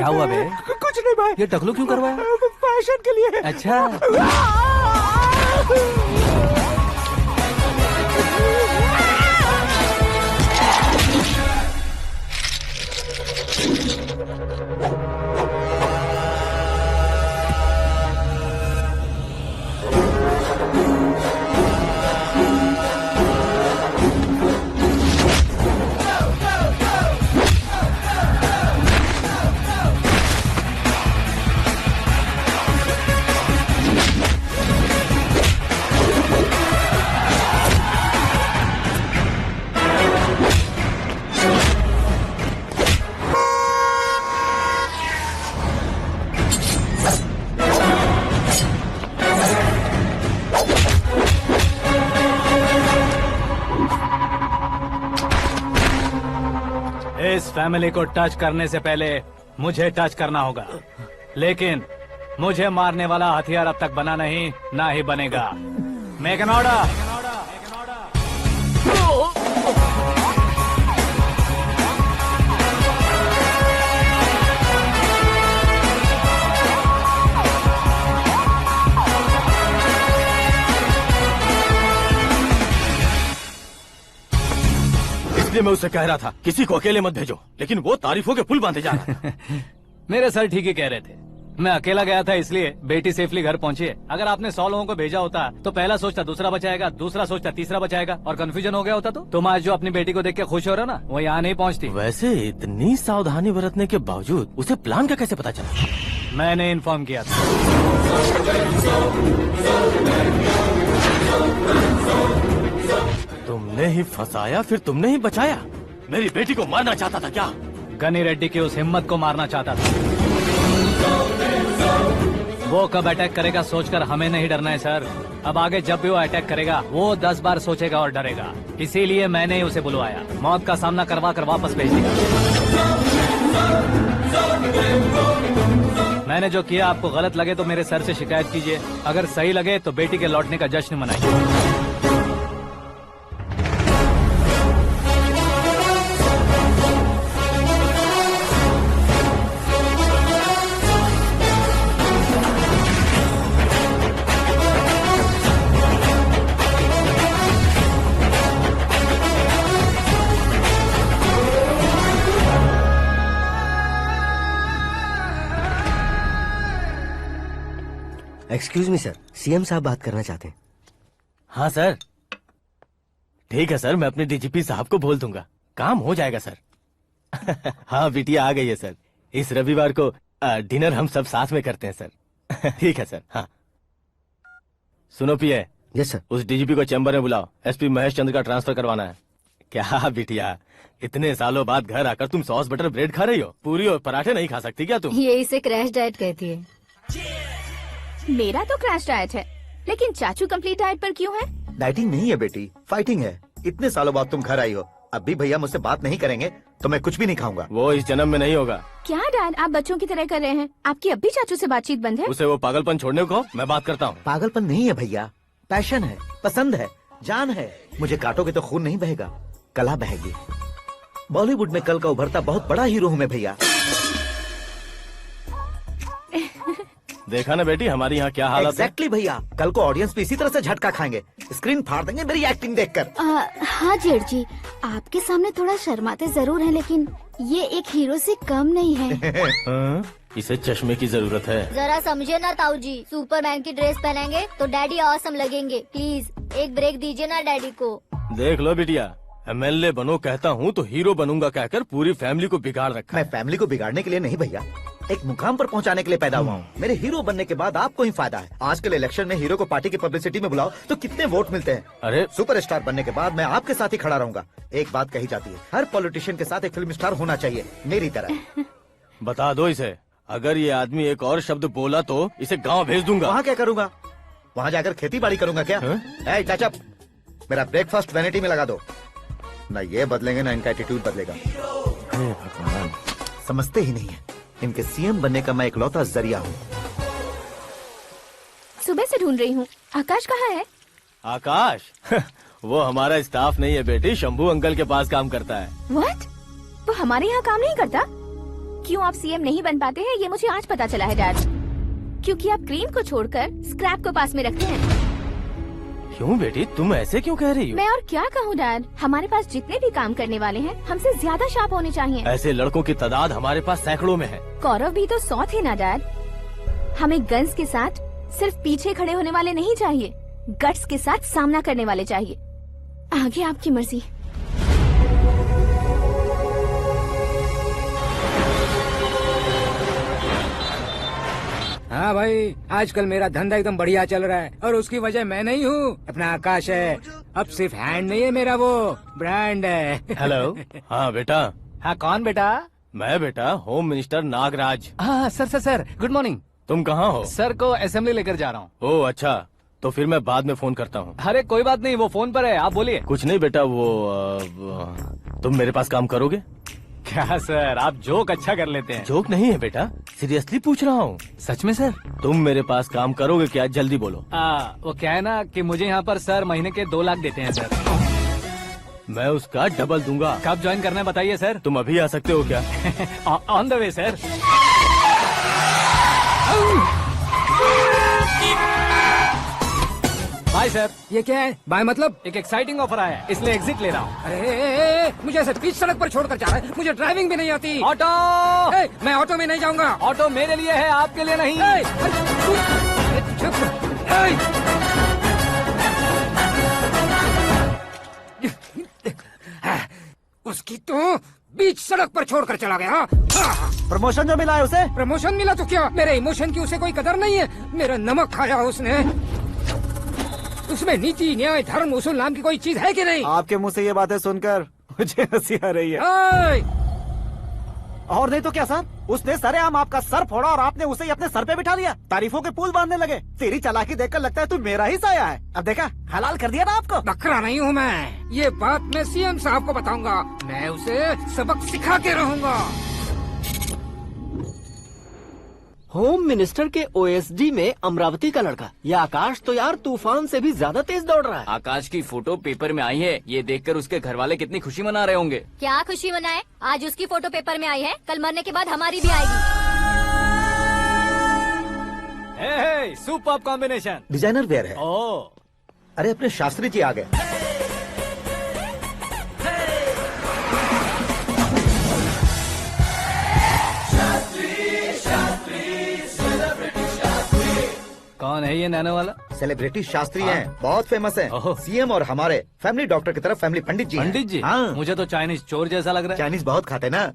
क्या हुआ बे? कुछ नहीं भाई। ये टकलू क्यों करवाया? फैशन के लिए। अच्छा। इस फैमिली को टच करने से पहले मुझे टच करना होगा, लेकिन मुझे मारने वाला हथियार अब तक बना नहीं, ना ही बनेगा। Make an order. इसलिए मैं उससे कह रहा था किसी को अकेले मत भेजो, लेकिन वो तारीफों के पुल बांधे जा रहा है। मेरे सर ठीक ही कह रहे थे। मैं अकेला गया था इसलिए बेटी सेफली घर पहुंची है। अगर आपने 100 लोगों को भेजा होता तो पहला सोचता दूसरा बचाएगा, दूसरा सोचता तीसरा बचाएगा, और कंफ्यूजन हो गया होता तो तुम आज जो अपनी बेटी को देख के खुश हो रहे हो ना, वो यहाँ नहीं पहुँचती। वैसे इतनी सावधानी बरतने के बावजूद उसे प्लान का कैसे पता चला? मैंने इन्फॉर्म किया था। तुमने ही फंसाया, फिर तुमने ही बचाया। मेरी बेटी को मारना चाहता था क्या? गनी रेड्डी की उस हिम्मत को मारना चाहता था। वो कब अटैक करेगा सोचकर हमें नहीं डरना है सर। अब आगे जब भी वो अटैक करेगा वो 10 बार सोचेगा और डरेगा। इसीलिए मैंने ही उसे बुलवाया। मौत का सामना करवा कर वापस भेज दिया। मैंने जो किया आपको गलत लगे तो मेरे सर से शिकायत कीजिए, अगर सही लगे तो बेटी के लौटने का जश्न मनाइए। एक्सक्यूज मी सर, सीएम साहब बात करना चाहते हैं। हाँ सर, ठीक है सर, मैं अपने डीजीपी साहब को बोल दूंगा, काम हो जाएगा सर। हाँ बिटिया आ गई है सर। इस रविवार को डिनर हम सब साथ में करते हैं सर। ठीक है सर। हाँ सुनो पिए। Yes sir. उस डीजीपी को चैम्बर में बुलाओ, एसपी महेश चंद्र का ट्रांसफर करवाना है। क्या बिटिया, इतने सालों बाद घर आकर तुम सॉस बटर ब्रेड खा रही हो? पूरी और पराठे नहीं खा सकती क्या तुम? ये इसे क्रैश डाइट कहती है। मेरा तो क्रैश डाइट है, लेकिन चाचू कंप्लीट डाइट पर क्यों है? डाइटिंग नहीं है बेटी, फाइटिंग है। इतने सालों बाद तुम घर आई हो, अब भी भैया मुझसे बात नहीं करेंगे तो मैं कुछ भी नहीं खाऊंगा। वो इस जन्म में नहीं होगा। क्या डैड, आप बच्चों की तरह कर रहे हैं? आपकी अब भी चाचू से बातचीत बंद है? उसे वो पागलपन छोड़ने को मैं बात करता हूँ। पागलपन नहीं है भैया, पैशन है, पसंद है, जान है। मुझे काटोगे तो खून नहीं बहेगा, कला बहेगी। बॉलीवुड में कल का उभरता बहुत बड़ा हीरो हूँ मैं भैया। देखा ना बेटी हमारी यहाँ क्या हालत है। एग्जैक्टली भैया, कल को ऑडियंस भी इसी तरह से झटका खाएंगे, स्क्रीन फाड़ देंगे मेरी एक्टिंग देखकर। हाँ जेठ जी, आपके सामने थोड़ा शर्माते जरूर हैं, लेकिन ये एक हीरो से कम नहीं है। इसे चश्मे की जरूरत है। जरा समझे ना ताऊ जी, सुपरमैन की ड्रेस पहनेंगे तो डैडी ऑसम लगेंगे। प्लीज एक ब्रेक दीजिए ना डैडी को। देख लो बिटिया, एमएलए बनो कहता हूँ तो हीरो बनूंगा कहकर पूरी फैमिली को बिगाड़ रखा। मैं फैमिली को बिगाड़ने के लिए नहीं भैया, एक मुकाम पर पहुंचाने के लिए पैदा हुआ हूँ। मेरे हीरो बनने के बाद आपको ही फायदा है। आजकल इलेक्शन में हीरो को पार्टी की पब्लिसिटी में बुलाओ तो कितने वोट मिलते हैं। अरे सुपरस्टार बनने के बाद मैं आपके साथ ही खड़ा रहूंगा। एक बात कही जाती है, हर पॉलिटिशियन के साथ एक फिल्म स्टार होना चाहिए, मेरी तरह। बता दो इसे, अगर ये आदमी एक और शब्द बोला तो इसे गाँव भेज दूंगा। वहाँ क्या करूँगा? वहाँ जाकर खेती बाड़ी करूंगा क्या? चाचा, मेरा ब्रेकफास्ट वैनिटी में लगा दो। ना ये बदलेंगे ना इनका एटीट्यूड बदलेगा। समझते ही नहीं है, इनके सीएम बनने का मैं इकलौता जरिया हूँ। सुबह से ढूंढ रही हूँ, आकाश कहाँ है? आकाश? वो हमारा स्टाफ नहीं है बेटी, शंभू अंकल के पास काम करता है। व्हाट? वो हमारे यहाँ काम नहीं करता? क्यों आप सीएम नहीं बन पाते हैं ये मुझे आज पता चला है डैड। क्योंकि आप क्रीम को छोड़कर स्क्रैप को पास में रखते हैं। क्यों बेटी, तुम ऐसे क्यों कह रही हो? मैं और क्या कहूँ डैड, हमारे पास जितने भी काम करने वाले हैं हमसे ज्यादा शार्प होने चाहिए। ऐसे लड़कों की तादाद हमारे पास सैकड़ों में है। कौरव भी तो 100 थे ना डैड। हमें गन्स के साथ सिर्फ पीछे खड़े होने वाले नहीं चाहिए, गट्स के साथ सामना करने वाले चाहिए। आगे आपकी मर्जी। हाँ भाई, आजकल मेरा धंधा एकदम बढ़िया चल रहा है और उसकी वजह मैं नहीं हूँ, अपना आकाश है। अब सिर्फ हैंड नहीं है मेरा, वो ब्रांड है। हेलो। हाँ बेटा। हाँ कौन बेटा? मैं बेटा होम मिनिस्टर नागराज। हाँ सर गुड मॉर्निंग। तुम कहाँ हो? सर को असेंबली लेकर जा रहा हूँ। ओह अच्छा, तो फिर मैं बाद में फोन करता हूँ। अरे कोई बात नहीं, वो फोन पर है, आप बोलिए। कुछ नहीं बेटा, तुम मेरे पास काम करोगे? क्या सर, आप जोक अच्छा कर लेते हैं। जोक नहीं है बेटा, सीरियसली पूछ रहा हूँ। सच में सर? तुम मेरे पास काम करोगे क्या? जल्दी बोलो। वो क्या है ना कि मुझे यहाँ पर सर महीने के 2 लाख देते हैं सर। मैं उसका डबल दूंगा। कब ज्वाइन करना है बताइए सर। तुम अभी आ सकते हो क्या? On the way sir. Bye sir. ये क्या है? बाय मतलब? एक एक्साइटिंग ऑफर आया है, इसलिए एग्जिट ले रहा हूँ। अरे मुझे ऐसे बीच सड़क पर छोड़कर जा रहा है, मुझे ड्राइविंग भी नहीं आती। ऑटो। मैं ऑटो में नहीं जाऊंगा। ऑटो मेरे लिए है, आपके लिए नहीं। उसकी तो बीच सड़क पर छोड़कर चला गया। प्रमोशन जो मिला है उसे? प्रमोशन मिला तो क्या, मेरे इमोशन की उसे कोई कदर नहीं है। मेरा नमक खाया उसने। उसमें नीति, न्याय, धर्म, उसूल नाम की कोई चीज है कि नहीं? आपके मुंह से ये बातें सुनकर मुझे हंसी आ रही है। और नहीं तो क्या सर, उसने सरेआम आपका सर फोड़ा और आपने उसे ही अपने सर पे बिठा लिया। तारीफों के पुल बांधने लगे। तेरी चालाकी देखकर लगता है तू मेरा ही साया है। अब देखा, हलाल कर दिया ना आपको। बकरा नहीं हूँ मैं, ये बात मैं सीएम साहब को बताऊंगा। मैं उसे सबक सिखा के रहूंगा। होम मिनिस्टर के ओएसडी में अमरावती का लड़का, ये आकाश तो यार तूफान से भी ज्यादा तेज दौड़ रहा है। आकाश की फोटो पेपर में आई है, ये देखकर उसके घर वाले कितनी खुशी मना रहे होंगे। क्या खुशी मनाए? आज उसकी फोटो पेपर में आई है, कल मरने के बाद हमारी भी आएगी। Super combination. डिजाइनर वेयर है। ओह, अरे अपने शास्त्री जी आ गए। कौन है ये नैनो वाला? सेलिब्रिटी शास्त्री हैं, बहुत फेमस हैं। ओहो। सीएम और हमारे फैमिली डॉक्टर की तरफ फैमिली पंडित जी हैं। पंडित जी? हाँ। मुझे तो चाइनीज चोर जैसा लग रहा है। चाइनीज बहुत खाते ना।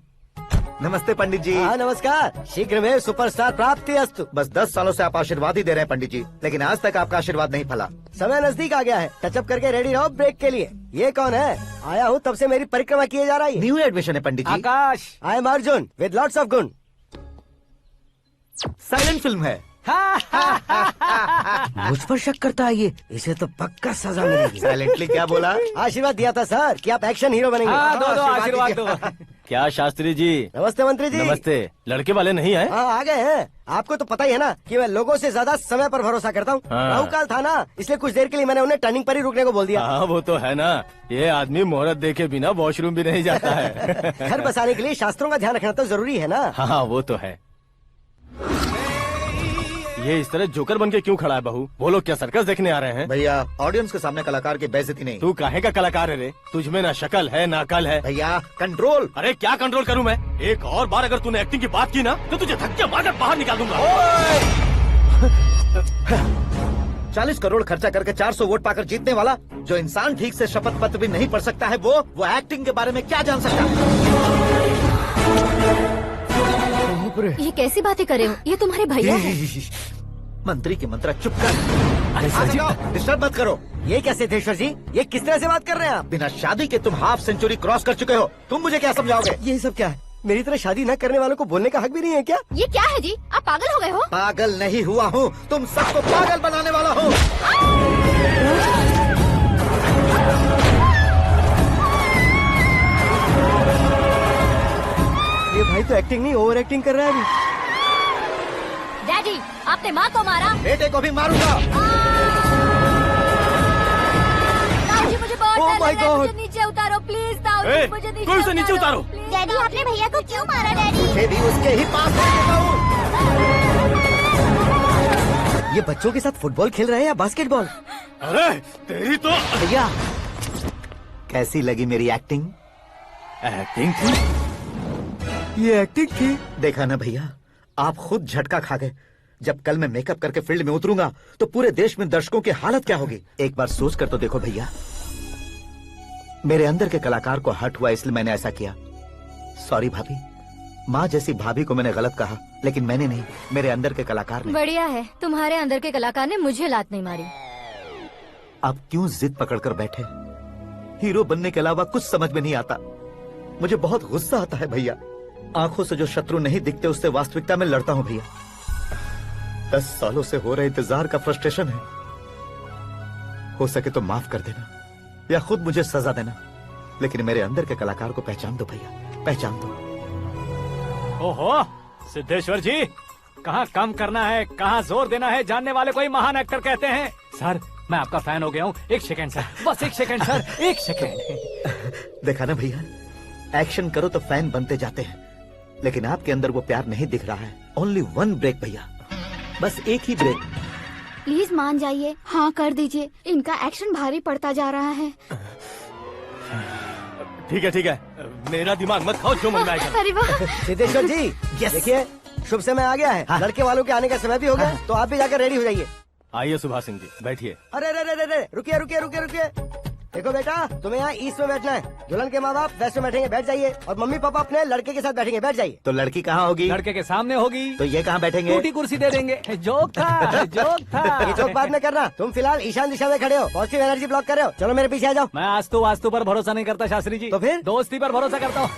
नमस्ते पंडित जी। हाँ नमस्कार, शीघ्र में सुपरस्टार प्राप्ति अस्तु। बस 10 सालों से आप आशीर्वाद ही दे रहे हैं पंडित जी, लेकिन आज तक आपका आशीर्वाद नहीं फला। समय नजदीक आ गया है, टचअप करके रेडी रहो ब्रेक के लिए। ये कौन है? आया हूँ तब से मेरी परिक्रमा किए जा रही है। न्यू एडमिशन है Pandit ji. Aakash. I am Arjun with lots of गुण। साइलेंट फिल्म है। मुझ पर शक करता है ये, इसे तो पक्का सजा मिलेगी। साइलेंटली क्या बोला? आशीर्वाद दिया था सर कि आप एक्शन हीरो बनेंगे। हाँ, दो आशीर्वाद दो। क्या शास्त्री जी? नमस्ते मंत्री जी। नमस्ते। लड़के वाले नहीं आए? हाँ आ गए हैं। आपको तो पता ही है ना कि मैं लोगों से ज्यादा समय पर भरोसा करता हूँ। हाँ। राहु काल था ना, इसलिए कुछ देर के लिए मैंने उन्हें टर्निंग पर ही रुकने को बोल दिया। हाँ वो तो है ना, ये आदमी मुहूर्त देखे बिना वॉशरूम भी नहीं जाता है। घर बसाने के लिए शास्त्रों का ध्यान रखना तो जरूरी है ना। हाँ वो तो है। ये इस तरह जोकर बन के क्यों खड़ा है बहू? वो लोग क्या सर्कस देखने आ रहे हैं? भैया ऑडियंस के सामने कलाकार की बेइज्जती नहीं। तू काहे का कलाकार है रे? तुझमें ना शक्ल है ना अकल है। भैया कंट्रोल। अरे क्या कंट्रोल करूं मैं? एक और बार अगर तूने एक्टिंग की बात की ना तो तुझे धक्के मारकर बाहर निकाल दूंगा। 40 करोड़ खर्चा करके 400 वोट पाकर जीतने वाला, जो इंसान ठीक से शपथ पत्र भी नहीं पढ़ सकता है, वो एक्टिंग के बारे में क्या जान सकता है? ये कैसी बातें कर रहे हो? ये तुम्हारे भैया हैं। मंत्री की मंत्रा चुप कर। अरे डिस्टर्ब मत करो। ये क्या सिद्धेश्वर जी, ये किस तरह से बात कर रहे हैं आप? बिना शादी के तुम हाफ सेंचुरी क्रॉस कर चुके हो, तुम मुझे क्या समझाओगे? ये सब क्या है? मेरी तरह शादी न करने वालों को बोलने का हक भी नहीं है क्या? ये क्या है जी? आप पागल हो गए हो? पागल नहीं हुआ हूँ, तुम सबको पागल बनाने वाला हूँ। ये भाई तो एक्टिंग नहीं ओवर एक्टिंग कर रहा है अभी। डैडी, आपने माँ को मारा। बेटे को भी मारूंगा। ताऊ जी मुझे बहुत Oh डर my लग रहा है, God! मुझे नीचे उतारो प्लीज ताऊ ए, मुझे कोई उसे नीचे उतारो। डैडी आपने भैया को क्यों मारा डैडी? मुझे भी उसके ही पास भेजेगा हूँ। ये बच्चों के साथ फुटबॉल खेल रहे हैं या बास्केटबॉल? अरे तेरी तो भैया कैसी लगी मेरी एक्टिंग? एक्टिंग थी। ये एक्टिंग थी। देखा ना भैया, आप खुद झटका खा गए। जब कल मैं मेकअप करके फील्ड में उतरूंगा तो पूरे देश में दर्शकों की हालत क्या होगी? एक बार सोच कर तो देखो भैया। मेरे अंदर के कलाकार को हर्ट हुआ इसलिए मैंने ऐसा किया। सॉरी भाभी। माँ जैसी भाभी को मैंने गलत कहा, लेकिन मैंने नहीं, मेरे अंदर के कलाकार ने। बढ़िया है, तुम्हारे अंदर के कलाकार ने मुझे लात नहीं मारी। आप क्यों जिद पकड़कर बैठे? हीरो बनने के अलावा कुछ समझ में नहीं आता। मुझे बहुत गुस्सा आता है भैया। आंखों से जो शत्रु नहीं दिखते उससे वास्तविकता में लड़ता हूँ भैया। 10 सालों से हो रहे इंतजार का फ्रस्ट्रेशन है। हो सके तो माफ कर देना या खुद मुझे सजा देना, लेकिन मेरे अंदर के कलाकार को पहचान दो भैया, पहचान दो। ओहो सिद्धेश्वर जी, कहाँ कम करना है, कहाँ जोर देना है, जानने वाले को ही महान एक्टर कहते हैं। सर मैं आपका फैन हो गया हूँ। एक सेकंड सर, बस एक सेकंड सर, एक सेकंड। देखा ना भैया, एक्शन करो तो फैन बनते जाते हैं, लेकिन आपके अंदर वो प्यार नहीं दिख रहा है। ओनली 1 ब्रेक भैया, बस एक ही ब्रेक। प्लीज मान जाइए, हाँ कर दीजिए। इनका एक्शन भारी पड़ता जा रहा है। ठीक है, मेरा दिमाग मत खाओ, जो मन में आएगा। अरे वाह, सिद्धेश्वर जी देखिए, शुभ समय आ गया है। लड़के वालों के आने का समय भी हो गया, तो आप भी जाकर रेडी हो जाइए। आइए सुभाष सिंह जी, बैठिए। अरे अरे अरे अरे, रुकिए रुकिए रुकिए रुकिए। देखो बेटा, तुम्हें यहाँ ईस्ट में बैठना है। दुल्हन के माँ बाप वेस्ट में बैठेंगे, बैठ जाइए। और मम्मी पापा अपने लड़के के साथ बैठेंगे, बैठ जाइए। तो लड़की कहाँ होगी? लड़के के सामने होगी। तो ये कहाँ बैठेंगे? टूटी कुर्सी दे देंगे। जोक था, जोक था। ये चौक बाद में करना। तुम फिलहाल ईशान दिशा में खड़े हो, पॉजिटिव एनर्जी ब्लॉक कर रहे हो। चलो मेरे पीछे आ जाओ। मैं आस्तु वास्तु पर भरोसा नहीं करता शास्त्री जी। तो फिर? दोस्ती पर भरोसा करता हूँ।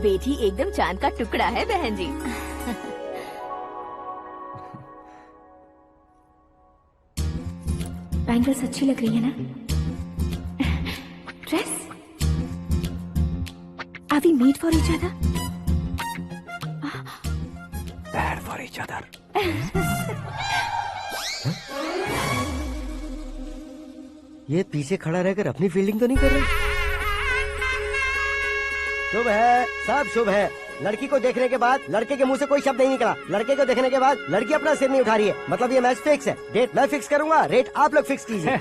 बेटी एकदम चांद का टुकड़ा है बहन जी। बैंगल्स अच्छी लग रही है ना? Dress? Are we made for each other? Bad for each other. ये पीछे खड़ा रहकर अपनी फील्डिंग तो नहीं कर रहा? शुभ है, सब शुभ है। लड़की को देखने के बाद लड़के के मुंह से कोई शब्द नहीं निकला। लड़के को देखने के बाद लड़की अपना सिर नहीं उठा रही है, मतलब ये मैच फिक्स है। डेट मैं फिक्स करूंगा, रेट आप लोग फिक्स कीजिए।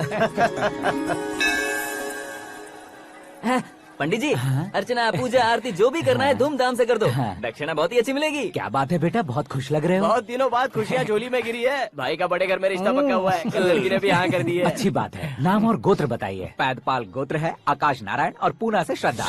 पंडित जी, अर्चना पूजा आरती जो भी करना है धूमधाम से कर दो। दक्षिणा बहुत ही अच्छी मिलेगी। क्या बात है बेटा, बहुत खुश लग रहे हो। बहुत दिनों बाद खुशियाँ झोली में गिरी है। भाई का बड़े घर में रिश्ता पक्का हुआ है, लड़की ने भी हाँ कर दी है। अच्छी बात है। नाम और गोत्र बताइए। पैदपाल गोत्र है, आकाश नारायण, और पूना से श्रद्धा।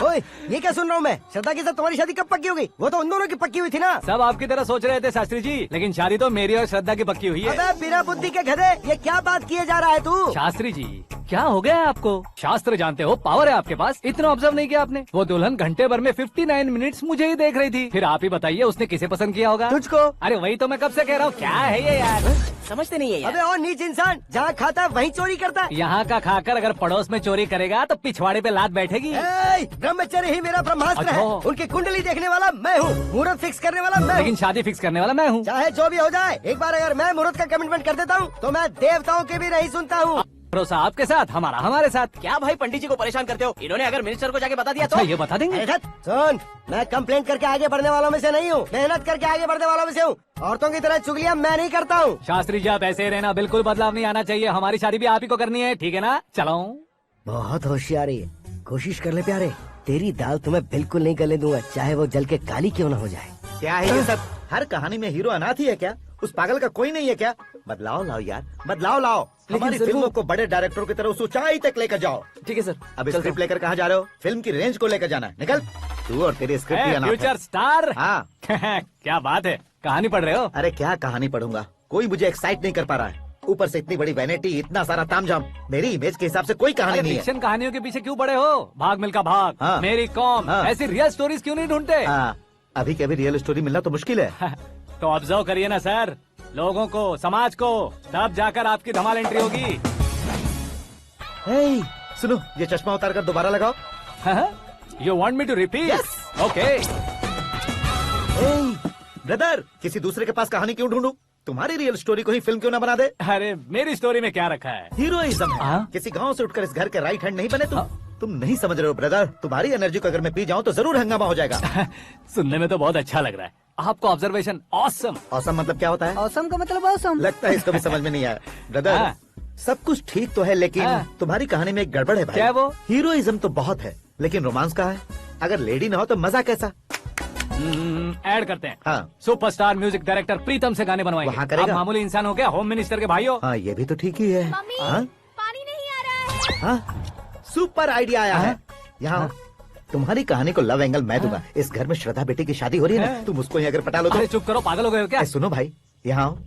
ओए, ये क्या सुन रहा हूँ मैं? श्रद्धा के साथ तुम्हारी शादी कब पक्की हो गई? वो तो उन दोनों की पक्की हुई थी ना। सब आपकी तरह सोच रहे थे शास्त्री जी, लेकिन शादी तो मेरी और श्रद्धा की पक्की हुई है। अबे बिना बुद्धि के गधे, ये क्या बात किए जा रहा है तू? शास्त्री जी क्या हो गया है आपको? शास्त्र जानते हो, पावर है आपके पास। इतना ऑब्जर्व नहीं किया आपने? वो दुल्हन घंटे भर में 59 मिनट्स मुझे ही देख रही थी। फिर आप ही बताइए उसने किसे पसंद किया होगा? तुझको। अरे वही तो मैं कब से कह रहा हूँ, क्या है ये यार, समझते नहीं है यार। अबे और नीच इंसान, जहाँ खाता है वहीं चोरी करता है। यहाँ का खाकर अगर पड़ोस में चोरी करेगा तो पिछवाड़े पे लात बैठेगी। ब्रह्मचर्य ही मेरा ब्रह्मास्त्र है। अच्छा। उनकी कुंडली देखने वाला मैं हूँ, मुहूर्त फिक्स करने वाला मैं हूँ। लेकिन शादी फिक्स करने वाला मैं हूँ। चाहे जो भी हो जाए, एक बार अगर मैं मुहूर्त का कमिटमेंट कर देता हूँ तो मैं देवताओं के भी नहीं सुनता हूँ। भरोसा आपके साथ, हमारा हमारे साथ। क्या भाई पंडित जी को परेशान करते हो? इन्होंने अगर मिनिस्टर को जाके बता दिया तो? अच्छा ये बता देंगे। अरे सुन, मैं कंप्लेंट करके आगे बढ़ने वालों में से नहीं हूँ, मेहनत करके आगे बढ़ने वालों में से हूँ। औरतों की तरह चुगलियाँ मैं नहीं करता हूँ। शास्त्री जी आप ऐसे ही रहना, बिल्कुल बदलाव नहीं आना चाहिए। हमारी शादी भी आप ही को करनी है, ठीक है ना? चलो। बहुत होशियारी है, कोशिश कर ले प्यारे। तेरी दाल तुम्हें बिल्कुल नहीं गले दूंगा, चाहे वो जल के काली क्यों न हो जाए। क्या है ये सब? हर कहानी में हीरो अनाथ ही है क्या? उस पागल का कोई नहीं है क्या? बदलाव लाओ यार, बदलाव लाओ। हमारी फिल्मों को बड़े डायरेक्टरों की तरह उस ऊंचाई तक लेकर जाओ। ठीक है सर। अब स्क्रिप्ट लेकर कहाँ जा रहे हो? फिल्म की रेंज को लेकर जाना है। निकल तू और तेरी स्क्रिप्ट भी अनाथ है। Future star. हाँ क्या बात है, कहानी पढ़ रहे हो? अरे क्या कहानी पढ़ूंगा, कोई मुझे एक्साइट नहीं कर पा रहा है। ऊपर से इतनी बड़ी वैनिटी, इतना सारा तामझाम, मेरी इमेज के हिसाब से कोई कहानी नहीं है। फिक्शन कहानियों के पीछे क्यों पड़े हो? भाग मिल्खा भाग, हाँ। मेरी कॉम, हाँ। ऐसी रियल स्टोरीज क्यों नहीं ढूंढते? अभी के अभी रियल स्टोरी मिलना तो मुश्किल है। तो ऑब्जर्व करिए ना सर, लोगों को, समाज को, तब जाकर आपकी धमाल एंट्री होगी। सुनो, ये चश्मा उतार कर दोबारा लगाओ। You want me to repeat? Yes. Okay. Brother, किसी दूसरे के पास कहानी क्यों ढूंढूं? तुम्हारी रियल स्टोरी को ही फिल्म क्यों ना बना दे? अरे मेरी स्टोरी में क्या रखा है? हीरोइज्म है। हाँ? किसी गांव से उठकर इस घर के राइट हैंड नहीं बने तुम। हाँ? तुम नहीं समझ रहे हो ब्रदर, तुम्हारी एनर्जी को अगर मैं पी जाऊं तो जरूर हंगामा हो जाएगा। सुनने में तो बहुत अच्छा लग रहा है। आपको ऑब्जर्वेशन ऑसम। औसम मतलब क्या होता है? औसम का मतलब औसम। लगता है इसको भी समझ में नहीं आया। ब्रदर, हाँ। सब कुछ ठीक तो है, लेकिन हाँ। तुम्हारी कहानी में एक गड़बड़ है भाई। क्या है वो? हीरोइज्म तो बहुत है, लेकिन रोमांस का है। अगर लेडी ना हो तो मजा कैसा? ऐड करते हैं। हाँ। सुपरस्टार म्यूजिक डायरेक्टर प्रीतम से गाने बनवाएंगे। वहाँ करेगा? आप मामूली इंसान हो क्या? होम मिनिस्टर के भाई हो। हाँ, ये भी तो ठीक ही है। मम्मी, हाँ? पानी नहीं आ रहा है। हाँ? सुपर आइडिया आया है। यहाँ तुम्हारी कहानी को लव एंगल मैं दूंगा। इस घर में श्रद्धा बेटी की शादी हो रही है ना, तुम उसको ही अगर पटा लो तो। अरे चुप करो, पागल हो गए हो क्या? सुनो भाई, यहाँ आओ।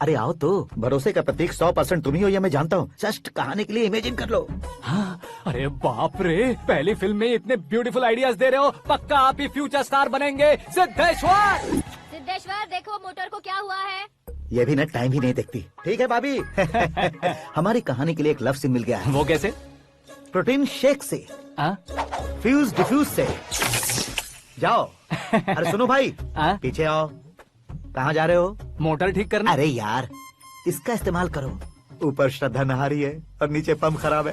अरे आओ तो। भरोसे का प्रतीक 100% तुम ही हो, ये मैं जानता हूँ। जस्ट कहानी के लिए इमेजिन कर लो। हाँ, अरे बाप रे, पहली फिल्म में इतने ब्यूटीफुल आइडियाज दे रहे हो। पक्का आप ही फ्यूचर स्टार बनेंगे। सिद्धेश्वर, सिद्धेश्वर देखो मोटर को क्या हुआ है। ये भी ना टाइम ही नहीं देखती। ठीक है भाभी। हमारी कहानी के लिए एक लव सीन मिल गया है। वो कैसे? प्रोटीन शेक से, हाँ? फ्यूज डिफ्यूज से। जाओ। अरे सुनो भाई, हाँ? पीछे आओ। कहाँ जा रहे हो? मोटर ठीक करना। अरे यार, इसका इस्तेमाल करो। ऊपर श्रद्धा नहा रही है और नीचे पंप खराब है।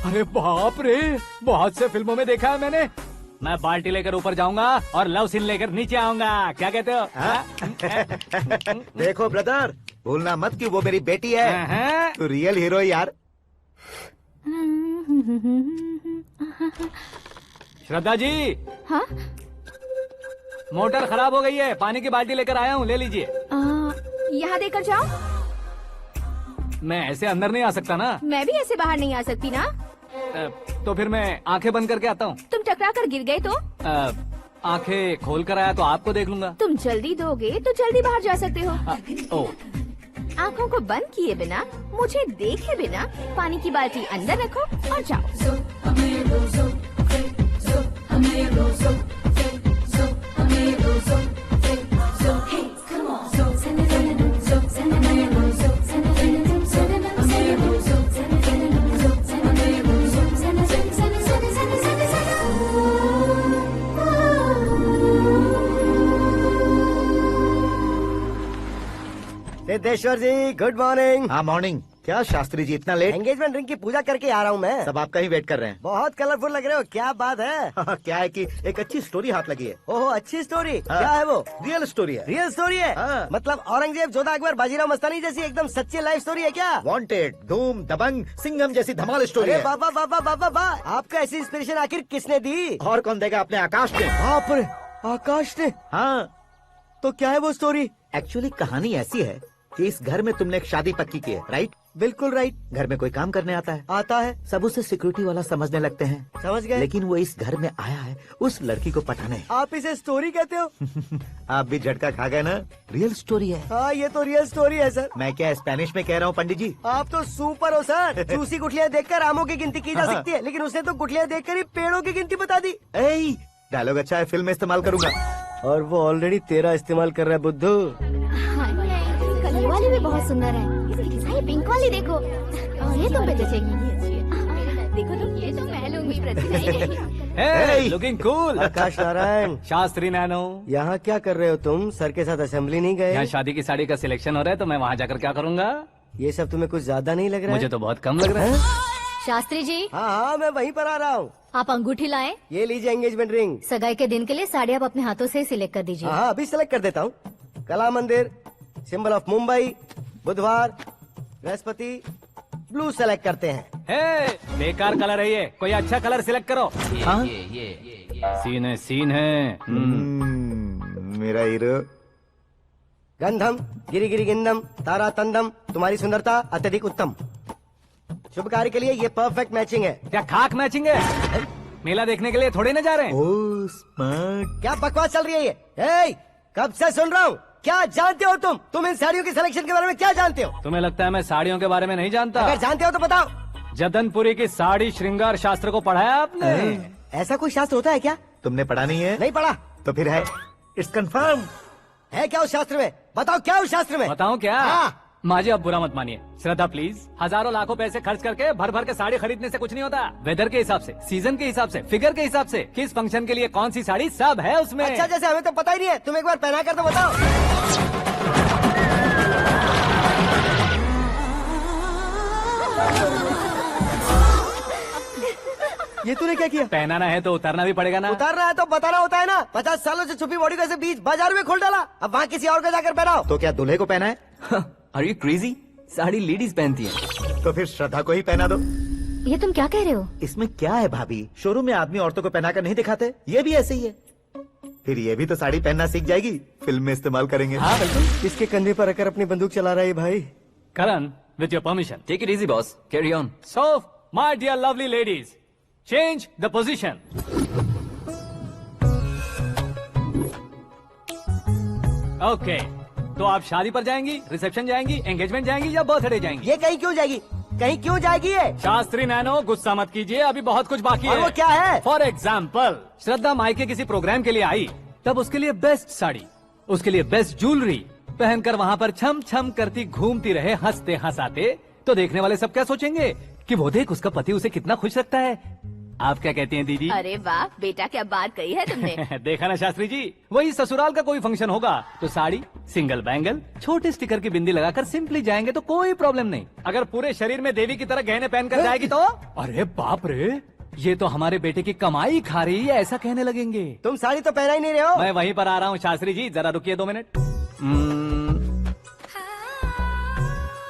अरे बाप रे, बहुत से फिल्मों में देखा है मैंने। मैं बाल्टी लेकर ऊपर जाऊंगा और लव सीन लेकर नीचे आऊंगा। क्या कहते हो? देखो ब्रदर, भूलना मत कि वो मेरी बेटी है। हाँ? तू रियल हीरो यार। श्रद्धा जी, हाँ? मोटर खराब हो गई है, पानी की बाल्टी लेकर आया हूँ, ले लीजिए। यहाँ देकर जाओ। मैं ऐसे अंदर नहीं आ सकता ना। मैं भी ऐसे बाहर नहीं आ सकती ना। तो फिर मैं आंखें बंद करके आता हूँ। तुम टकरा कर गिर गए तो? आंखें खोल कर आया तो आपको देख लूंगा। तुम जल्दी दोगे तो जल्दी बाहर जा सकते हो। ओ, आँखों को बंद किए बिना, मुझे देखे बिना पानी की बाल्टी अंदर रखो और जाओ। सिद्धेश्वर जी, गुड मॉर्निंग। हाँ मॉर्निंग। क्या शास्त्री जी इतना लेट? एंगेजमेंट रिंग की पूजा करके आ रहा हूँ मैं। सब आपका ही वेट कर रहे हैं। बहुत कलरफुल लग रहे हो, क्या बात है? हाँ, क्या है कि एक अच्छी स्टोरी हाथ लगी है। ओहो, अच्छी स्टोरी। हाँ। क्या है वो? रियल स्टोरी है। रियल स्टोरी है? हाँ। मतलब औरंगजेब, जोधा अकबर, बाजीराव मस्तानी जैसी एकदम सच्ची लाइफ स्टोरी है क्या? वांटेड, धूम, दबंग, सिंघम जैसी धमाल स्टोरी अरे है। बाबा बाबा बाबा बाबा, आपको ऐसी इंस्पिरेशन आखिर किसने दी? और कौन देगा? अपने आकाश ने। बाप रे, आकाश ने। हाँ, तो क्या है वो स्टोरी? एक्चुअली कहानी ऐसी है कि इस घर में तुमने एक शादी पक्की की है, राइट? बिल्कुल राइट। घर में कोई काम करने आता है, आता है, सब उसे सिक्योरिटी वाला समझने लगते हैं। समझ गए। लेकिन वो इस घर में आया है उस लड़की को पटाने। आप इसे स्टोरी कहते हो? आप भी झटका खा गए ना? रियल स्टोरी है। हाँ, ये तो रियल स्टोरी है सर। मैं क्या स्पेनिश में कह रहा हूँ पंडित जी? आप तो सुपर हो सर। चूसी गुठलियाँ देखकर आमों की गिनती की जा हाँ। सकती है, लेकिन उसने तो गुठलियाँ देखकर ही पेड़ों की गिनती बता दी। डायलॉग अच्छा है, फिल्म में इस्तेमाल करूंगा। और वो ऑलरेडी तेरा इस्तेमाल कर रहा है बुद्धू। ये वाली भी बहुत सुंदर है। ये पिंक वाली देखो, ये तुम पे जचेगी। देखो तो, ये तो मैं लूंगी प्रतिभा। हे, लुकिंग कूल। आकाश नारायण, शास्त्री नैनो, यहाँ क्या कर रहे हो तुम? सर के साथ असेंबली नहीं यहाँ गए? शादी की साड़ी का सिलेक्शन हो रहा है, तो मैं वहाँ जाकर क्या करूँगा? ये सब तुम्हें कुछ ज्यादा नहीं लग रहा मुझे है? तो बहुत कम लग रहा है। शास्त्री जी, हाँ हाँ, मैं वहीं पर आ रहा हूँ। आप अंगूठी लाएं। ये लीजिए एंगेजमेंट रिंग। सगाई के दिन के लिए साड़ी आप अपने हाथों से ही सिलेक्ट कर दीजिए। हाँ, अभी सेलेक्ट कर देता हूँ। कला मंदिर, सिंबल ऑफ मुंबई, बुधवार, बृहस्पति, ब्लू सेलेक्ट करते हैं। हे, बेकार कलर है ये, कोई अच्छा कलर सिलेक्ट करो। हाँ? सीन है, सीन है। मेरा हीरो। गंधम, गिरी गिरी गिंदम, तारा तंदम, तुम्हारी सुंदरता अत्यधिक उत्तम। शुभ कार्य के लिए ये परफेक्ट मैचिंग है। क्या खाक मैचिंग है? मेला देखने के लिए थोड़ी ना जा रहे हैं। Oh smart. क्या बकवास चल रही है ये? कब से सुन रहा हूँ। क्या जानते हो तुम इन साड़ियों की सिलेक्शन के बारे में क्या जानते हो? तुम्हें लगता है मैं साड़ियों के बारे में नहीं जानता? अगर जानते हो तो बताओ। जदनपुरी की साड़ी श्रृंगार शास्त्र को पढ़ा है आपने? ऐसा कोई शास्त्र होता है क्या? तुमने पढ़ा नहीं है? नहीं पढ़ा। तो फिर है, इट्स कंफर्म। है क्या उस शास्त्र में? बताओ क्या उस शास्त्र में? बताऊं क्या? हाँ। माँ जी, अब बुरा मत मानिए। श्रद्धा प्लीज, हजारों लाखों पैसे खर्च करके भर भर के साड़ी खरीदने से कुछ नहीं होता। वेदर के हिसाब से, सीजन के हिसाब से, फिगर के हिसाब से, किस फंक्शन के लिए कौन सी साड़ी, सब है उसमें। अच्छा, जैसे हमें तो पता ही नहीं है, तुम एक बार पहना कर तो बताओ। ये तूने क्या किया? पहनाना है तो उतारना भी पड़ेगा ना। उतारना है तो बताना होता है ना। 50 सालों से छुपी बॉडी को ऐसे बीच बाजार में खोल डाला, अब वहाँ किसी और को जाकर पहनाओ। तो क्या दूल्हे को पहना है? Are you crazy? Sari ladies पहनती है। तो फिर श्रद्धा को ही पहना दो। ये तुम क्या कह रहे हो? इसमें क्या है भाभी, शोरूम में आदमी औरतों को पहनाकर नहीं दिखाते, ये भी ऐसे ही है। फिर ये भी तो साड़ी पहनना सीख जाएगी, फिल्म में इस्तेमाल करेंगे। हाँ बिल्कुल। इसके कंधे पर रखकर अपनी बंदूक चला रहा है भाई। Karan, with your permission. Take it easy boss, carry on. So my dear lovely ladies, change the position. Okay, तो आप शादी पर जाएंगी, रिसेप्शन जाएंगी, एंगेजमेंट जाएंगी या बर्थडे जाएंगी? ये कहीं क्यों जाएगी? कहीं क्यों जाएगी ये? शास्त्री नैनो, गुस्सा मत कीजिए, अभी बहुत कुछ बाकी और है। वो क्या है? फॉर एग्जाम्पल, श्रद्धा मायके किसी प्रोग्राम के लिए आई, तब उसके लिए बेस्ट साड़ी, उसके लिए बेस्ट ज्वेलरी पहनकर वहाँ पर छम छम करती घूमती रहे हंसते हंसाते, तो देखने वाले सब क्या सोचेंगे कि वो देख उसका पति उसे कितना खुश रखता है। आप क्या कहती हैं दीदी? अरे वाह बेटा, क्या बात कही है तुमने। देखा ना शास्त्री जी, वही ससुराल का कोई फंक्शन होगा तो साड़ी, सिंगल बैंगल, छोटे स्टिकर की बिंदी लगाकर सिंपली जाएंगे तो कोई प्रॉब्लम नहीं। अगर पूरे शरीर में देवी की तरह गहने पहनकर जाएगी तो अरे बाप रे, ये तो हमारे बेटे की कमाई खा रही है, ऐसा कहने लगेंगे। तुम साड़ी तो पहना ही नहीं रहे हो। मैं वहीं पर आ रहा हूँ शास्त्री जी, जरा रुकिए 2 मिनट।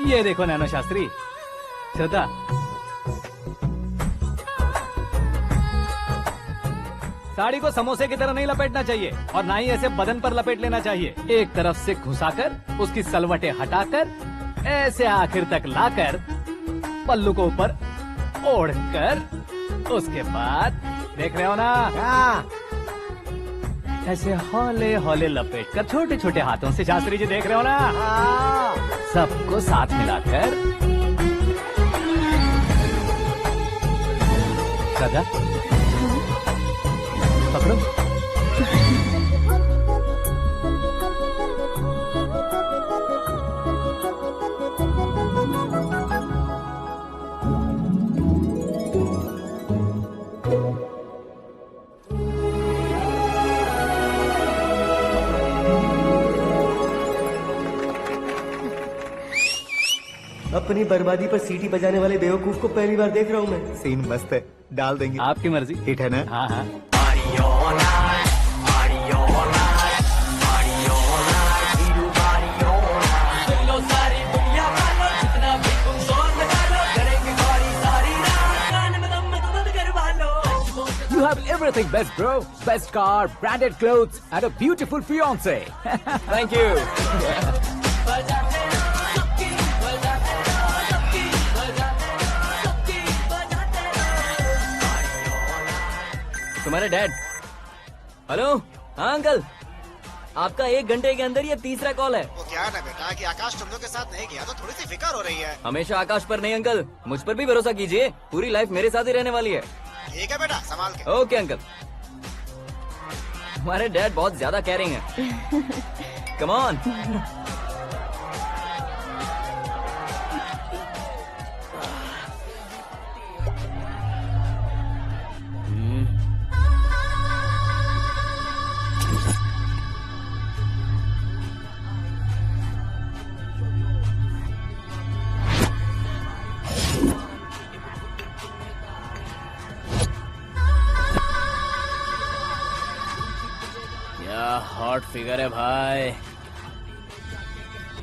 ये देखो नैनो शास्त्री, श्रद्धा, साड़ी को समोसे की तरह नहीं लपेटना चाहिए और ना ही ऐसे बदन पर लपेट लेना चाहिए। एक तरफ से घुसाकर, उसकी सलवटें हटाकर, ऐसे आखिर तक लाकर, पल्लू को ऊपर ओढ़कर, उसके बाद देख रहे हो ना, ऐसे हौले हौले लपेट कर छोटे छोटे हाथों से, शास्त्री जी देख रहे हो ना, सबको साथ मिलाकर, श्रद्धा पकड़ो। अपनी बर्बादी पर सीटी बजाने वाले बेवकूफ को पहली बार देख रहा हूँ मैं। सीन मस्त है, डाल देंगे। आपकी मर्जी। हिट है ना? हाँ हाँ। You have everything best, bro. Best car, branded clothes, and a beautiful fiance. Thank you. तुम्हारे डैड। हेलो, हाँ अंकल, आपका 1 घंटे के अंदर ये तीसरा कॉल है। वो क्या है ना बेटा कि आकाश तुम लोग के साथ नहीं गया तो थोड़ी सी फिक्र हो रही है। हमेशा आकाश पर नहीं अंकल, मुझ पर भी भरोसा कीजिए, पूरी लाइफ मेरे साथ ही रहने वाली है। ठीक है बेटा, संभाल के। Okay uncle. हमारे डैड बहुत ज्यादा केयरिंग है। Come on. हॉट फिगर है भाई।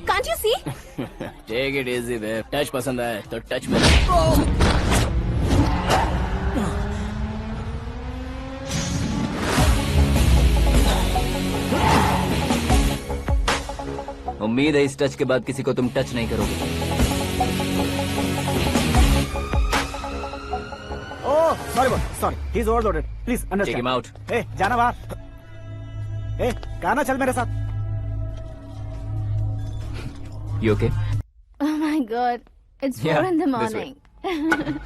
Can't you see? Take it easy babe, touch पसंद आए तो टच में। उम्मीद है इस टच के बाद किसी को तुम टच नहीं करोगे। Oh, sorry. He's overloaded. Please understand. Take him out. Hey, जाना बाहर। ए, गाना चल मेरे साथ। You okay? Oh my God, it's 4 Yeah, in the this way. morning.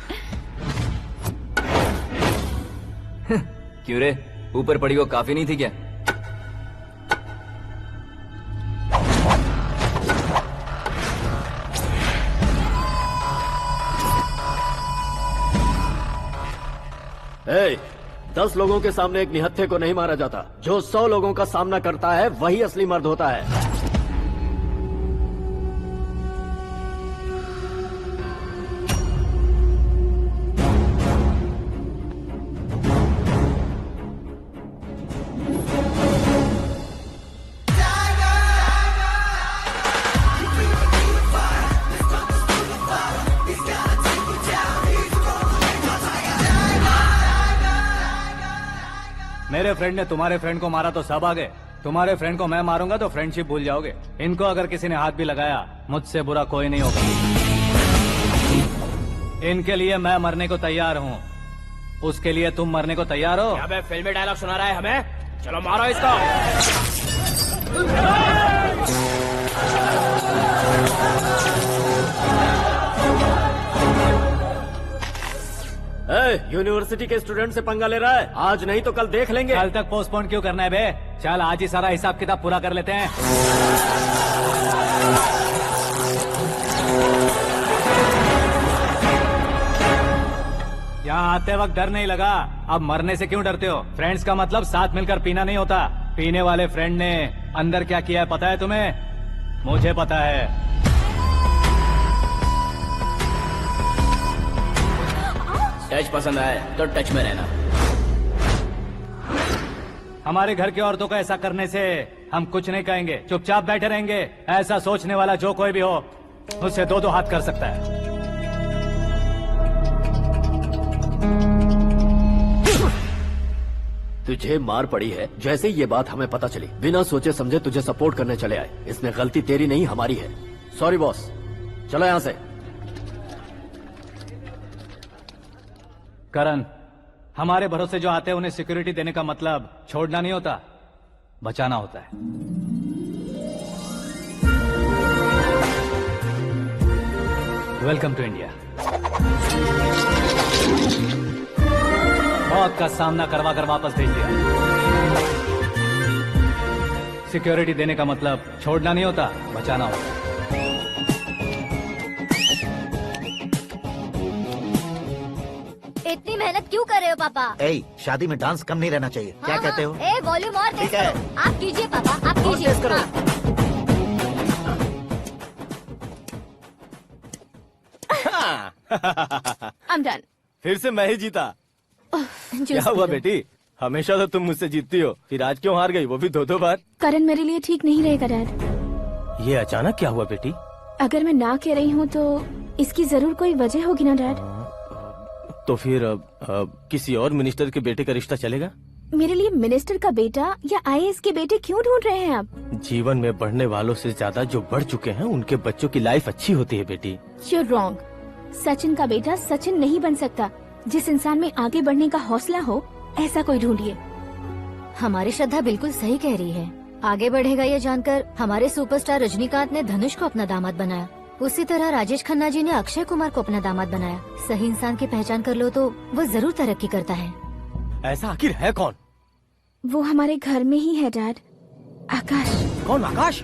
क्यों रे, ऊपर पड़ी वो काफी नहीं थी क्या? ए, 10 लोगों के सामने एक निहत्थे को नहीं मारा जाता। जो 100 लोगों का सामना करता है वही असली मर्द होता है। मेरे फ्रेंड ने तुम्हारे फ्रेंड को मारा तो सब आ गए। तुम्हारे फ्रेंड को मैं मारूंगा तो फ्रेंडशिप भूल जाओगे। इनको अगर किसी ने हाथ भी लगाया, मुझसे बुरा कोई नहीं होगा। इनके लिए मैं मरने को तैयार हूँ। उसके लिए तुम मरने को तैयार हो? अबे फिल्मी डायलॉग सुना रहा है हमें? चलो मारो इसको। यूनिवर्सिटी के स्टूडेंट से पंगा ले रहा है। आज नहीं तो कल देख लेंगे। कल तक पोस्टपोन क्यों करना है बे? चल आज ही सारा हिसाब किताब पूरा कर लेते हैं। यहाँ आते वक्त डर नहीं लगा, अब मरने से क्यों डरते हो? फ्रेंड्स का मतलब साथ मिलकर पीना नहीं होता। पीने वाले फ्रेंड ने अंदर क्या किया है पता है तुम्हें? मुझे पता है। टच पसंद आए तो टच में रहना। हमारे घर की औरतों को ऐसा करने से हम कुछ नहीं कहेंगे, चुपचाप बैठे रहेंगे। ऐसा सोचने वाला जो कोई भी हो, उससे 2-2 हाथ कर सकता है। तुझे मार पड़ी है। जैसे ये बात हमें पता चली, बिना सोचे समझे तुझे सपोर्ट करने चले आए। इसमें गलती तेरी नहीं हमारी है। सॉरी बॉस, चलो यहाँ से। करण, हमारे भरोसे जो आते हैं उन्हें सिक्योरिटी देने का मतलब छोड़ना नहीं होता, बचाना होता है। Welcome to India. मौत का सामना करवा कर वापस भेज दिया। सिक्योरिटी देने का मतलब छोड़ना नहीं होता, बचाना होता है। इतनी मेहनत क्यों कर रहे हो पापा? ए, शादी में डांस कम नहीं रहना चाहिए। क्या कहते हो? ए, वॉल्यूम और तेज ठीक है। करो। आप कीजिए पापा, आप कीजिए। तेज करो। I'm done. फिर से मैं ही जीता। जूस क्या हुआ पी लो। बेटी? हमेशा तो तुम मुझसे जीतती हो, फिर आज क्यों हार गई, वो भी 2-2 बार? करण मेरे लिए ठीक नहीं रहेगा डैड। ये अचानक क्या हुआ बेटी? अगर मैं ना कह रही हूँ तो इसकी जरूर कोई वजह होगी ना डैड। तो फिर किसी और मिनिस्टर के बेटे का रिश्ता चलेगा? मेरे लिए मिनिस्टर का बेटा या आईएएस के बेटे क्यों ढूंढ रहे हैं आप? जीवन में बढ़ने वालों से ज्यादा जो बढ़ चुके हैं उनके बच्चों की लाइफ अच्छी होती है बेटी। You're wrong. सचिन का बेटा सचिन नहीं बन सकता। जिस इंसान में आगे बढ़ने का हौसला हो, ऐसा कोई ढूंढिए। हमारी श्रद्धा बिल्कुल सही कह रही है। आगे बढ़ेगा ये जानकर हमारे सुपरस्टार रजनीकांत ने धनुष को अपना दामाद बनाया। उसी तरह राजेश खन्ना जी ने अक्षय कुमार को अपना दामाद बनाया। सही इंसान की पहचान कर लो तो वो जरूर तरक्की करता है। ऐसा आखिर है कौन? वो हमारे घर में ही है डैड। आकाश। कौन आकाश?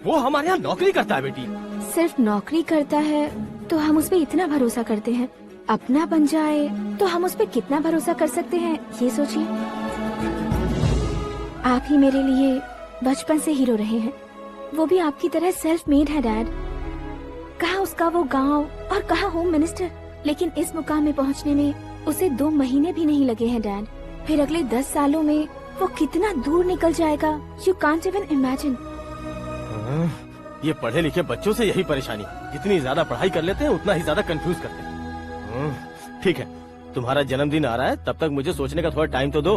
वो हमारे यहाँ नौकरी करता है बेटी। सिर्फ नौकरी करता है तो हम उस पे इतना भरोसा करते हैं। अपना बन जाए तो हम उस पे कितना भरोसा कर सकते हैं, ये सोचिए। आप ही मेरे लिए बचपन से हीरो रहे हैं। वो भी आपकी तरह सेल्फ मेड है डैड। कहाँ उसका वो गांव और कहाँ होम मिनिस्टर, लेकिन इस मुकाम में पहुँचने में उसे 2 महीने भी नहीं लगे हैं डैड। फिर अगले 10 सालों में वो कितना दूर निकल जाएगा, यू कांट इवन इमेजिन। ये पढ़े लिखे बच्चों से यही परेशानी, जितनी ज्यादा पढ़ाई कर लेते हैं उतना ही ज्यादा कंफ्यूज करते हैं। ठीक है, तुम्हारा जन्मदिन आ रहा है, तब तक मुझे सोचने का थोड़ा टाइम तो दो।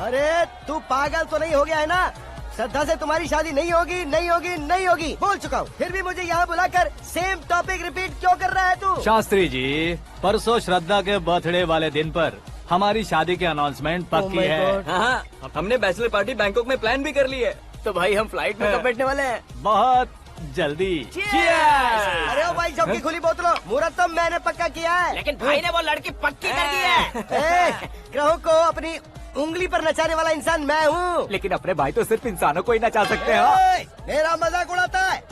अरे तू पागल तो नहीं हो गया है ना? श्रद्धा से तुम्हारी शादी नहीं होगी, नहीं होगी, नहीं होगी, बोल चुका हूँ। फिर भी मुझे यहाँ बुलाकर सेम टॉपिक रिपीट क्यों कर रहा है तू? शास्त्री जी, परसों श्रद्धा के बर्थडे वाले दिन पर हमारी शादी की अनाउंसमेंट पक्की है। हाँ, हमने बैचलर पार्टी बैंकॉक में प्लान भी कर ली है। तो भाई हम फ्लाइट में कब बैठने वाले हैं? बहुत जल्दी। अरे ओ भाई सबकी खुली बोतलों, मुहूर्त तो मैंने पक्का किया है। लेकिन भाई ने वो लड़की पक्की कर दी है। ग्रहों को अपनी उंगली पर नचाने वाला इंसान मैं हूँ। लेकिन अपने भाई तो सिर्फ इंसानों को ही नचा सकते हैं। मेरा मजाक उड़ाता है।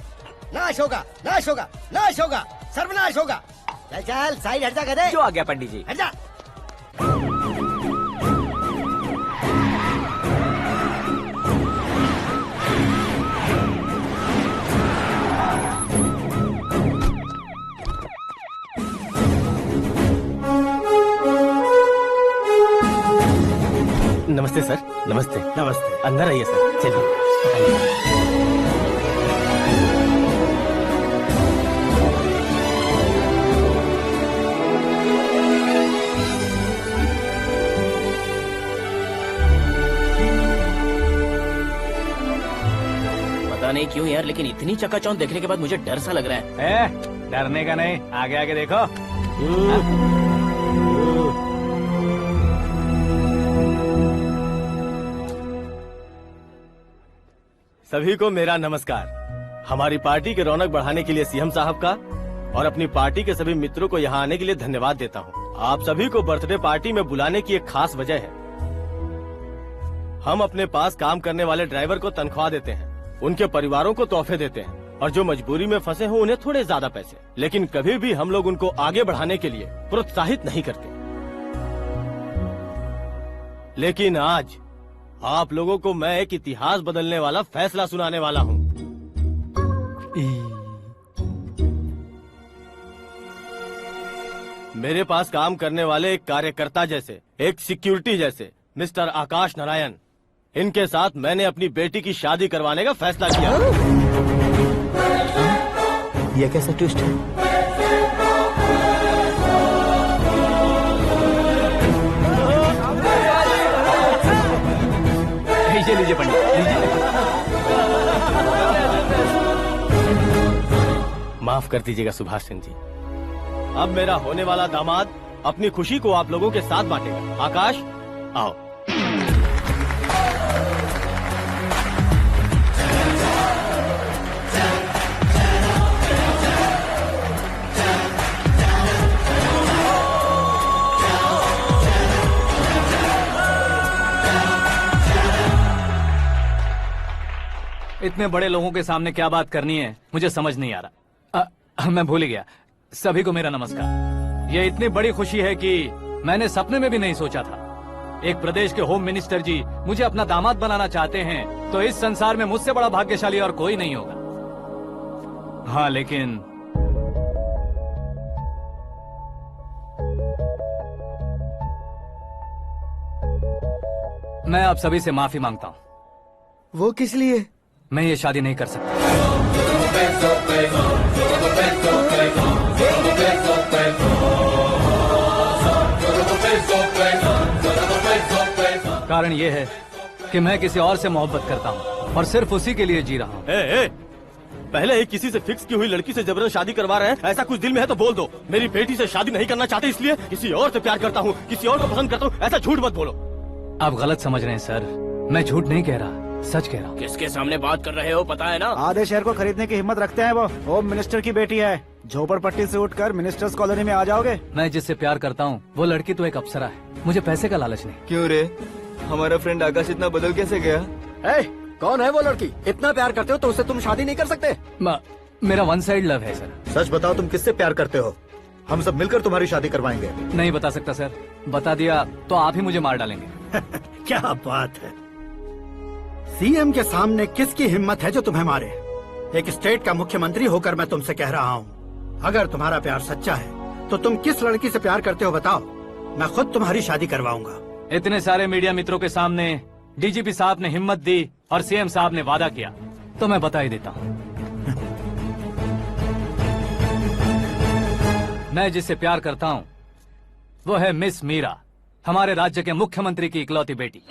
नाश होगा, नाश होगा, नाश होगा, सर्वनाश होगा। चल चल साइड हट जा गधे। जो आ गया पंडित जी। हट जा। नमस्ते सर। नमस्ते। नमस्ते। अंदर आइए सर। चलिए। पता नहीं क्यों यार, लेकिन इतनी चकाचौंध देखने के बाद मुझे डर सा लग रहा है। डरने का नहीं, आगे आगे देखो। सभी को मेरा नमस्कार। हमारी पार्टी के रौनक बढ़ाने के लिए सीएम साहब का और अपनी पार्टी के सभी मित्रों को यहाँ आने के लिए धन्यवाद देता हूँ। आप सभी को बर्थडे पार्टी में बुलाने की एक खास वजह है। हम अपने पास काम करने वाले ड्राइवर को तनख्वाह देते हैं, उनके परिवारों को तोहफे देते हैं और जो मजबूरी में फंसे हो उन्हें थोड़े ज्यादा पैसे। लेकिन कभी भी हम लोग उनको आगे बढ़ाने के लिए प्रोत्साहित नहीं करते। लेकिन आज आप लोगों को मैं एक इतिहास बदलने वाला फैसला सुनाने वाला हूँ। मेरे पास काम करने वाले एक कार्यकर्ता जैसे, एक सिक्योरिटी जैसे मिस्टर आकाश नारायण, इनके साथ मैंने अपनी बेटी की शादी करवाने का फैसला किया। यह कैसा ट्विस्ट है? लीजिए लीजिए पंडित, लीजिए। माफ कर दीजिएगा सुभाष सिंह जी। अब मेरा होने वाला दामाद अपनी खुशी को आप लोगों के साथ बांटेगा। आकाश, आओ। इतने बड़े लोगों के सामने क्या बात करनी है मुझे समझ नहीं आ रहा। मैं भूल ही गया। सभी को मेरा नमस्कार। ये इतनी बड़ी खुशी है कि मैंने सपने में भी नहीं सोचा था। एक प्रदेश के होम मिनिस्टर जी मुझे अपना दामाद बनाना चाहते हैं तो इस संसार में मुझसे बड़ा भाग्यशाली और कोई नहीं होगा। हाँ, लेकिन मैं आप सभी से माफी मांगता हूँ। वो किस लिए? मैं ये शादी नहीं कर सकता। कारण ये है कि मैं किसी और से मोहब्बत करता हूँ और सिर्फ उसी के लिए जी रहा हूँ। पहले ही किसी से फिक्स की हुई लड़की से जबरन शादी करवा रहे हैं। ऐसा कुछ दिल में है तो बोल दो। मेरी बेटी से शादी नहीं करना चाहते इसलिए किसी और से प्यार करता हूँ, किसी और को पसंद करता हूँ। ऐसा झूठ मत बोलो। आप गलत समझ रहे हैं सर। मैं झूठ नहीं कह रहा, सच कह रहा हूँ। किसके सामने बात कर रहे हो पता है ना? आधे शहर को खरीदने की हिम्मत रखते हैं वो। होम मिनिस्टर की बेटी है। झोपड़पट्टी से उठकर मिनिस्टर्स कॉलोनी में आ जाओगे। मैं जिससे प्यार करता हूँ वो लड़की तो एक अप्सरा है। मुझे पैसे का लालच नहीं। क्यों रे, हमारा फ्रेंड आकाश इतना बदल कैसे गया? कौन है वो लड़की? इतना प्यार करते हो तो उससे तुम शादी नहीं कर सकते? मेरा वन साइड लव है सर। सच बताओ, तुम किससे प्यार करते हो? हम सब मिलकर तुम्हारी शादी करवाएंगे। नहीं बता सकता सर। बता दिया तो आप ही मुझे मार डालेंगे। क्या बात है। सीएम के सामने किसकी हिम्मत है जो तुम्हें मारे? एक स्टेट का मुख्यमंत्री होकर मैं तुमसे कह रहा हूँ, अगर तुम्हारा प्यार सच्चा है तो तुम किस लड़की से प्यार करते हो बताओ। मैं खुद तुम्हारी शादी करवाऊंगा। इतने सारे मीडिया मित्रों के सामने डीजीपी साहब ने हिम्मत दी और सीएम साहब ने वादा किया तो मैं बता ही देता हूँ। मैं जिससे प्यार करता हूँ वो है मिस मीरा, हमारे राज्य के मुख्यमंत्री की इकलौती बेटी।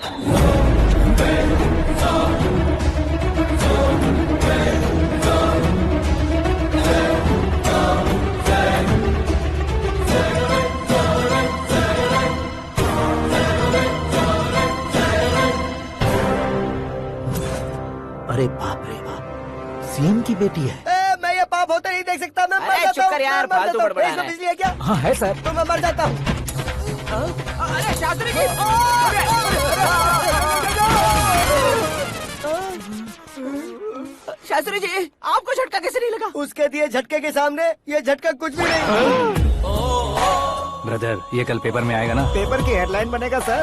सीएम की बेटी है। मैं ये पाप होते नहीं देख सकता। मैं मर अरे जाता चुप हूँ, कर यार, मैं मर फालतू जाता हूँ। बड़बड़ा इसमें रहा है। बिजली है क्या? हाँ है सर। तो मैं मर जाता हूँ। अरे शास्त्री जी, शास्त्री जी, आपको झटका कैसे नहीं लगा? उसके दिए झटके के सामने ये झटका कुछ भी नहीं। ब्रदर, ये कल पेपर में आएगा ना? पेपर की हेडलाइन बनेगा सर।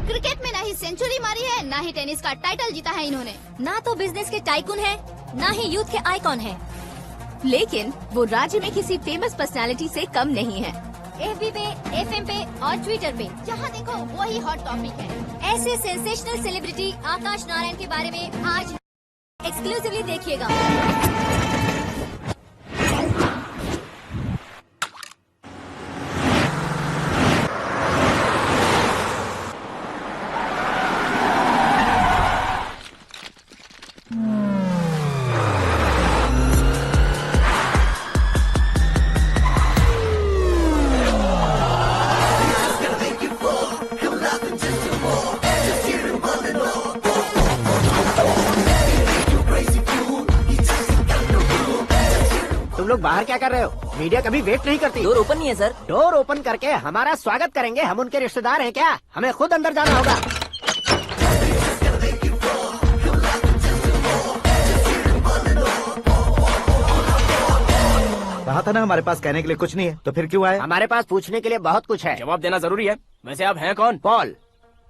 क्रिकेट में ना ही सेंचुरी मारी है, ना ही टेनिस का टाइटल जीता है इन्होंने। ना तो बिजनेस के टाइकून है, ना ही यूथ के आइकॉन है। लेकिन वो राज्य में किसी फेमस पर्सनालिटी से कम नहीं है। एफबी पे, एफएम पे और ट्विटर पे जहाँ देखो वही हॉट टॉपिक है। ऐसे सेंसेशनल सेलिब्रिटी आकाश नारायण के बारे में आज एक्सक्लूसिवली देखिएगा। तुम लोग बाहर क्या कर रहे हो? मीडिया कभी वेट नहीं करती। डोर ओपन नहीं है सर। डोर ओपन करके हमारा स्वागत करेंगे? हम उनके रिश्तेदार हैं क्या? हमें खुद अंदर जाना होगा। कहा था ना हमारे पास कहने के लिए कुछ नहीं है, तो फिर क्यों आए? हमारे पास पूछने के लिए बहुत कुछ है। जवाब देना जरूरी है। वैसे आप हैं कौन? पॉल,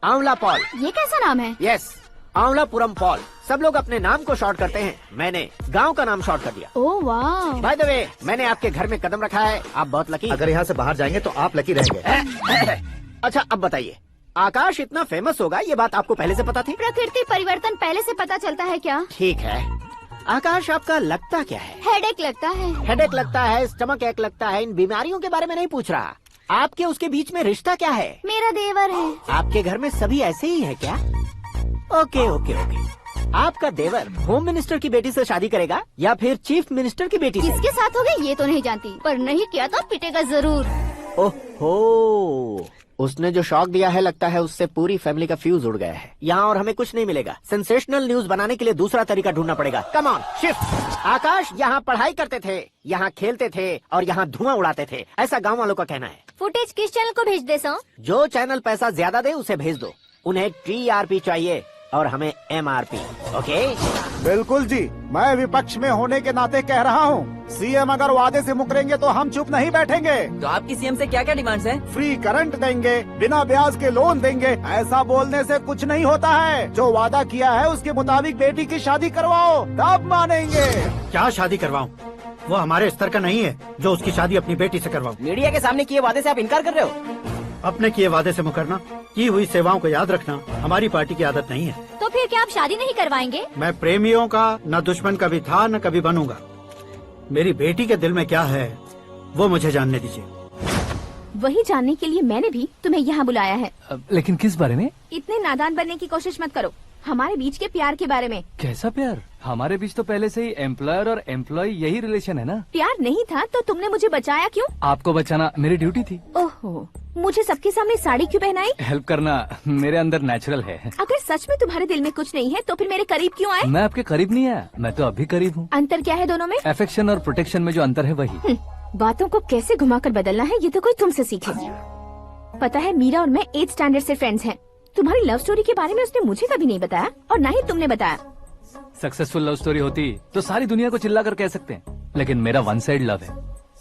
आंवला पॉल। ये कैसा नाम है? Yes, Aanwalapuram Paul. सब लोग अपने नाम को शॉर्ट करते हैं, मैंने गांव का नाम शॉर्ट कर दिया। ओह वाह। बाय द वे, मैंने आपके घर में कदम रखा है, आप बहुत लकी। अगर यहाँ से बाहर जाएंगे तो आप लकी रहेंगे। अच्छा अब बताइए, आकाश इतना फेमस होगा ये बात आपको पहले से पता थी? प्रकृति परिवर्तन पहले से पता चलता है क्या? ठीक है, आकाश आपका लगता क्या है? हेडेक लगता है। हेडेक लगता है, स्टमक एक लगता है, इन बीमारियों के बारे में नहीं पूछ रहा। आपके उसके बीच में रिश्ता क्या है? मेरा देवर है। आपके घर में सभी ऐसे ही है क्या? Okay okay okay. आपका देवर होम मिनिस्टर की बेटी से शादी करेगा या फिर चीफ मिनिस्टर की बेटी से? किसके साथ हो गई ये तो नहीं जानती, पर नहीं किया तो पिटेगा जरूर। ओहो, उसने जो शॉक दिया है लगता है उससे पूरी फैमिली का फ्यूज उड़ गया है। यहाँ और हमें कुछ नहीं मिलेगा। सेंसेशनल न्यूज बनाने के लिए दूसरा तरीका ढूंढना पड़ेगा। Come on shift. आकाश यहाँ पढ़ाई करते थे, यहाँ खेलते थे और यहाँ धुआं उड़ाते थे, ऐसा गाँव वालों का कहना है। फुटेज किस चैनल को भेज दे सो? जो चैनल पैसा ज्यादा दे उसे भेज दो। उन्हें TRP चाहिए और हमें MRP। ओके? बिल्कुल जी, मैं विपक्ष में होने के नाते कह रहा हूँ, सीएम अगर वादे से मुकरेंगे तो हम चुप नहीं बैठेंगे। तो आपकी सीएम से क्या क्या डिमांड्स हैं? फ्री करंट देंगे, बिना ब्याज के लोन देंगे। ऐसा बोलने से कुछ नहीं होता है। जो वादा किया है उसके मुताबिक बेटी की शादी करवाओ, तब मानेंगे। क्या शादी करवाऊं? वो हमारे स्तर का नहीं है जो उसकी शादी अपनी बेटी से करवाऊं। मीडिया के सामने किए वादे से आप इनकार कर रहे हो? अपने किए वादे से मुकरना, की हुई सेवाओं को याद रखना हमारी पार्टी की आदत नहीं है। तो फिर क्या आप शादी नहीं करवाएंगे? मैं प्रेमियों का न दुश्मन कभी था न कभी बनूंगा। मेरी बेटी के दिल में क्या है वो मुझे जानने दीजिए। वही जानने के लिए मैंने भी तुम्हें यहाँ बुलाया है। लेकिन किस बारे में? इतने नादान बनने की कोशिश मत करो। हमारे बीच के प्यार के बारे में। कैसा प्यार? हमारे बीच तो पहले से ही एम्प्लॉयर और एम्प्लॉय यही रिलेशन है ना। प्यार नहीं था तो तुमने मुझे बचाया क्यों? आपको बचाना मेरी ड्यूटी थी। ओहो, मुझे सबके सामने साड़ी क्यों पहनाई? हेल्प करना मेरे अंदर नेचुरल है। अगर सच में तुम्हारे दिल में कुछ नहीं है तो फिर मेरे करीब क्यों आए? मैं आपके करीब नहीं आया, मैं तो अभी करीब हूँ। अंतर क्या है दोनों में? अफेक्शन और प्रोटेक्शन में जो अंतर है वही। बातों को कैसे घुमाकर बदलना है ये तो कोई तुमसे सीखे। पता है, मीरा और मैं 8th स्टैंडर्ड से फ्रेंड्स हैं। तुम्हारी लव स्टोरी के बारे में उसने मुझे कभी नहीं बताया और न ही तुमने बताया। सक्सेसफुल लव स्टोरी होती तो सारी दुनिया को चिल्ला कर कह सकते हैं, लेकिन मेरा वन साइड लव है,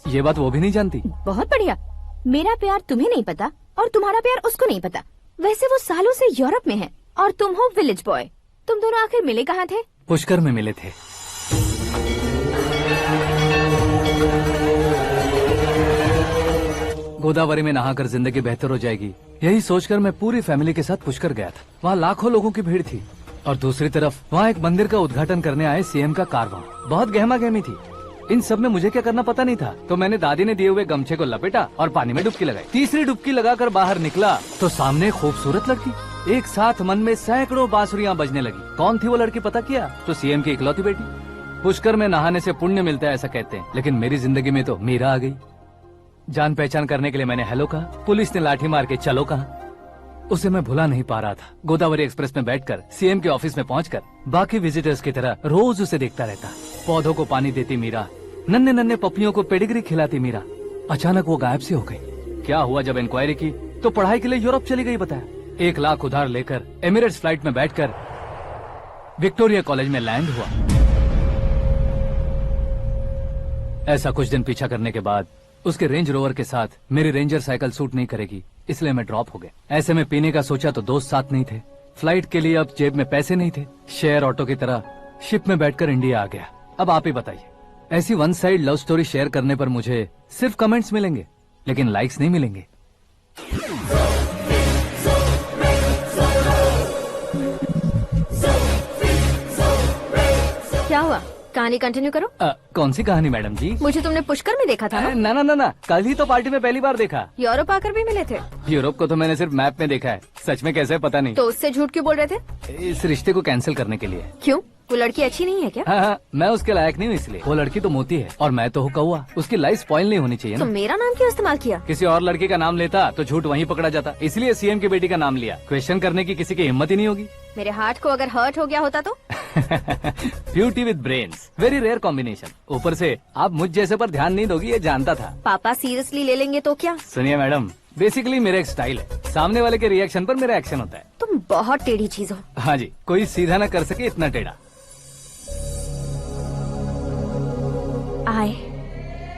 ये बात वो भी नहीं जानती। बहुत बढ़िया। मेरा प्यार तुम्हें नहीं पता और तुम्हारा प्यार उसको नहीं पता। वैसे वो सालों से यूरोप में है और तुम हो विलेज बॉय। तुम दोनों आखिर मिले कहाँ थे? पुष्कर में मिले थे। गोदावरी में नहाकर जिंदगी बेहतर हो जाएगी, यही सोचकर मैं पूरी फैमिली के साथ पुष्कर गया था। वहाँ लाखों लोगों की भीड़ थी और दूसरी तरफ वहाँ एक मंदिर का उद्घाटन करने आए सीएम का कारवां। बहुत गहमा गहमी थी। इन सब में मुझे क्या करना पता नहीं था, तो मैंने दादी ने दिए हुए गमछे को लपेटा और पानी में डुबकी लगाई। तीसरी डुबकी लगाकर बाहर निकला तो सामने एक खूबसूरत लड़की। एक साथ मन में सैकड़ों बांसुरियां बजने लगी। कौन थी वो लड़की पता किया? तो सीएम की इकलौती बेटी। पुष्कर में नहाने से पुण्य मिलता है ऐसा कहते हैं, लेकिन मेरी जिंदगी में तो मीरा आ गई। जान पहचान करने के लिए मैंने हेलो कहा, पुलिस ने लाठी मार के चलो कहा। उसे मैं भुला नहीं पा रहा था। गोदावरी एक्सप्रेस में बैठकर सीएम के ऑफिस में पहुंचकर बाकी विजिटर्स की तरह रोज उसे देखता रहता। पौधों को पानी देती मीरा, नन्हे नन्हे पपियों को पेडिग्री खिलाती मीरा। अचानक वो गायब सी हो गई। क्या हुआ? जब इंक्वायरी की तो पढ़ाई के लिए यूरोप चली गई बताया। 1 लाख उधार लेकर एमिरेट्स फ्लाइट में बैठकर विक्टोरिया कॉलेज में लैंड हुआ। ऐसा कुछ दिन पीछा करने के बाद उसके रेंज रोवर के साथ मेरी रेंजर साइकिल सूट नहीं करेगी, इसलिए मैं ड्रॉप हो गया। ऐसे में पीने का सोचा तो दोस्त साथ नहीं थे। फ्लाइट के लिए अब जेब में पैसे नहीं थे। शेयर ऑटो की तरह शिप में बैठकर इंडिया आ गया। अब आप ही बताइए, ऐसी one side love story share करने पर मुझे सिर्फ कमेंट्स मिलेंगे, लेकिन लाइक्स नहीं मिलेंगे। क्या हुआ? कहानी कंटिन्यू करो। कौन सी कहानी मैडम जी? मुझे तुमने पुष्कर में देखा था ना? ना, कल ही तो पार्टी में पहली बार देखा। यूरोप आकर भी मिले थे? यूरोप को तो मैंने सिर्फ मैप में देखा है, सच में कैसे है पता नहीं। तो उससे झूठ क्यों बोल रहे थे? इस रिश्ते को कैंसिल करने के लिए। क्यों? वो लड़की अच्छी नहीं है क्या? हाँ, मैं उसके लायक नहीं हूँ इसलिए। वो लड़की तो मोती है और मैं तो हूँ कौवा। उसकी लाइफ स्पॉइल नहीं होनी चाहिए तो ना। मेरा नाम क्यों इस्तेमाल किया? किसी और लड़की का नाम लेता तो झूठ वहीं पकड़ा जाता, इसलिए सीएम की बेटी का नाम लिया। क्वेश्चन करने की किसी की हिम्मत ही नहीं होगी। मेरे हार्ट को अगर हर्ट हो गया होता तो? Beauty with brains, very rare combination. ऊपर से आप मुझ जैसे पर ध्यान नहीं दोगी, ये जानता था। पापा सीरियसली ले लेंगे तो क्या? सुनिए मैडम, बेसिकली मेरा एक स्टाइल है, सामने वाले के रिएक्शन पर मेरा एक्शन होता है। तुम बहुत टेढ़ी चीज हो। हाँ जी, कोई सीधा न कर सके इतना टेढ़ा। I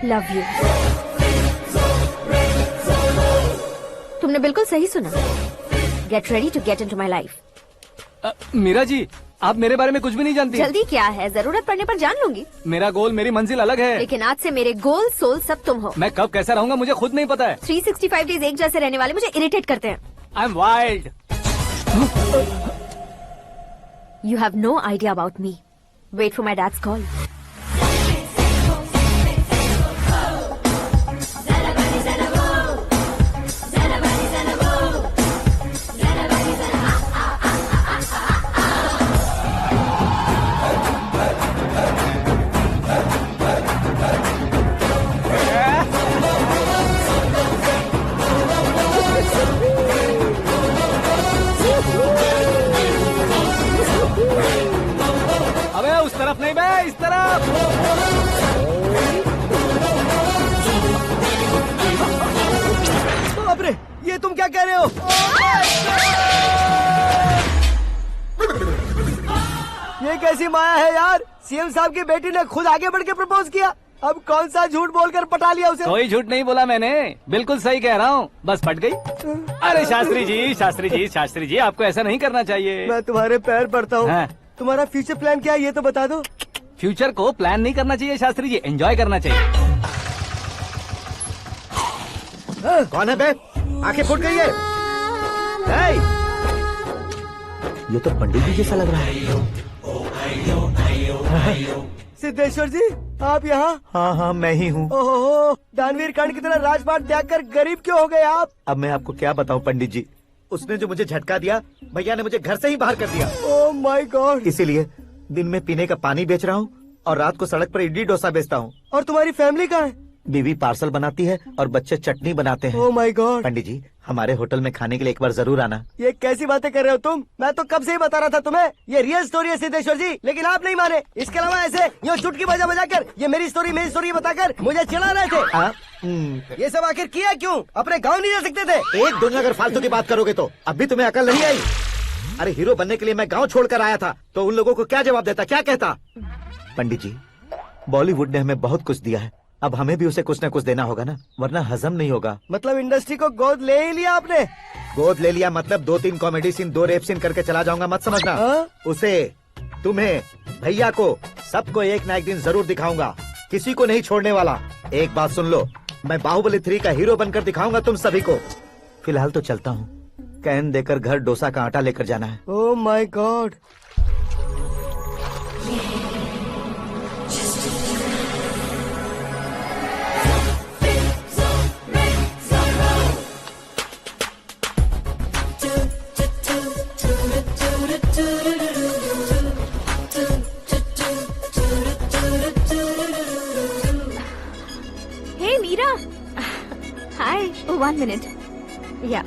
love you. तुमने बिल्कुल सही सुना। Get ready to get into my life. Meera ji, आप मेरे बारे में कुछ भी नहीं जानती। जल्दी क्या है, जरूरत पड़ने पर जान लूंगी। मेरा गोल, मेरी मंजिल अलग है। लेकिन आज से मेरे गोल सोल सब तुम हो। मैं कब कैसा रहूंगा मुझे खुद नहीं पता है। 365 डेज एक जैसे रहने वाले मुझे इरिटेट करते हैं। I am wild. You have no idea about me. Wait for my dad's call. अबे उस तरफ नहीं बे, इस तरफ। बाप रे, ये तुम क्या कह रहे हो? ये कैसी माया है यार? सीएम साहब की बेटी ने खुद आगे बढ़ के प्रपोज किया। अब कौन सा झूठ बोलकर पटा लिया उसे? कोई झूठ नहीं बोला मैंने, बिल्कुल सही कह रहा हूँ, बस पट गई। अरे शास्त्री जी, शास्त्री जी, शास्त्री जी, आपको ऐसा नहीं करना चाहिए। मैं तुम्हारे पैर पड़ता हूँ। हाँ। तुम्हारा फ्यूचर प्लान क्या है ये तो बता दो। फ्यूचर को प्लान नहीं करना चाहिए शास्त्री जी, एंजॉय करना चाहिए। कौन है बे? आंखें फूट गई है। हे! ये तो पंडित जी जैसा लग रहा है। सिद्धेश्वर जी, आप यहाँ? हाँ हाँ, मैं ही हूँ। ओहो, दानवीर कर्ण की तरह राजपाट त्याग कर गरीब क्यों हो गए आप? अब मैं आपको क्या बताऊँ पंडित जी, उसने जो मुझे झटका दिया, भैया ने मुझे घर से ही बाहर कर दिया। Oh my God. इसीलिए दिन में पीने का पानी बेच रहा हूँ और रात को सड़क पर इडली डोसा बेचता हूँ। और तुम्हारी फैमिली कहाँ है? बीवी पार्सल बनाती है और बच्चे चटनी बनाते हैं। Oh my God. पंडित जी, हमारे होटल में खाने के लिए एक बार जरूर आना। ये कैसी बातें कर रहे हो तुम? मैं तो कब से ही बता रहा था तुम्हें, ये रियल स्टोरी है सिद्धेश्वर जी, लेकिन आप नहीं माने। इसके अलावा ऐसे यूँ चुटकी बजा बजा कर ये मेरी स्टोरी बताकर मुझे चिढ़ा रहे थे। ये सब आखिर किया क्यों? अपने गाँव नहीं जा सकते थे? एक दिन अगर फालतू की बात करोगे तो अब भी तुम्हें अकल नहीं आई। अरे हीरो बनने के लिए मैं गाँव छोड़कर आया था, तो उन लोगों को क्या जवाब देता, क्या कहता? पंडित जी, बॉलीवुड ने हमें बहुत कुछ दिया है, अब हमें भी उसे कुछ न कुछ देना होगा ना, वरना हजम नहीं होगा। मतलब इंडस्ट्री को गोद ले ही लिया आपने? गोद ले लिया मतलब 2-3 कॉमेडी सीन, 2 रेप सीन करके चला जाऊंगा मत समझना। उसे, तुम्हें, भैया को, सबको एक ना एक दिन जरूर दिखाऊंगा, किसी को नहीं छोड़ने वाला। एक बात सुन लो, मैं बाहुबली 3 का हीरो बनकर दिखाऊंगा तुम सभी को। फिलहाल तो चलता हूँ, कैन देकर घर डोसा का आटा लेकर जाना है। Oh my God. मिनट। या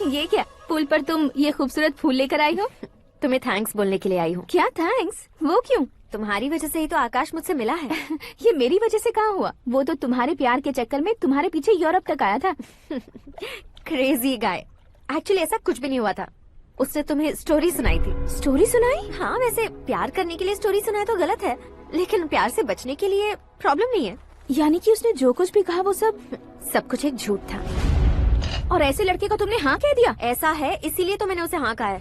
ये क्या, पुल पर तुम ये खूबसूरत फूल लेकर आई हो? तुम्हें थैंक्स बोलने के लिए आई हूँ। क्या थैंक्स? वो क्यों? तुम्हारी वजह से ही तो आकाश मुझसे मिला है। ये मेरी वजह से कहाँ हुआ? वो तो तुम्हारे प्यार के चक्कर में तुम्हारे पीछे यूरोप तक आया था। Crazy guy. एक्चुअली ऐसा कुछ भी नहीं हुआ था। उसने तुम्हें स्टोरी सुनाई थी। स्टोरी सुनाई? हाँ, वैसे प्यार करने के लिए स्टोरी सुनाए तो गलत है, लेकिन प्यार से बचने के लिए प्रॉब्लम नहीं है। यानी कि उसने जो कुछ भी कहा वो सब कुछ एक झूठ था। और ऐसे लड़के को तुमने हाँ कह दिया? ऐसा है, इसीलिए तो मैंने उसे हाँ कहा है।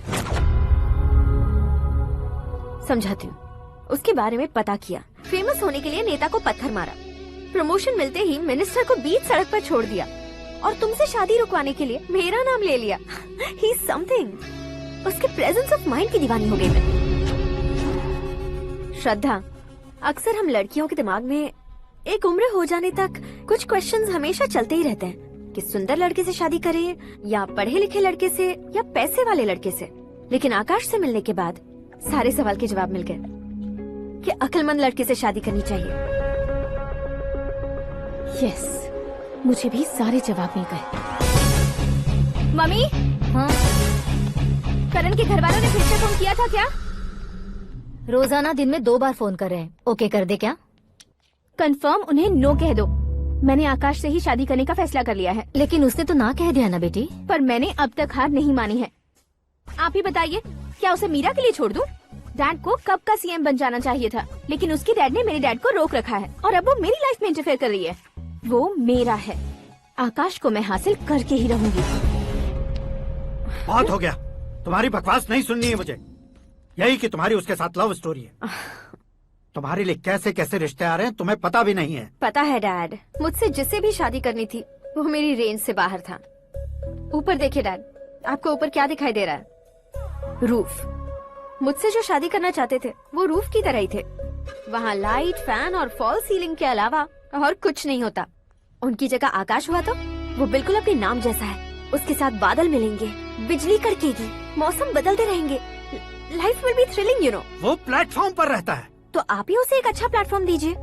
समझाती हूँ। उसके बारे में पता किया, फेमस होने के लिए नेता को पत्थर मारा, प्रमोशन मिलते ही मिनिस्टर को बीच सड़क पर छोड़ दिया, और तुमसे शादी रुकवाने के लिए मेरा नाम ले लिया। He is something. उसके प्रेजेंस ऑफ माइंड की दीवानी हो गई मैं। श्रद्धा, अक्सर हम लड़कियों के दिमाग में एक उम्र हो जाने तक कुछ क्वेश्चंस हमेशा चलते ही रहते हैं कि सुंदर लड़के से शादी करें या पढ़े लिखे लड़के से या पैसे वाले लड़के से। लेकिन आकाश से मिलने के बाद सारे सवाल के जवाब मिल गए कि अक्लमंद लड़के से शादी करनी चाहिए। यस, मुझे भी सारे जवाब मिल गए। मम्मी, हाँ? करण के घर वालों ने फिर से फोन किया था क्या? रोजाना दिन में 2 बार फोन कर रहे हैं। ओके कर दे क्या? कंफर्म उन्हें नो कह दो। मैंने आकाश से ही शादी करने का फैसला कर लिया है। लेकिन उसने तो ना कह दिया ना बेटी। पर मैंने अब तक हार नहीं मानी है। आप ही बताइए, क्या उसे मीरा के लिए छोड़ दूं? डैड को कब का सीएम बन जाना चाहिए था, लेकिन उसके डैड ने मेरे डैड को रोक रखा है और अब वो मेरी लाइफ में इंटरफेयर कर रही है। वो मेरा है, आकाश को मैं हासिल करके ही रहूंगी। बहुत हो गया, तुम्हारी बकवास नहीं सुननी है मुझे। यही कि तुम्हारी उसके साथ लव स्टोरी है। तुम्हारे लिए कैसे कैसे रिश्ते आ रहे हैं तुम्हें पता भी नहीं है। पता है डैड, मुझसे जिसे भी शादी करनी थी वो मेरी रेंज से बाहर था। ऊपर देखिए डैड, आपको ऊपर क्या दिखाई दे रहा है? रूफ। मुझसे जो शादी करना चाहते थे वो रूफ की तरह ही थे। वहाँ लाइट, फैन और फॉल सीलिंग के अलावा और कुछ नहीं होता। उनकी जगह आकाश हुआ तो वो बिल्कुल अपने नाम जैसा है। उसके साथ बादल मिलेंगे, बिजली कड़केगी, मौसम बदलते रहेंगे, life will be thrilling, you know. वो प्लेटफॉर्म पर रहता है तो आप ही उसे एक अच्छा प्लेटफॉर्म दीजिए,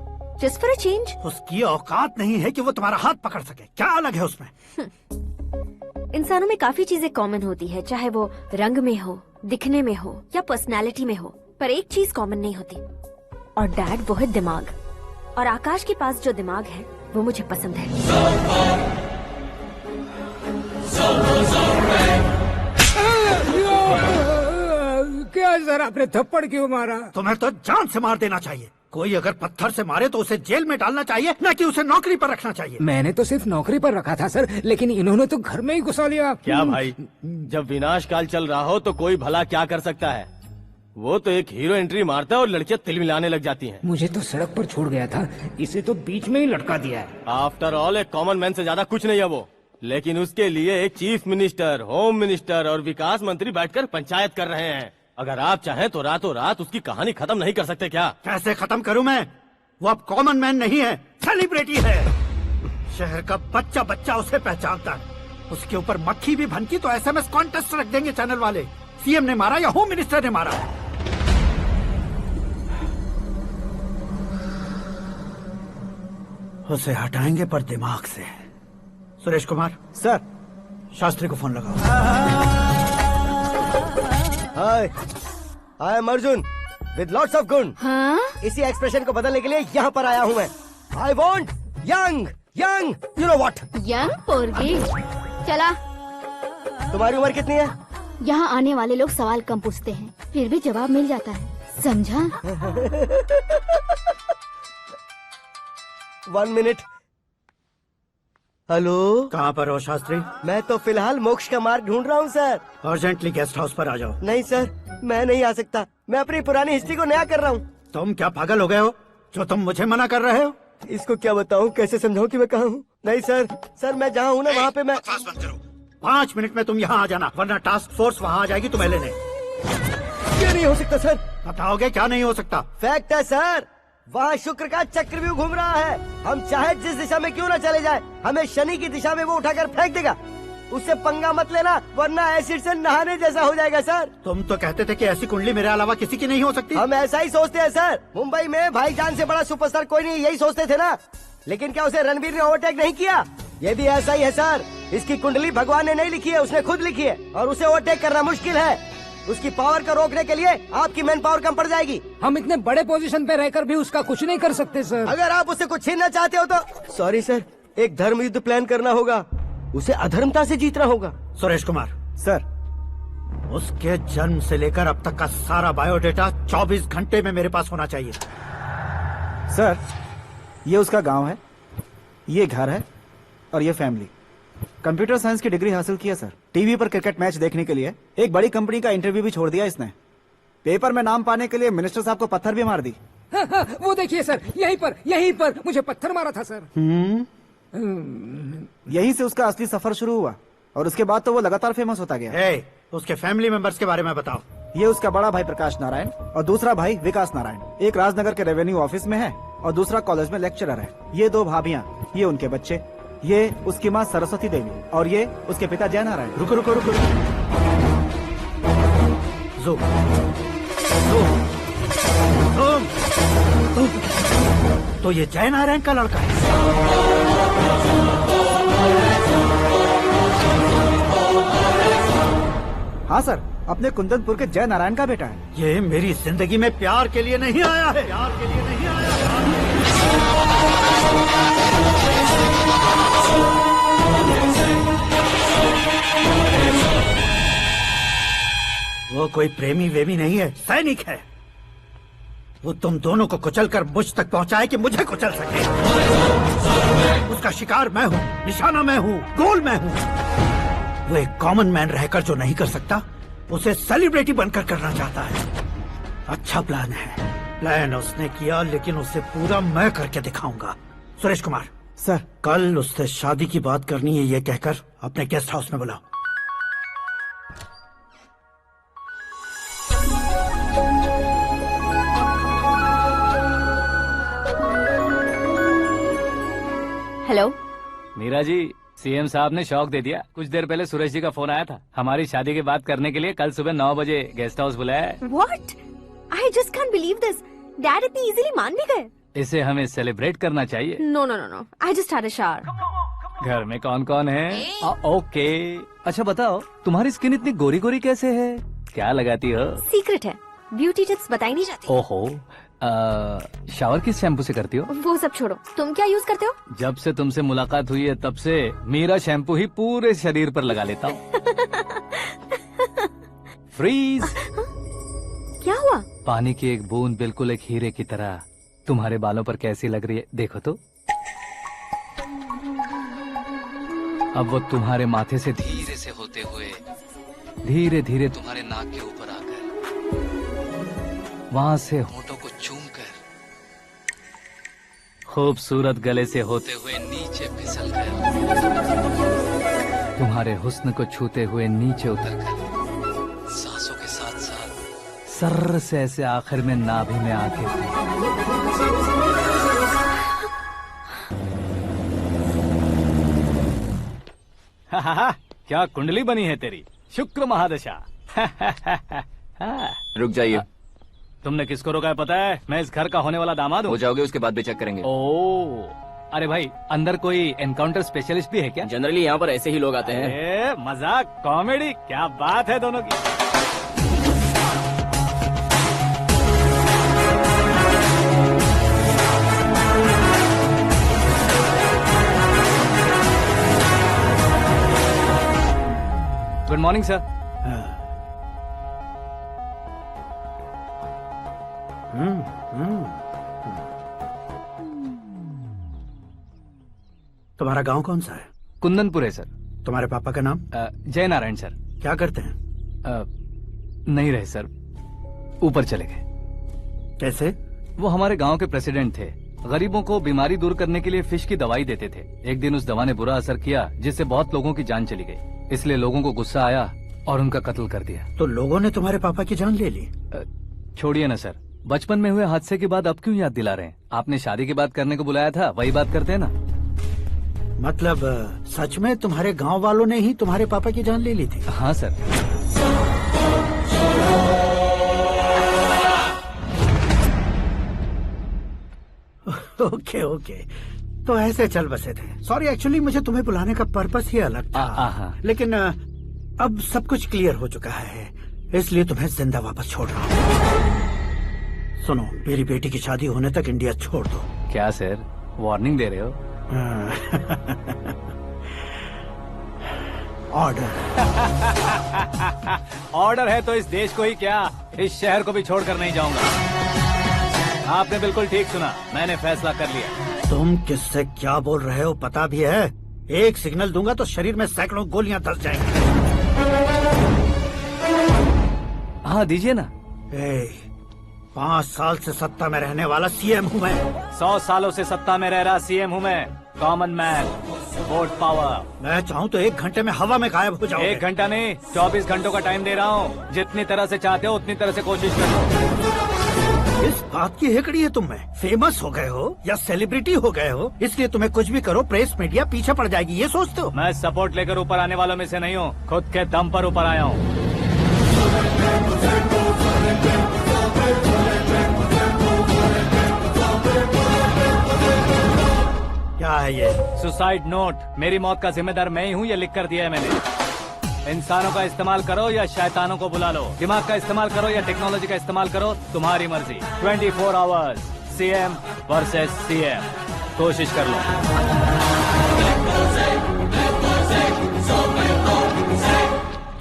जस्ट फॉर अ चेंज। उसकी औकात नहीं है कि वो तुम्हारा हाथ पकड़ सके। क्या अलग है उसमें? इंसानों में काफी चीजें कॉमन होती है, चाहे वो रंग में हो, दिखने में हो या पर्सनालिटी में हो, पर एक चीज कॉमन नहीं होती, और डैड वो है दिमाग। और आकाश के पास जो दिमाग है वो मुझे पसंद है। क्या सर, आपने थप्पड़ क्यों मारा? तुम्हें तो जान से मार देना चाहिए। कोई अगर पत्थर से मारे तो उसे जेल में डालना चाहिए, न कि उसे नौकरी पर रखना चाहिए। मैंने तो सिर्फ नौकरी पर रखा था सर, लेकिन इन्होंने तो घर में ही घुसा लिया। क्या भाई, जब विनाश काल चल रहा हो तो कोई भला क्या कर सकता है? वो तो एक हीरो एंट्री मारता है और लड़कियां तिल मिलाने लग जाती हैं। मुझे तो सड़क पर छोड़ गया था, इसे तो बीच में ही लटका दिया है। आफ्टर ऑल एक कॉमन मैन से ज्यादा कुछ नहीं है वो, लेकिन उसके लिए एक चीफ मिनिस्टर, होम मिनिस्टर और विकास मंत्री बैठकर पंचायत कर रहे हैं। अगर आप चाहें तो रातों रात उसकी कहानी खत्म नहीं कर सकते क्या? कैसे खत्म करूं मैं? वो अब कॉमन मैन नहीं है, सेलिब्रिटी है। शहर का बच्चा बच्चा उसे पहचानता है। उसके ऊपर मक्खी भी भनकी तो एसएमएस कॉन्टेस्ट रख देंगे चैनल वाले। सीएम ने मारा या होम मिनिस्टर ने मारा। उसे हटाएंगे पर दिमाग से। सुरेश कुमार सर, शास्त्री को फोन लगाओ। Hi, I am Arjun with lots of गुण। हाँ? इसी एक्सप्रेशन को बदलने के लिए यहाँ पर आया हूँ मैं। I want young young, you know what? Young पोरगी। चला। तुम्हारी उम्र कितनी है? यहाँ आने वाले लोग सवाल कम पूछते हैं, फिर भी जवाब मिल जाता है, समझा? 1 मिनट। हेलो, कहाँ पर हो शास्त्री? मैं तो फिलहाल मोक्ष का मार्ग ढूंढ रहा हूँ सर। अर्जेंटली गेस्ट हाउस पर आ जाओ। नहीं सर, मैं नहीं आ सकता। मैं अपनी पुरानी हिस्ट्री को नया कर रहा हूँ। तुम क्या पागल हो गए हो जो तुम मुझे मना कर रहे हो? इसको क्या बताऊँ, कैसे समझाऊँ कि मैं कहाँ हूँ? नहीं सर, सर मैं जहाँ हूँ ना वहाँ पे मैं। बकवास बंद करो। 5 मिनट में तुम यहाँ आ जाना, वरना टास्क फोर्स वहाँ आ जाएगी तुम्हें लेने। क्यों नहीं हो सकता सर? बताओगे क्या नहीं हो सकता? फैक्ट है सर, वहाँ शुक्र का चक्रव्यूह घूम रहा है। हम चाहे जिस दिशा में क्यों न चले जाए, हमें शनि की दिशा में वो उठाकर फेंक देगा। उससे पंगा मत लेना, वरना एसिड से नहाने जैसा हो जाएगा सर। तुम तो कहते थे कि ऐसी कुंडली मेरे अलावा किसी की नहीं हो सकती। हम ऐसा ही सोचते हैं सर। मुंबई में भाईजान से बड़ा सुपरस्टार कोई नहीं, यही सोचते थे ना। लेकिन क्या उसे रणवीर ने ओवरटेक नहीं किया? ये भी ऐसा ही है सर। इसकी कुंडली भगवान ने नहीं लिखी है, उसने खुद लिखी है, और उसे ओवरटेक करना मुश्किल है। उसकी पावर को रोकने के लिए आपकी मैन पावर कम पड़ जाएगी। हम इतने बड़े पोजीशन पे रहकर भी उसका कुछ नहीं कर सकते सर। अगर आप उससे कुछ छीनना चाहते हो तो सॉरी सर, एक धर्म युद्ध प्लान करना होगा। उसे अधर्मता से जीतना होगा। सुरेश कुमार सर, उसके जन्म से लेकर अब तक का सारा बायोडेटा 24 घंटे में मेरे पास होना चाहिए। सर ये उसका गांव है, ये घर है, और ये फैमिली। कंप्यूटर साइंस की डिग्री हासिल की है सर। टीवी पर क्रिकेट मैच देखने के लिए एक बड़ी कंपनी का इंटरव्यू भी छोड़ दिया इसने। पेपर में नाम पाने के लिए मिनिस्टर साहब को पत्थर भी मार दी। वो देखिए सर, यहीं पर मुझे पत्थर मारा था सर। यहीं से उसका असली सफर शुरू हुआ, और उसके बाद तो वो लगातार फेमस होता गया। उसके फैमिली मेंबर्स के बारे में बताओ। ये उसका बड़ा भाई प्रकाश नारायण और दूसरा भाई विकास नारायण। एक राजनगर के रेवेन्यू ऑफिस में है और दूसरा कॉलेज में लेक्चरर है। ये 2 भाभियां, ये उनके बच्चे, ये उसकी माँ सरस्वती देवी और ये उसके पिता जय नारायण। रुको रुको रुको, तो ये जय नारायण का लड़का है। हाँ सर, अपने कुंदनपुर के जय नारायण का बेटा है। ये मेरी जिंदगी में प्यार के लिए नहीं आया है, प्यार के लिए नहीं आया है। वो कोई प्रेमी वेमी नहीं है, सैनिक है। वो तुम दोनों को कुचलकर मुझ तक पहुंचाए कि मुझे कुचल सके। उसका शिकार मैं हूँ, निशाना मैं हूँ, गोल मैं हूँ। वो एक कॉमन मैन रहकर जो नहीं कर सकता, उसे सेलिब्रिटी बनकर करना चाहता है। अच्छा प्लान है। प्लान उसने किया, लेकिन उसे पूरा मैं करके दिखाऊंगा। सुरेश कुमार सर, कल उससे शादी की बात करनी है, ये कहकर अपने गेस्ट हाउस में बुलाओ। हेलो मीरा जी, सीएम साहब ने शौक दे दिया। कुछ देर पहले सुरेश जी का फोन आया था, हमारी शादी की बात करने के लिए कल सुबह 9 बजे गेस्ट हाउस बुलाया है। What? I just can't believe this. Dad इतनी इजीली मान भी गए। इसे हमें सेलिब्रेट करना चाहिए। No no no no, I just had a shower. घर में कौन कौन है? ओके। अच्छा बताओ, तुम्हारी स्किन इतनी गोरी गोरी कैसे है? क्या लगाती हो? सीक्रेट है, ब्यूटी टिप्स बताई नहीं जाती। ओहो, शावर किस शैम्पू से करती हो? वो सब छोड़ो, तुम क्या यूज करते हो? जब से तुमसे मुलाकात हुई है तब से मेरा शैम्पू ही पूरे शरीर पर लगा लेता हूँ। फ्रीज। क्या हुआ? पानी की एक बूंद बिल्कुल एक हीरे की तरह तुम्हारे बालों पर कैसी लग रही है, देखो तो। अब वो तुम्हारे माथे से धीरे से होते हुए धीरे धीरे तुम्हारे नाक के ऊपर आकर वहां से होठों को चूमकर खूबसूरत गले से होते हुए नीचे फिसलकर तुम्हारे हुस्न को छूते हुए नीचे उतरकर सांसों के साथ साथ सर्र से ऐसे आखिर में नाभि में आके क्या कुंडली बनी है तेरी, शुक्र महादशा। रुक जाइए। तुमने किसको रोका है पता है? मैं इस घर का होने वाला दामाद हूँ। हो जाओगे उसके बाद भी चेक करेंगे। ओ, अरे भाई, अंदर कोई एनकाउंटर स्पेशलिस्ट भी है क्या? जनरली यहाँ पर ऐसे ही लोग आते हैं। मजाक, कॉमेडी, क्या बात है दोनों की। Good morning sir. तुम्हारा गांव कौन सा है? कुंदनपुर है सर। तुम्हारे पापा का नाम? जय नारायण सर। क्या करते हैं? नहीं रहे सर, ऊपर चले गए। कैसे? वो हमारे गांव के प्रेसिडेंट थे। गरीबों को बीमारी दूर करने के लिए फिश की दवाई देते थे। एक दिन उस दवा ने बुरा असर किया, जिससे बहुत लोगों की जान चली गई। इसलिए लोगों को गुस्सा आया और उनका कत्ल कर दिया। तो लोगों ने तुम्हारे पापा की जान ले ली? छोड़िए ना सर, बचपन में हुए हादसे के बाद अब क्यों याद दिला रहे हैं? आपने शादी की बात करने को बुलाया था, वही बात करते हैं ना। मतलब सच में तुम्हारे गांव वालों ने ही तुम्हारे पापा की जान ले ली थी? हाँ सर। ओके ओके, तो ऐसे चल बसे थे। सॉरी, एक्चुअली मुझे तुम्हें बुलाने का पर्पस ही अलग था। लेकिन अब सब कुछ क्लियर हो चुका है, इसलिए तुम्हें जिंदा वापस छोड़ रहा हूँ। सुनो, मेरी बेटी की शादी होने तक इंडिया छोड़ दो। क्या सर, वार्निंग दे रहे हो? ऑर्डर। ऑर्डर है तो इस देश को ही क्या, इस शहर को भी छोड़कर नहीं जाऊंगा। आपने बिल्कुल ठीक सुना, मैंने फैसला कर लिया। तुम किससे क्या बोल रहे हो पता भी है? एक सिग्नल दूंगा तो शरीर में सैकड़ों गोलियां धस जाएंगी। हाँ दीजिए ना। 5 साल से सत्ता में रहने वाला सीएम हूँ मैं। 100 सालों से सत्ता में रह रहा सीएम हूँ मैं। Common man, vote power. मैं चाहूँ तो 1 घंटे में हवा में गायब हो जाऊंगा। 1 घंटा नहीं, 24 घंटों का टाइम दे रहा हूँ। जितनी तरह से चाहते हो उतनी तरह से कोशिश कर लो। इस बात की हेकड़ी है तुम में? फेमस हो गए हो या सेलिब्रिटी हो गए हो, इसलिए तुम्हें कुछ भी करो प्रेस मीडिया पीछे पड़ जाएगी, ये सोचते हो? मैं सपोर्ट लेकर ऊपर आने वालों में से नहीं हूँ, खुद के दम पर ऊपर आया हूँ। क्या है ये? Suicide note. मेरी मौत का जिम्मेदार मैं ही हूँ, ये लिख कर दिया है मैंने। इंसानों का इस्तेमाल करो या शैतानों को बुला लो, दिमाग का इस्तेमाल करो या टेक्नोलॉजी का इस्तेमाल करो, तुम्हारी मर्जी। 24 आवर्स, सीएम वर्सेस सीएम, कोशिश कर लो।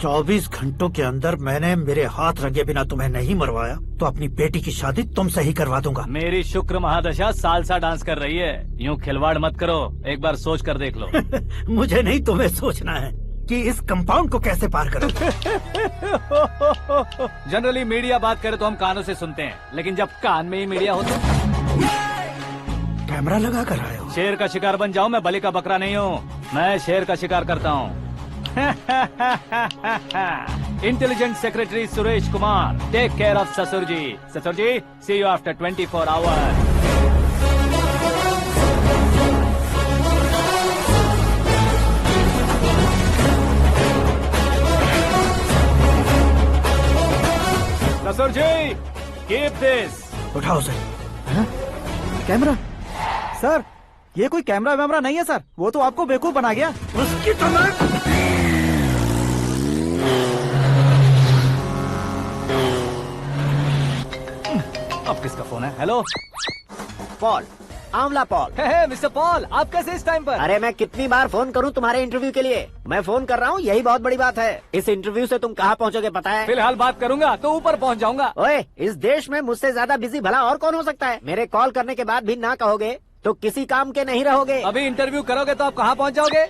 24 घंटों के अंदर मैंने मेरे हाथ रंगे बिना तुम्हें नहीं मरवाया तो अपनी बेटी की शादी तुमसे ही करवा दूंगा। मेरी शुक्र महादशा सालसा डांस कर रही है, यूँ खिलवाड़ मत करो, एक बार सोच कर देख लो। मुझे नहीं, तुम्हें सोचना है कि इस कंपाउंड को कैसे पार करूं। जनरली मीडिया बात करे तो हम कानों से सुनते हैं, लेकिन जब कान में ही मीडिया हो तो कैमरा लगा कर आए हो। शेर का शिकार बन जाऊं, मैं बलि का बकरा नहीं हूँ, मैं शेर का शिकार करता हूँ। Intelligent secretary Suresh Kumar, take care of ससुर जी। ससुर जी, सी यू आफ्टर 24 आवर्स। ससुर जी, कीप दिस। उठाओ सर। कैमरा? सर, ये कोई कैमरा वैमरा नहीं है सर, वो तो आपको बेवकूफ बना गया। उसकी तरह। अब किसका फोन है? हेलो पॉल, आंवला पॉल। मिस्टर पॉल, आप कैसे इस टाइम पर? अरे मैं कितनी बार फोन करूं तुम्हारे इंटरव्यू के लिए? मैं फोन कर रहा हूं, यही बहुत बड़ी बात है। इस इंटरव्यू से तुम कहां पहुंचोगे पता है? फिलहाल बात करूंगा तो ऊपर पहुंच जाऊंगा। ओए, इस देश में मुझसे ज्यादा बिजी भला और कौन हो सकता है? मेरे कॉल करने के बाद भी ना कहोगे तो किसी काम के नहीं रहोगे। अभी इंटरव्यू करोगे तो आप कहाँ पहुँच जाओगे?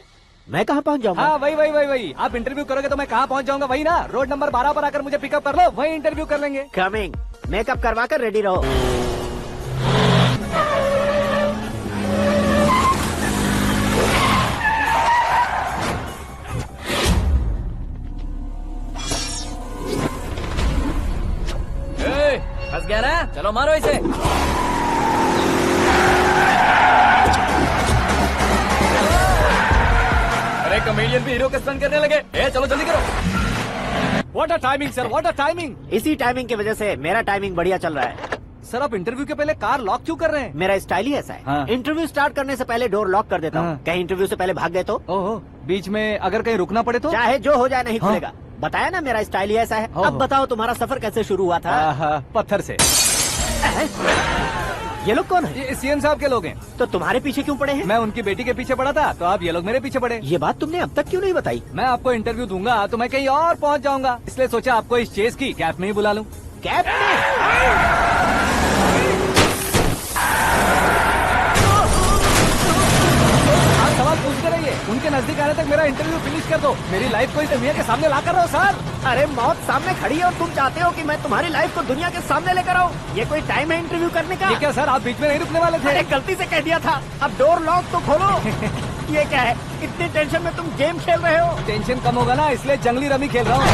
मैं कहाँ पहुँच जाऊंगा? हाँ वही। आप इंटरव्यू करोगे तो मैं कहाँ पहुँच जाऊंगा? वही ना, रोड नंबर 12 पर आकर मुझे पिकअप कर लो, वही इंटरव्यू कर लेंगे। कमिंग। मेकअप करवा कर रेडी रहो। फंस गया ना, चलो मारो इसे। अरे कमेडियन भी हीरो के स्टंट करने लगे। चलो जल्दी करो। What a timing sir, what a timing. इसी टाइमिंग की वजह से मेरा टाइमिंग बढ़िया चल रहा है। सर, आप इंटरव्यू के पहले कार लॉक क्यों कर रहे हैं? मेरा स्टाइल ही ऐसा है। हाँ। इंटरव्यू स्टार्ट करने से पहले डोर लॉक कर देता हूँ। हाँ। कहीं इंटरव्यू से पहले भाग गए तो? ओहो, बीच में अगर कहीं रुकना पड़े तो? चाहे जो हो जाए नहीं हाँ। खुलेगा। बताया ना, मेरा स्टाइल ही ऐसा है। अब बताओ तुम्हारा सफर कैसे शुरू हुआ था? पत्थर से। ये लोग कौन है? ये सीएम साहब के लोग हैं। तो तुम्हारे पीछे क्यों पड़े हैं? मैं उनकी बेटी के पीछे पड़ा था, तो आप ये लोग मेरे पीछे पड़े। ये बात तुमने अब तक क्यों नहीं बताई? मैं आपको इंटरव्यू दूंगा तो मैं कहीं और पहुंच जाऊंगा, इसलिए सोचा आपको इस चेस की कैब में ही बुला लूं। कैब में? आप सवाल पूछते रहिए, उनके नजदीक आने तक मेरा इंटरव्यू फिनिश कर दो। मेरी लाइफ को इस दुनिया के सामने ला कर रहो सर। अरे मौत सामने खड़ी है और तुम चाहते हो कि मैं तुम्हारी लाइफ को दुनिया के सामने लेकर आऊं? ये कोई टाइम है इंटरव्यू करने का? ये क्या सर, आप बीच में नहीं रुकने वाले थे? अरे गलती से कह दिया था। अब डोर लॉक तो खोलो। ये क्या है? इतनी टेंशन में तुम गेम खेल रहे हो? टेंशन कम होगा ना, इसलिए जंगली रमी खेल रहा हूँ।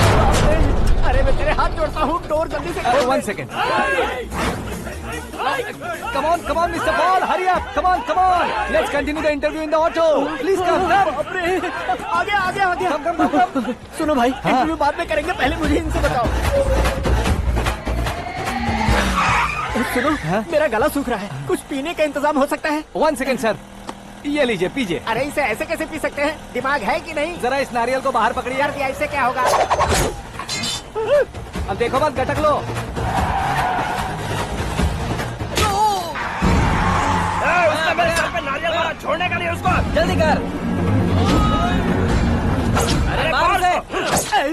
अरे मैं तेरे हाथ जोड़ता हूँ, डोर जल्दी से खोल। 1 second. Come on, Mr. Paul, hurry up. Come on. Let's continue the interview in the auto. Please come. आ गया। Come. सुनो भाई, इंटरव्यू बाद में करेंगे, पहले मुझे इनसे बताओ। सुनो, मेरा गला सूख रहा है, कुछ पीने का इंतजाम हो सकता है? 1 सेकेंड सर, ये लीजिए पीजिए। अरे इसे ऐसे कैसे पी सकते हैं? दिमाग है कि नहीं? जरा इस नारियल को बाहर पकड़िए। यार दिया, इससे क्या होगा? अब देखो मत, गटक लो। उसने मेरे सर पे नारियल मारा, छोड़ने का नहीं उसको। जल्दी कर। अरे मार उसे।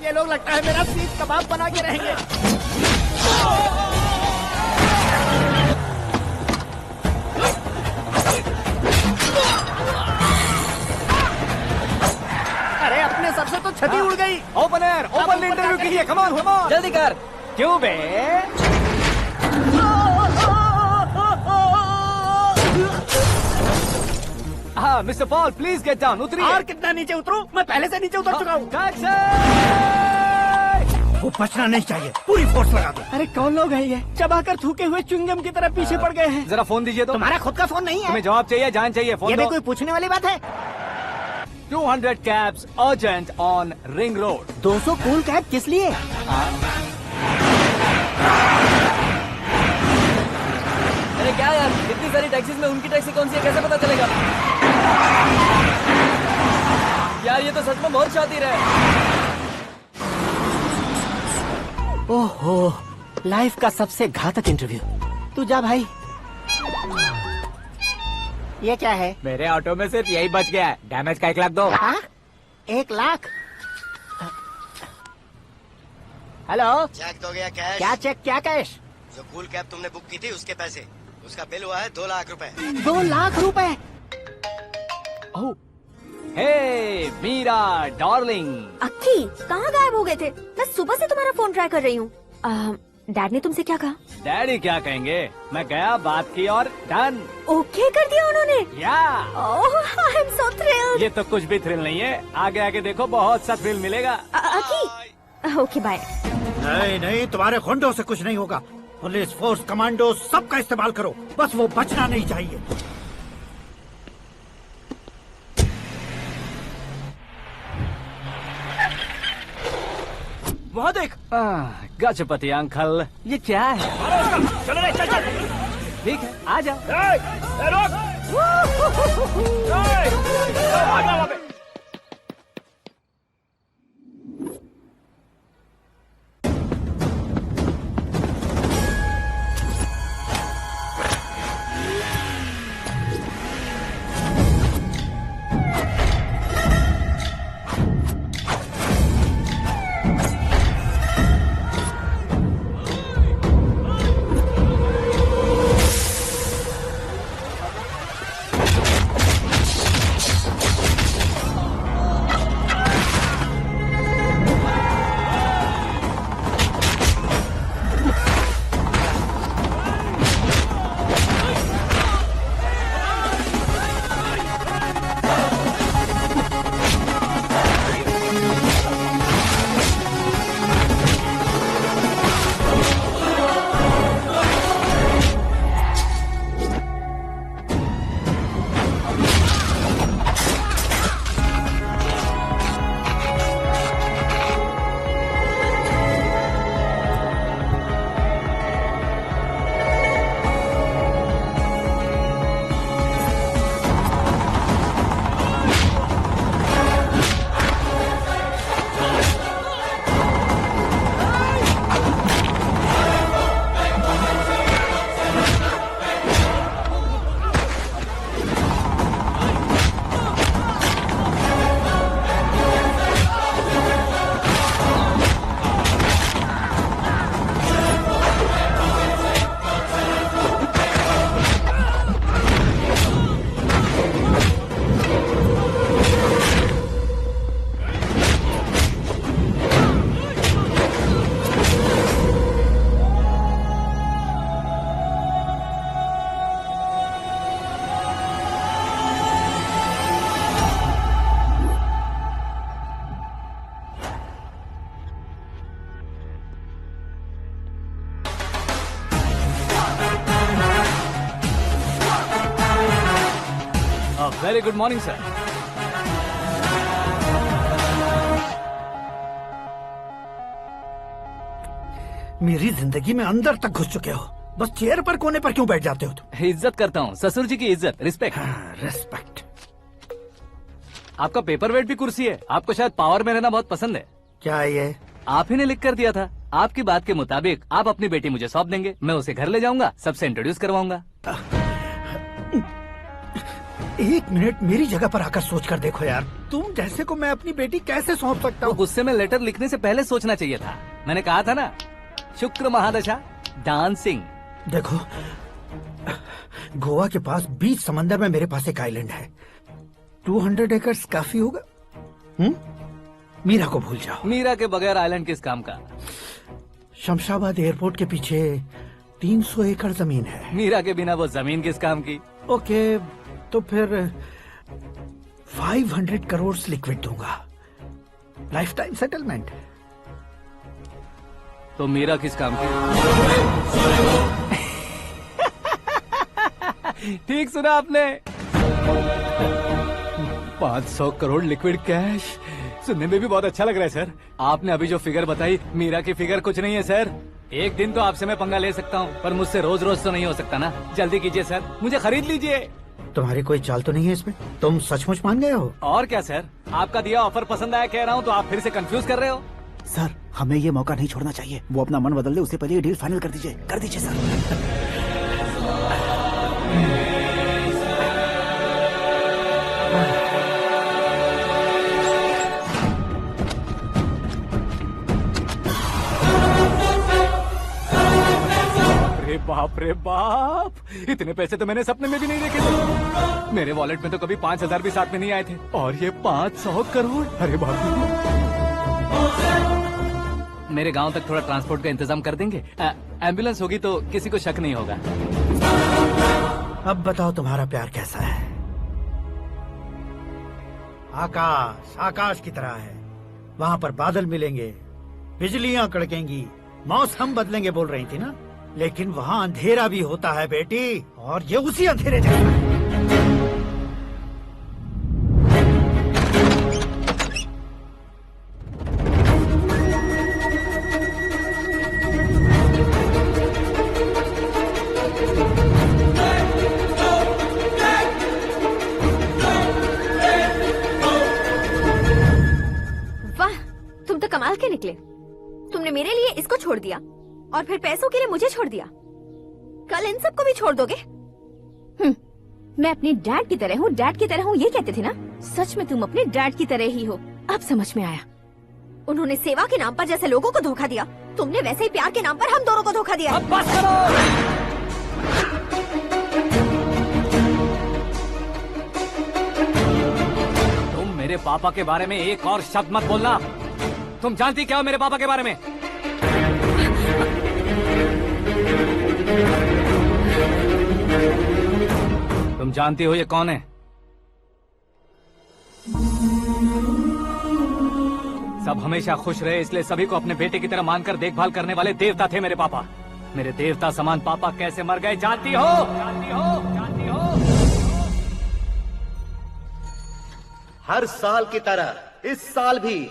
ये लोग लगता है मेरा सीख कबाब बना के रहेंगे। अरे अपने सर से तो छती उड़ गई। ओपन इंटरव्यू के लिए। Come on. जल्दी कर। क्यों बे? हाँ mister Paul, please get down. उतरिए। और कितना नीचे उतरूं? मैं पहले से नीचे उतर चुका हूँ। वो बचना नहीं चाहिए, पूरी फोर्स लगा दो। अरे कौन लोग हैं ये? चबाकर थूके हुए च्युइंगम की तरह पीछे पड़ गए हैं। जरा फोन दीजिए तो। तुम्हारा खुद का फोन नहीं है? तुम्हें जवाब चाहिए, जान चाहिए, फोन ये भी दो। कोई पूछने वाली बात है? 200 cabs urgent on Ring Road. 200 cool cab किस लिए? अरे क्या यार, इतनी सारी टैक्सीज में उनकी टैक्सी कौन सी है, कैसे पता चलेगा? यार ये तो सच में बहुत शातिर है। ओहो, लाइफ का सबसे घातक इंटरव्यू। तू जा भाई। ये क्या है? मेरे ऑटो में सिर्फ यही बच गया है, डैमेज का 1 लाख दो। हाँ? 1 लाख? हेलो, चेक तो गया कैश। क्या चेक, क्या कैश? जो कूल कैब तुमने बुक की थी उसके पैसे, उसका बिल हुआ है 2 लाख रुपए। 2 लाख रुपए? हे मीरा डार्लिंग। अक्की, कहाँ गायब हो गए थे? मैं सुबह से तुम्हारा फोन ट्राई कर रही हूँ। डैड ने तुमसे क्या कहा? डैडी क्या कहेंगे, मैं गया, बात की और डन। ओके कर दिया उन्होंने? या। ओह, आई एम सो थ्रिल्ड। ये तो कुछ भी थ्रिल नहीं है, आगे आगे देखो बहुत सा थ्रिल मिलेगा। अक्की, ओके बाय। नहीं, तुम्हारे गुंडों से कुछ नहीं होगा। पुलिस फोर्स, कमांडो, सबका इस्तेमाल करो, बस वो बचना नहीं चाहिए। वहाँ देख। गजपति अंकल, ये क्या है? चलो रे, चल। ठीक है, आ जा। Very good morning sir. मेरी जिंदगी में अंदर तक घुस चुके हो, बस चेयर पर कोने पर क्यों बैठ जाते हो तुम? इज्जत करता हूँ, ससुर जी की इज्जत, रिस्पेक्ट। रिस्पेक्ट। आपका पेपर वेट भी कुर्सी है। आपको शायद पावर में रहना बहुत पसंद है। क्या ये? आप ही ने लिख कर दिया था। आपकी बात के मुताबिक आप अपनी बेटी मुझे सौंप देंगे, मैं उसे घर ले जाऊंगा, सबसे इंट्रोड्यूस करवाऊंगा। एक मिनट मेरी जगह पर आकर सोच कर देखो यार, तुम जैसे को मैं अपनी बेटी कैसे सौंप सकता हूँ? गुस्से में लेटर लिखने से पहले सोचना चाहिए था। मैंने कहा था ना, शुक्र महादशा डांसिंग। देखो, गोवा के पास बीच समंदर में मेरे पास एक आइलैंड है, 200 एकर्स काफी होगा। मीरा को भूल जाओ। मीरा के बगैर आइलैंड किस काम का? शमशाबाद एयरपोर्ट के पीछे 300 एकड़ जमीन है। मीरा के बिना वो जमीन किस काम की? ओके, तो फिर 500 करोड़ लिक्विड दूंगा, लाइफ टाइम सेटलमेंट। तो मीरा किस काम की? ठीक सुना आपने, 500 करोड़ लिक्विड कैश। सुनने में भी बहुत अच्छा लग रहा है सर। आपने अभी जो फिगर बताई, मीरा की फिगर कुछ नहीं है सर। एक दिन तो आपसे मैं पंगा ले सकता हूँ, पर मुझसे रोज रोज तो नहीं हो सकता ना। जल्दी कीजिए सर, मुझे खरीद लीजिए। तुम्हारी कोई चाल तो नहीं है इसमें? तुम सचमुच मान गए हो? और क्या सर, आपका दिया ऑफर पसंद आया कह रहा हूँ, तो आप फिर से कंफ्यूज कर रहे हो। सर, हमें ये मौका नहीं छोड़ना चाहिए। वो अपना मन बदल दे, उससे पहले ये डील फाइनल कर दीजिए। कर दीजिए सर। बाप रे बाप, इतने पैसे तो मैंने सपने में भी नहीं देखे थे। मेरे वॉलेट में तो कभी 5,000 भी साथ में नहीं आए थे, और ये 500 करोड़। अरे बाप रे। मेरे गांव तक थोड़ा ट्रांसपोर्ट का इंतजाम कर देंगे? एम्बुलेंस होगी तो किसी को शक नहीं होगा। अब बताओ तुम्हारा प्यार कैसा है? आकाश आकाश की तरह है, वहाँ पर बादल मिलेंगे, बिजलियाँ कड़केंगी, मौसम बदलेंगे बोल रही थी ना, लेकिन वहाँ अंधेरा भी होता है बेटी, और ये उसी अंधेरे जैसा है। वाह, तुम तो कमाल के निकले। तुमने मेरे लिए इसको छोड़ दिया और फिर पैसों के लिए मुझे छोड़ दिया। कल इन सबको भी छोड़ दोगे? मैं अपने डैड की तरह हूँ, डैड की तरह हूँ, ये कहते थे ना। सच में तुम अपने डैड की तरह ही हो, अब समझ में आया। उन्होंने सेवा के नाम पर जैसे लोगों को धोखा दिया, तुमने वैसे ही प्यार के नाम पर हम दोनों को धोखा दिया। अब बस करो। तुम मेरे पापा के बारे में एक और शब्द मत बोलना। तुम जानती क्या हो मेरे पापा के बारे में? तुम जानती हो ये कौन है? सब हमेशा खुश रहे, इसलिए सभी को अपने बेटे की तरह मानकर देखभाल करने वाले देवता थे मेरे पापा। मेरे देवता समान पापा कैसे मर गए जानती हो? जानती हो? जानती हो? हर साल की तरह इस साल भी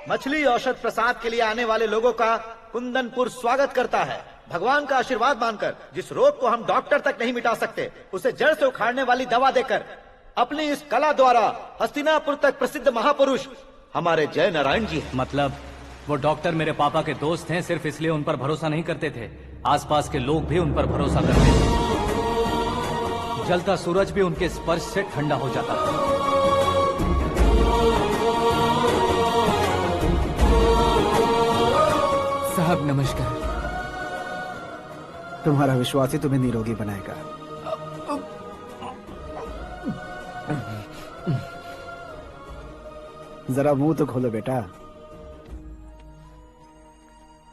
मछली औषध प्रसाद के लिए आने वाले लोगों का कुंदनपुर स्वागत करता है। भगवान का आशीर्वाद मानकर, जिस रोग को हम डॉक्टर तक नहीं मिटा सकते, उसे जड़ से उखाड़ने वाली दवा देकर, अपनी इस कला द्वारा हस्तिनापुर तक प्रसिद्ध महापुरुष हमारे जय नारायण जी हैं। मतलब वो डॉक्टर मेरे पापा के दोस्त हैं, सिर्फ इसलिए उन पर भरोसा नहीं करते थे, आसपास के लोग भी उन पर भरोसा करते थे। जलता सूरज भी उनके स्पर्श से ठंडा हो जाता था। साहब नमस्कार। तुम्हारा विश्वास ही तुम्हें निरोगी बनाएगा। जरा मुंह तो खोलो बेटा।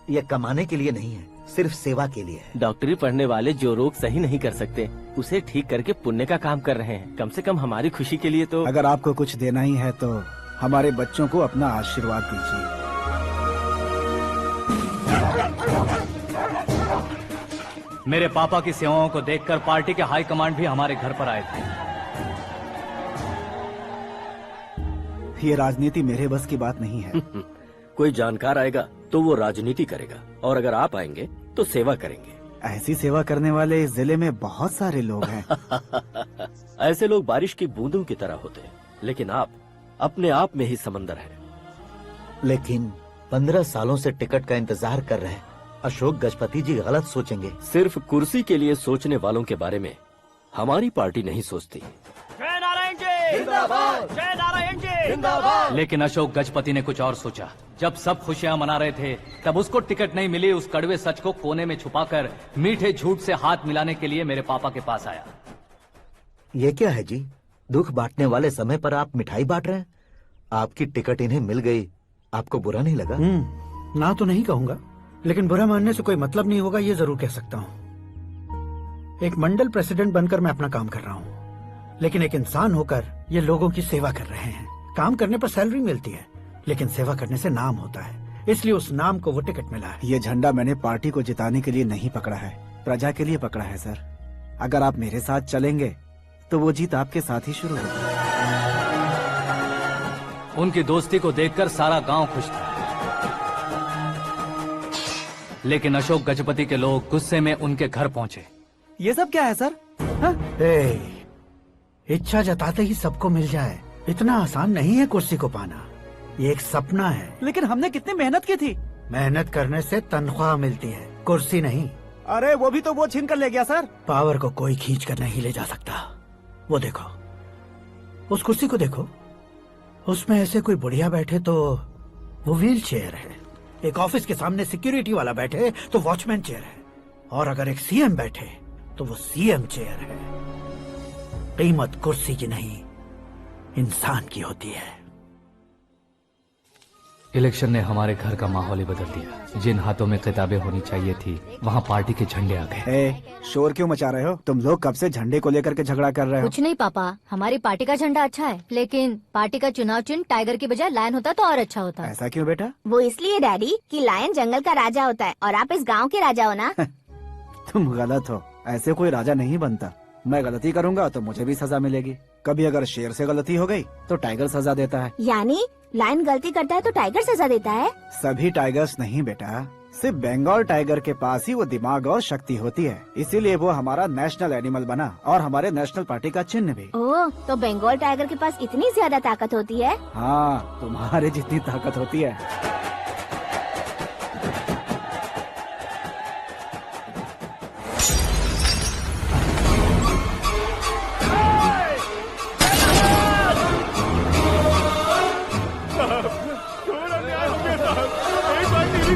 यह कमाने के लिए नहीं है, सिर्फ सेवा के लिए है। डॉक्टरी पढ़ने वाले जो रोग सही नहीं कर सकते, उसे ठीक करके पुण्य का काम कर रहे हैं। कम से कम हमारी खुशी के लिए तो। अगर आपको कुछ देना ही है तो हमारे बच्चों को अपना आशीर्वाद दीजिए। मेरे पापा की सेवाओं को देखकर पार्टी के हाई कमांड भी हमारे घर पर आए थे। ये राजनीति मेरे बस की बात नहीं है। कोई जानकार आएगा तो वो राजनीति करेगा, और अगर आप आएंगे तो सेवा करेंगे। ऐसी सेवा करने वाले इस जिले में बहुत सारे लोग हैं। ऐसे लोग बारिश की बूंदों की तरह होते हैं, लेकिन आप अपने आप में ही समंदर हैं। लेकिन 15 सालों से टिकट का इंतजार कर रहे हैं। अशोक गजपति जी गलत सोचेंगे। सिर्फ कुर्सी के लिए सोचने वालों के बारे में हमारी पार्टी नहीं सोचती। जय नारायण जी जिंदाबाद, जय नारायण जी जिंदाबाद। लेकिन अशोक गजपति ने कुछ और सोचा। जब सब खुशियां मना रहे थे तब उसको टिकट नहीं मिली। उस कड़वे सच को कोने में छुपाकर मीठे झूठ से हाथ मिलाने के लिए मेरे पापा के पास आया। ये क्या है जी? दुख बांटने वाले समय पर आप मिठाई बांट रहे हैं। आपकी टिकट इन्हें मिल गई, आपको बुरा नहीं लगा? ना तो नहीं कहूंगा, लेकिन बुरा मानने से कोई मतलब नहीं होगा, ये जरूर कह सकता हूँ। एक मंडल प्रेसिडेंट बनकर मैं अपना काम कर रहा हूँ, लेकिन एक इंसान होकर ये लोगों की सेवा कर रहे हैं। काम करने पर सैलरी मिलती है, लेकिन सेवा करने से नाम होता है, इसलिए उस नाम को वो टिकट मिला है। ये झंडा मैंने पार्टी को जिताने के लिए नहीं पकड़ा है, प्रजा के लिए पकड़ा है सर। अगर आप मेरे साथ चलेंगे तो वो जीत आपके साथ ही शुरू होगी। उनकी दोस्ती को देखकर सारा गांव खुश था, लेकिन अशोक गजपति के लोग गुस्से में उनके घर पहुंचे। ये सब क्या है सर? इच्छा जताते ही सबको मिल जाए, इतना आसान नहीं है कुर्सी को पाना। ये एक सपना है। लेकिन हमने कितनी मेहनत की थी। मेहनत करने से तनख्वाह मिलती है, कुर्सी नहीं। अरे वो भी तो वो छीन कर ले गया सर। पावर को कोई खींच कर नहीं ले जा सकता। वो देखो, उस कुर्सी को देखो, उसमें ऐसे कोई बुढ़िया बैठे तो वो व्हील चेयर है। एक ऑफिस के सामने सिक्योरिटी वाला बैठे तो वॉचमैन चेयर है, और अगर एक सीएम बैठे तो वो सीएम चेयर है। कीमत कुर्सी की नहीं, इंसान की होती है। इलेक्शन ने हमारे घर का माहौल ही बदल दिया। जिन हाथों में किताबें होनी चाहिए थी वहाँ पार्टी के झंडे आ गए। शोर क्यों मचा रहे हो? तुम लोग कब से झंडे को लेकर के झगड़ा कर रहे हो? कुछ नहीं पापा, हमारी पार्टी का झंडा अच्छा है, लेकिन पार्टी का चुनाव चिन्ह टाइगर की बजाय लायन होता तो और अच्छा होता। ऐसा क्यों बेटा? वो इसलिए डैडी कि लायन जंगल का राजा होता है और आप इस गांव के राजा हो ना। तुम गलत हो, ऐसे कोई राजा नहीं बनता। मैं गलती करूंगा तो मुझे भी सजा मिलेगी। कभी अगर शेर से गलती हो गई तो टाइगर सजा देता है। यानी लायन गलती करता है तो टाइगर सजा देता है? सभी टाइगर्स नहीं बेटा, सिर्फ बंगाल टाइगर के पास ही वो दिमाग और शक्ति होती है, इसीलिए वो हमारा नेशनल एनिमल बना और हमारे नेशनल पार्टी का चिन्ह भी। ओह, तो बंगाल टाइगर के पास इतनी ज्यादा ताकत होती है? हाँ, तुम्हारे जितनी ताकत होती है।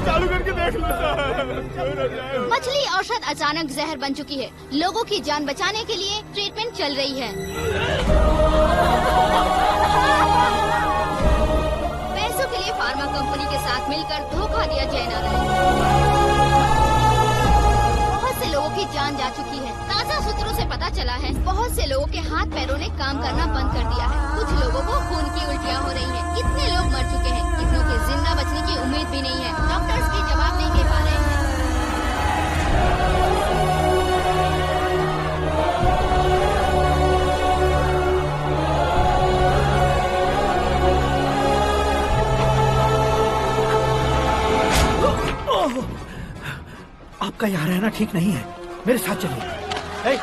चालू करके देख लो। मछली औषध अचानक जहर बन चुकी है। लोगों की जान बचाने के लिए ट्रीटमेंट चल रही है। पैसों के लिए फार्मा कंपनी के साथ मिलकर धोखा दिया जय नारायण। बहुत से लोगों की जान जा चुकी है। ताज़ा सूत्रों से पता चला है बहुत से लोगों के हाथ पैरों ने काम करना बंद कर दिया है। कुछ लोगों को खून की उल्टियाँ हो रही हैं। कितने लोग मर चुके हैं, कितनों के जिंदा बचने की उम्मीद भी नहीं है। डॉक्टर्स के जवाब नहीं दे पा रहे हैं। आपका यहाँ रहना ठीक नहीं है, मेरे साथ चलिए।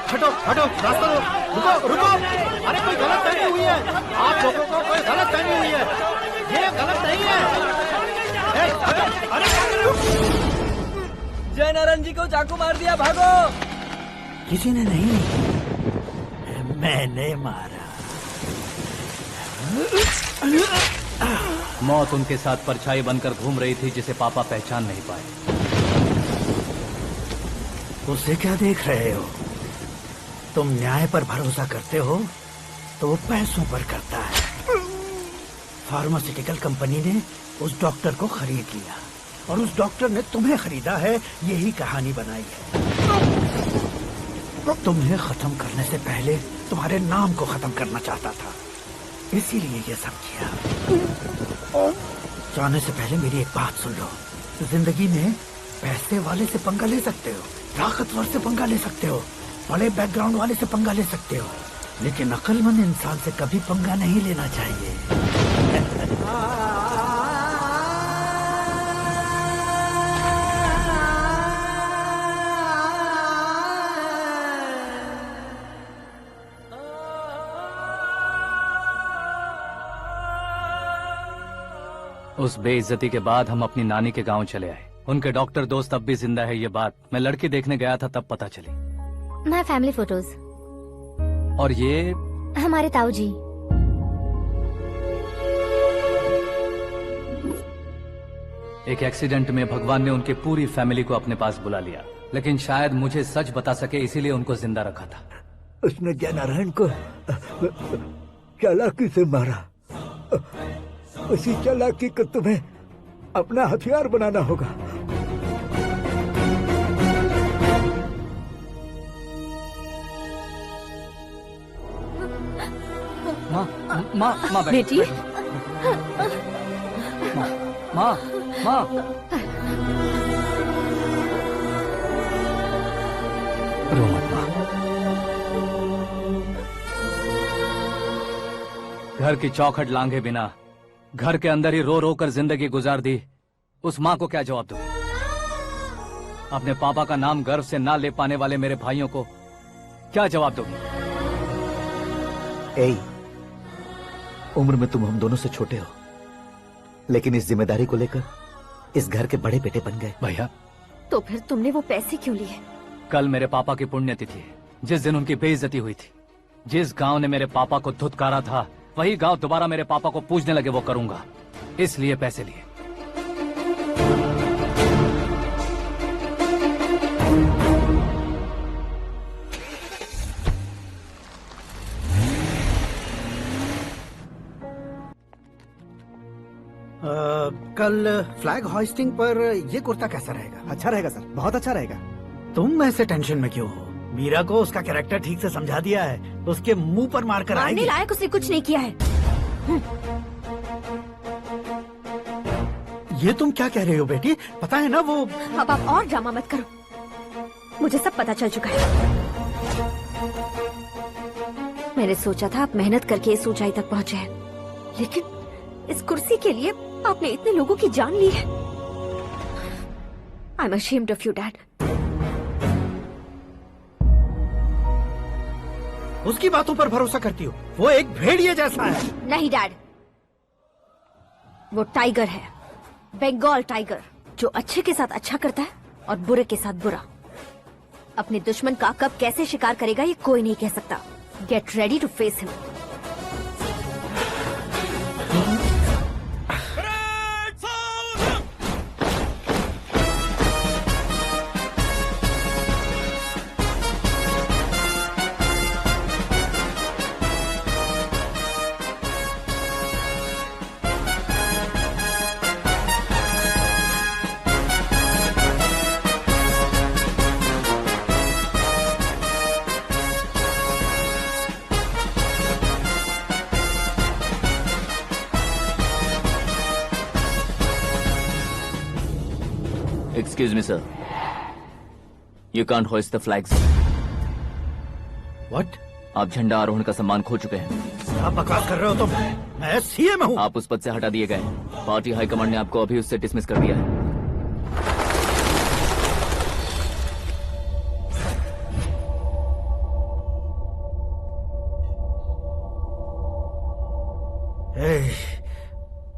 हटो हटो, रास्ता दो, रुको रुको। अरे कोई गलत फहमी हुई है, आप लोगों को कोई गलत फहमी हुई है, ये गलत नहीं है। जय नारायण जी को चाकू मार दिया, भागो। किसी ने नहीं, मैंने मारा। मौत उनके साथ परछाई बनकर घूम रही थी, जिसे पापा पहचान नहीं पाए। उसे क्या देख रहे हो? तुम न्याय पर भरोसा करते हो तो वो पैसों पर करता है। फार्मास्यूटिकल कंपनी ने उस डॉक्टर को खरीद लिया और उस डॉक्टर ने तुम्हें खरीदा है, यही कहानी बनाई है। तुम्हें खत्म करने से पहले तुम्हारे नाम को खत्म करना चाहता था, इसीलिए ये सब किया। जाने से पहले मेरी एक बात सुन लो। जिंदगी में पैसे वाले से पंगा ले सकते हो, ताकतवर से पंगा ले सकते हो, बड़े बैकग्राउंड वाले से पंगा ले सकते हो, लेकिन अक्लमंद इंसान से कभी पंगा नहीं लेना चाहिए। उस बेइज्जती के बाद हम अपनी नानी के गांव चले आए। उनके डॉक्टर दोस्त अब भी जिंदा है, ये बात मैं लड़की देखने गया था तब पता चली। My family photos. और ये हमारे ताऊ जी। एक एक्सीडेंट में भगवान ने उनकी पूरी फैमिली को अपने पास बुला लिया, लेकिन शायद मुझे सच बता सके इसीलिए उनको जिंदा रखा था। उसने जयनारायण को चालाकी से मारा। उसी चालाकी को तुम्हें अपना हथियार बनाना होगा। माँ, माँ, माँ बेटी। माँ, माँ। रो मत माँ। घर की चौखट लांघे बिना घर के अंदर ही रो रो कर जिंदगी गुजार दी उस माँ को क्या जवाब दूं? अपने पापा का नाम गर्व से ना ले पाने वाले मेरे भाइयों को क्या जवाब दोगी? ए, उम्र में तुम हम दोनों से छोटे हो, लेकिन इस जिम्मेदारी को लेकर इस घर के बड़े बेटे बन गए। भैया, तो फिर तुमने वो पैसे क्यों लिए? कल मेरे पापा की पुण्यतिथि है, जिस दिन उनकी बेइज्जती हुई थी। जिस गांव ने मेरे पापा को धुतकारा था वही गांव दोबारा मेरे पापा को पूजने लगे वो करूंगा, इसलिए पैसे लिए। कल फ्लैग होइस्टिंग पर ये कुर्ता कैसा रहेगा? अच्छा रहेगा सर, बहुत अच्छा रहेगा। तुम ऐसे टेंशन में क्यों हो? मीरा को उसका कैरेक्टर ठीक से समझा दिया है, उसके मुंह पर मारकर मारने आएगी। लायक उसने कुछ नहीं किया है। ये तुम क्या कह रहे हो बेटी? पता है ना वो। अब आप और ड्रामा मत करो, मुझे सब पता चल चुका है। मैंने सोचा था आप मेहनत करके इस ऊंचाई तक पहुंचे हैं, लेकिन इस कुर्सी के लिए आपने इतने लोगों की जान ली है। I am ashamed of you dad. उसकी बातों पर भरोसा करती हो? वो एक भेड़िए जैसा है। नहीं डैड, वो टाइगर है, बंगाल टाइगर, जो अच्छे के साथ अच्छा करता है और बुरे के साथ बुरा। अपने दुश्मन का कब कैसे शिकार करेगा ये कोई नहीं कह सकता। Get ready to face him. Excuse me, sir. You can't hoist the flags. What? आप झंडा आरोहण का सम्मान खो चुके हैं। आप बकवास कर रहे हो तुम? मैं सीएम हूँ। आप उस पद से हटा दिए गए। पार्टी हाईकमांड ने आपको अभी उससे डिसमिस कर दिया है।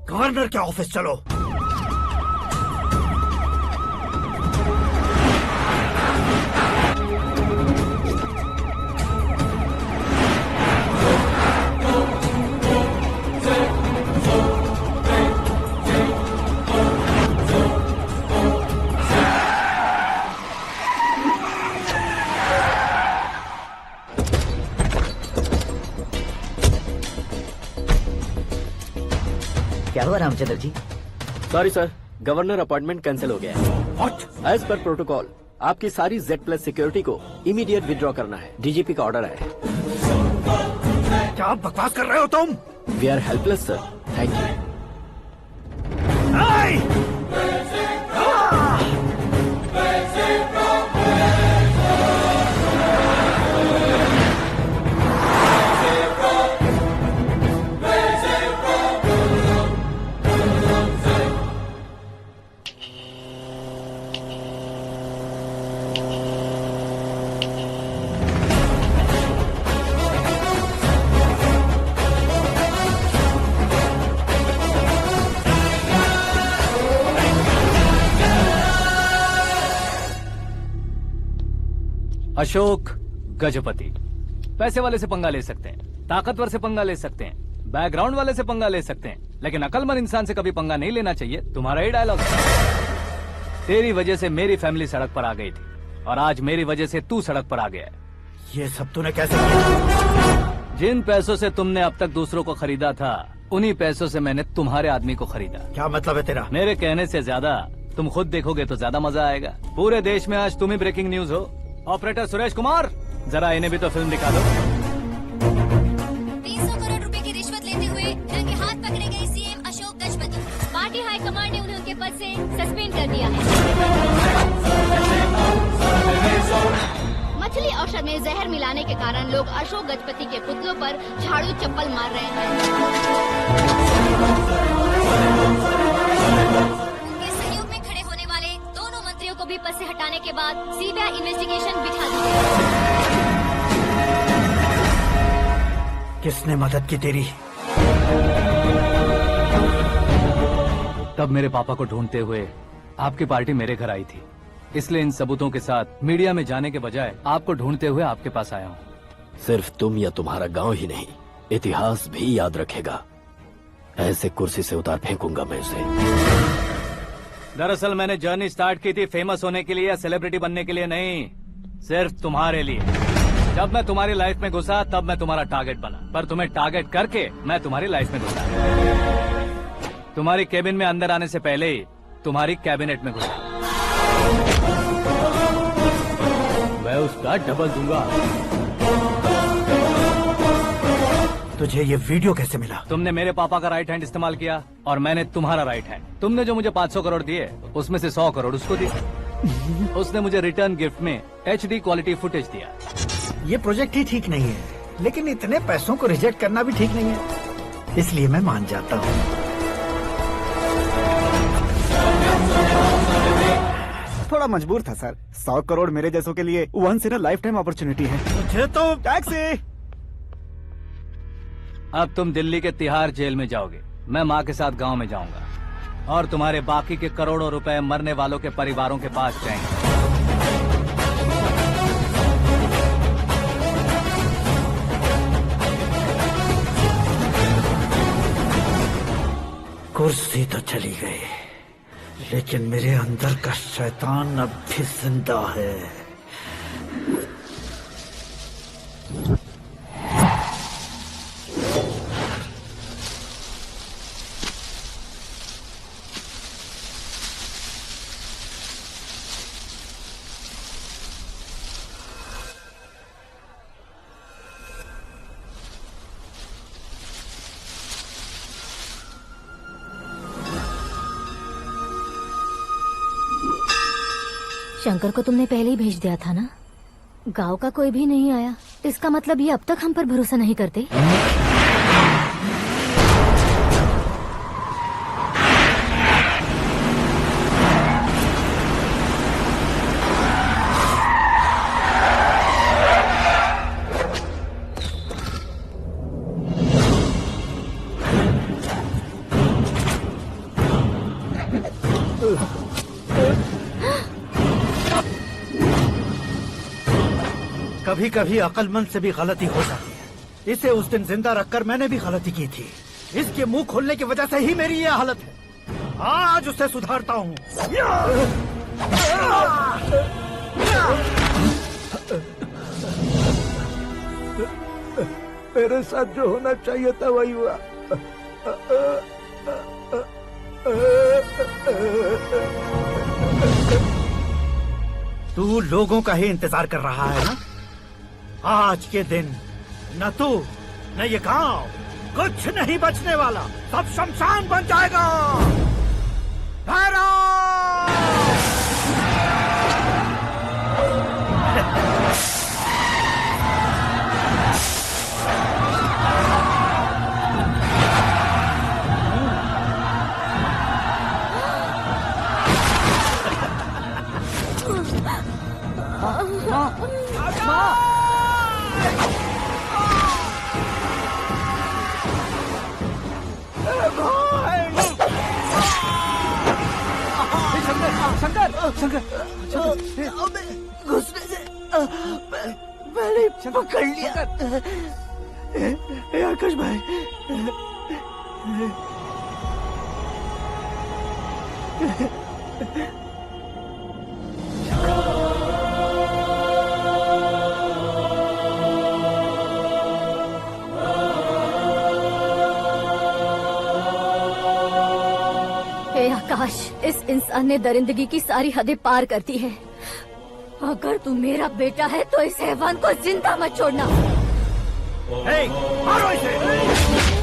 गवर्नर के ऑफिस चलो। क्या हुआ Ramchandra ji? Sorry sir, governor appointment cancel हो गया है। What? एज पर प्रोटोकॉल आपकी सारी Z+ सिक्योरिटी को इमीडिएट विड्रॉ करना है। डीजीपी का ऑर्डर है। क्या बकवास कर रहे हो तुम? We are helpless sir, thank you. Ashok Gajapati. पैसे वाले से पंगा ले सकते हैं, ताकतवर से पंगा ले सकते हैं, बैकग्राउंड वाले से पंगा ले सकते हैं, लेकिन अकलमंद इंसान से कभी पंगा नहीं लेना चाहिए। तुम्हारा ही डायलॉग। तेरी वजह से मेरी फैमिली सड़क पर आ गई थी और आज मेरी वजह से तू सड़क पर आ गया है। ये सब तूने कैसे किया? जिन पैसों से तुमने अब तक दूसरों को खरीदा था, उन्हीं पैसों से मैंने तुम्हारे आदमी को खरीदा। क्या मतलब है तेरा? मेरे कहने से ज्यादा तुम खुद देखोगे तो ज्यादा मजा आएगा। पूरे देश में आज तुम ही ब्रेकिंग न्यूज हो। ऑपरेटर सुरेश कुमार, जरा इन्हें भी तो फिल्म दिखा दो। 300 करोड़ रुपए की रिश्वत लेते हुए रंगे हाथ पकड़े गए CM Ashok Gajapati. Party high command ने उन्हें उनके पद से सस्पेंड कर दिया है। मछली औषध में जहर मिलाने के कारण लोग अशोक गजपति के पुतलों पर झाड़ू चप्पल मार रहे हैं। उनके सहयोग में खड़े होने वाले दोनों मंत्रियों को भी पद से हटाने के बाद सीबीआई इन्वेस्टिगेशन बिठा दी गई। किसने मदद की तेरी? तब मेरे पापा को ढूंढते हुए आपकी पार्टी मेरे घर आई थी, इसलिए इन सबूतों के साथ मीडिया में जाने के बजाय आपको ढूंढते हुए आपके पास आया हूँ। सिर्फ तुम या तुम्हारा गांव ही नहीं, इतिहास भी याद रखेगा। ऐसे कुर्सी से उतार फेंकूंगा मैं उसे। दरअसल मैंने जर्नी स्टार्ट की थी फेमस होने के लिए या सेलिब्रिटी बनने के लिए नहीं, सिर्फ तुम्हारे लिए। जब मैं तुम्हारी लाइफ में घुसा तब मैं तुम्हारा टारगेट बना, पर तुम्हें टारगेट करके मैं तुम्हारी लाइफ में घुसा। तुम्हारी केबिन में अंदर आने से पहले ही तुम्हारी कैबिनेट में घुसा। मैं उसका डबल दूंगा। तुझे ये वीडियो कैसे मिला? तुमने मेरे पापा का राइट हैंड इस्तेमाल किया और मैंने तुम्हारा राइट हैंड। तुमने जो मुझे 500 करोड़ दिए उसमें से 100 करोड़ उसको दिए। उसने मुझे रिटर्न गिफ्ट में HD क्वालिटी फुटेज दिया। ये प्रोजेक्ट ही ठीक नहीं है, लेकिन इतने पैसों को रिजेक्ट करना भी ठीक नहीं है, इसलिए मैं मान जाता हूँ। थोड़ा मजबूर था सर। 100 करोड़ मेरे जैसों के लिए once in a lifetime opportunity है। मुझे तो टैक्सी। अब तुम दिल्ली के तिहाड़ जेल में जाओगे, मैं माँ के साथ गांव में जाऊंगा और तुम्हारे बाकी के करोड़ों रुपए मरने वालों के परिवारों के पास जाएंगे। कुर्सी तो चली गई, लेकिन मेरे अंदर का शैतान अब भी जिंदा है। शंकर को तुमने पहले ही भेज दिया था ना? गांव का कोई भी नहीं आया, इसका मतलब ये अब तक हम पर भरोसा नहीं करते। कभी कभी अक्लमंद से भी गलती हो जाती है। इसे उस दिन जिंदा रखकर मैंने भी गलती की थी। इसके मुंह खोलने की वजह से ही मेरी ये हालत है। आज उसे सुधारता हूँ। मेरे साथ जो होना चाहिए था वही हुआ। तू लोगों का ही इंतजार कर रहा है ना? आज के दिन न तू न ये गांव कुछ नहीं बचने वाला, सब शमशान बन जाएगा। शंकर, शंकर, शंकर, घुसने से मैंने पकड़ लिया। आकाश भाई, हे आकाश, इस इंसान ने दरिंदगी की सारी हदें पार कर दी है। अगर तू मेरा बेटा है तो इस हैवान को जिंदा मत छोड़ना। मारो इसे।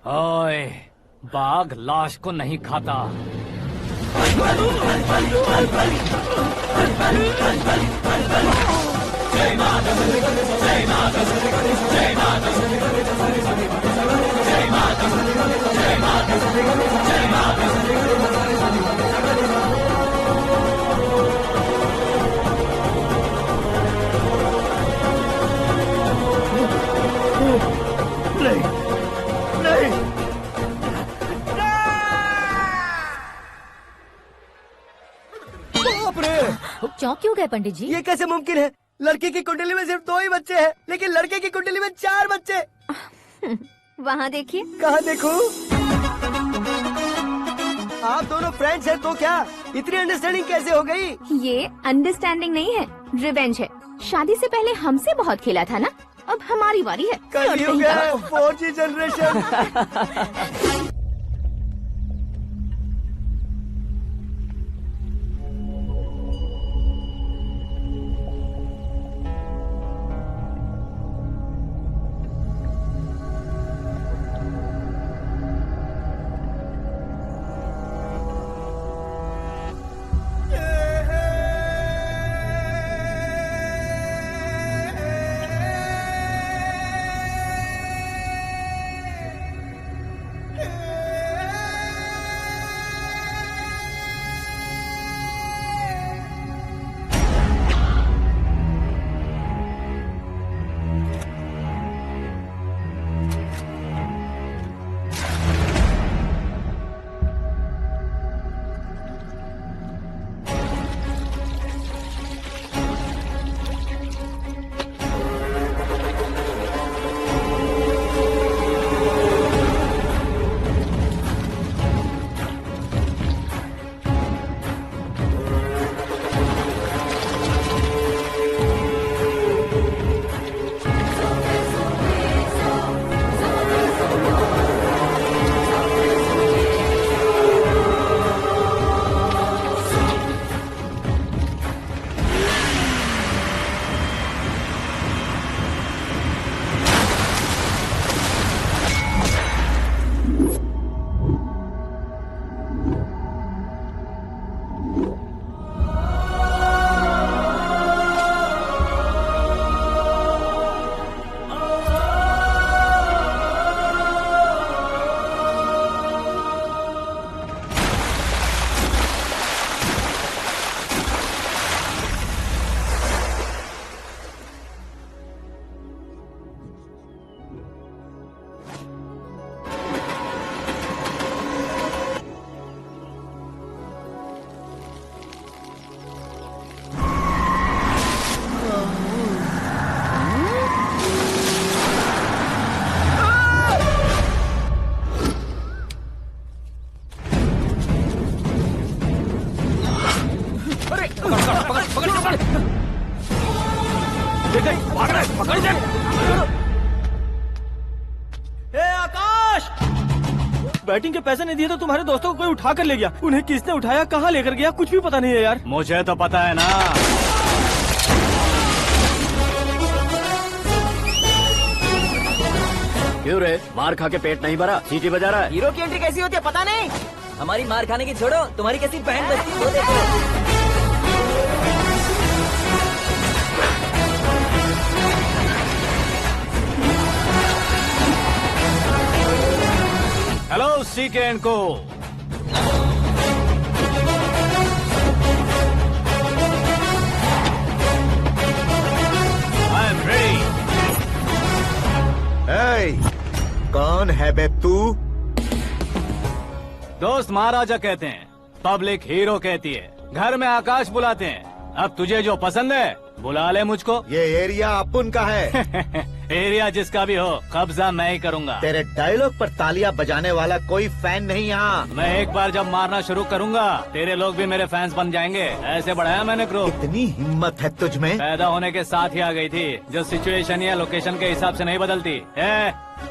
ओए, बाघ लाश को नहीं खाता। चौंक क्यों गए पंडित जी? ये कैसे मुमकिन है? लड़की की कुंडली में सिर्फ 2 ही बच्चे हैं, लेकिन लड़के की कुंडली में 4 बच्चे। वहाँ देखिए। कहाँ देखूं? आप दोनों फ्रेंड्स हैं तो क्या इतनी अंडरस्टैंडिंग कैसे हो गई? ये अंडरस्टैंडिंग नहीं है, रिवेंज है। शादी से पहले हमसे बहुत खेला था ना, अब हमारी बारी है। कलयुग है, 4G जनरेशन। आकाश, बैटिंग के पैसे नहीं दिए तो तुम्हारे दोस्तों को कोई उठा कर ले गया। उन्हें किसने उठाया, कहाँ लेकर गया, कुछ भी पता नहीं है यार। मुझे तो पता है ना। क्यों रे, मार खा के पेट नहीं भरा, सीटी बजा रहा है? हीरो की एंट्री कैसी होती है पता नहीं। हमारी मार खाने की छोड़ो, तुम्हारी कैसी बहन बजती है वो देखो। हेलो सीके एंड को। I am ready. कौन है बे तू? दोस्त महाराजा कहते हैं, पब्लिक हीरो कहती है, घर में आकाश बुलाते हैं। अब तुझे जो पसंद है बुला ले मुझको। ये एरिया अपुन का है। एरिया जिसका भी हो, कब्जा मैं ही करूंगा। तेरे डायलॉग पर तालियां बजाने वाला कोई फैन नहीं यहाँ। मैं एक बार जब मारना शुरू करूंगा, तेरे लोग भी मेरे फैंस बन जाएंगे। ऐसे बढ़ाया मैंने ग्रुप। इतनी हिम्मत है तुझ में? पैदा होने के साथ ही आ गई थी, जो सिचुएशन या लोकेशन के हिसाब से नहीं बदलती।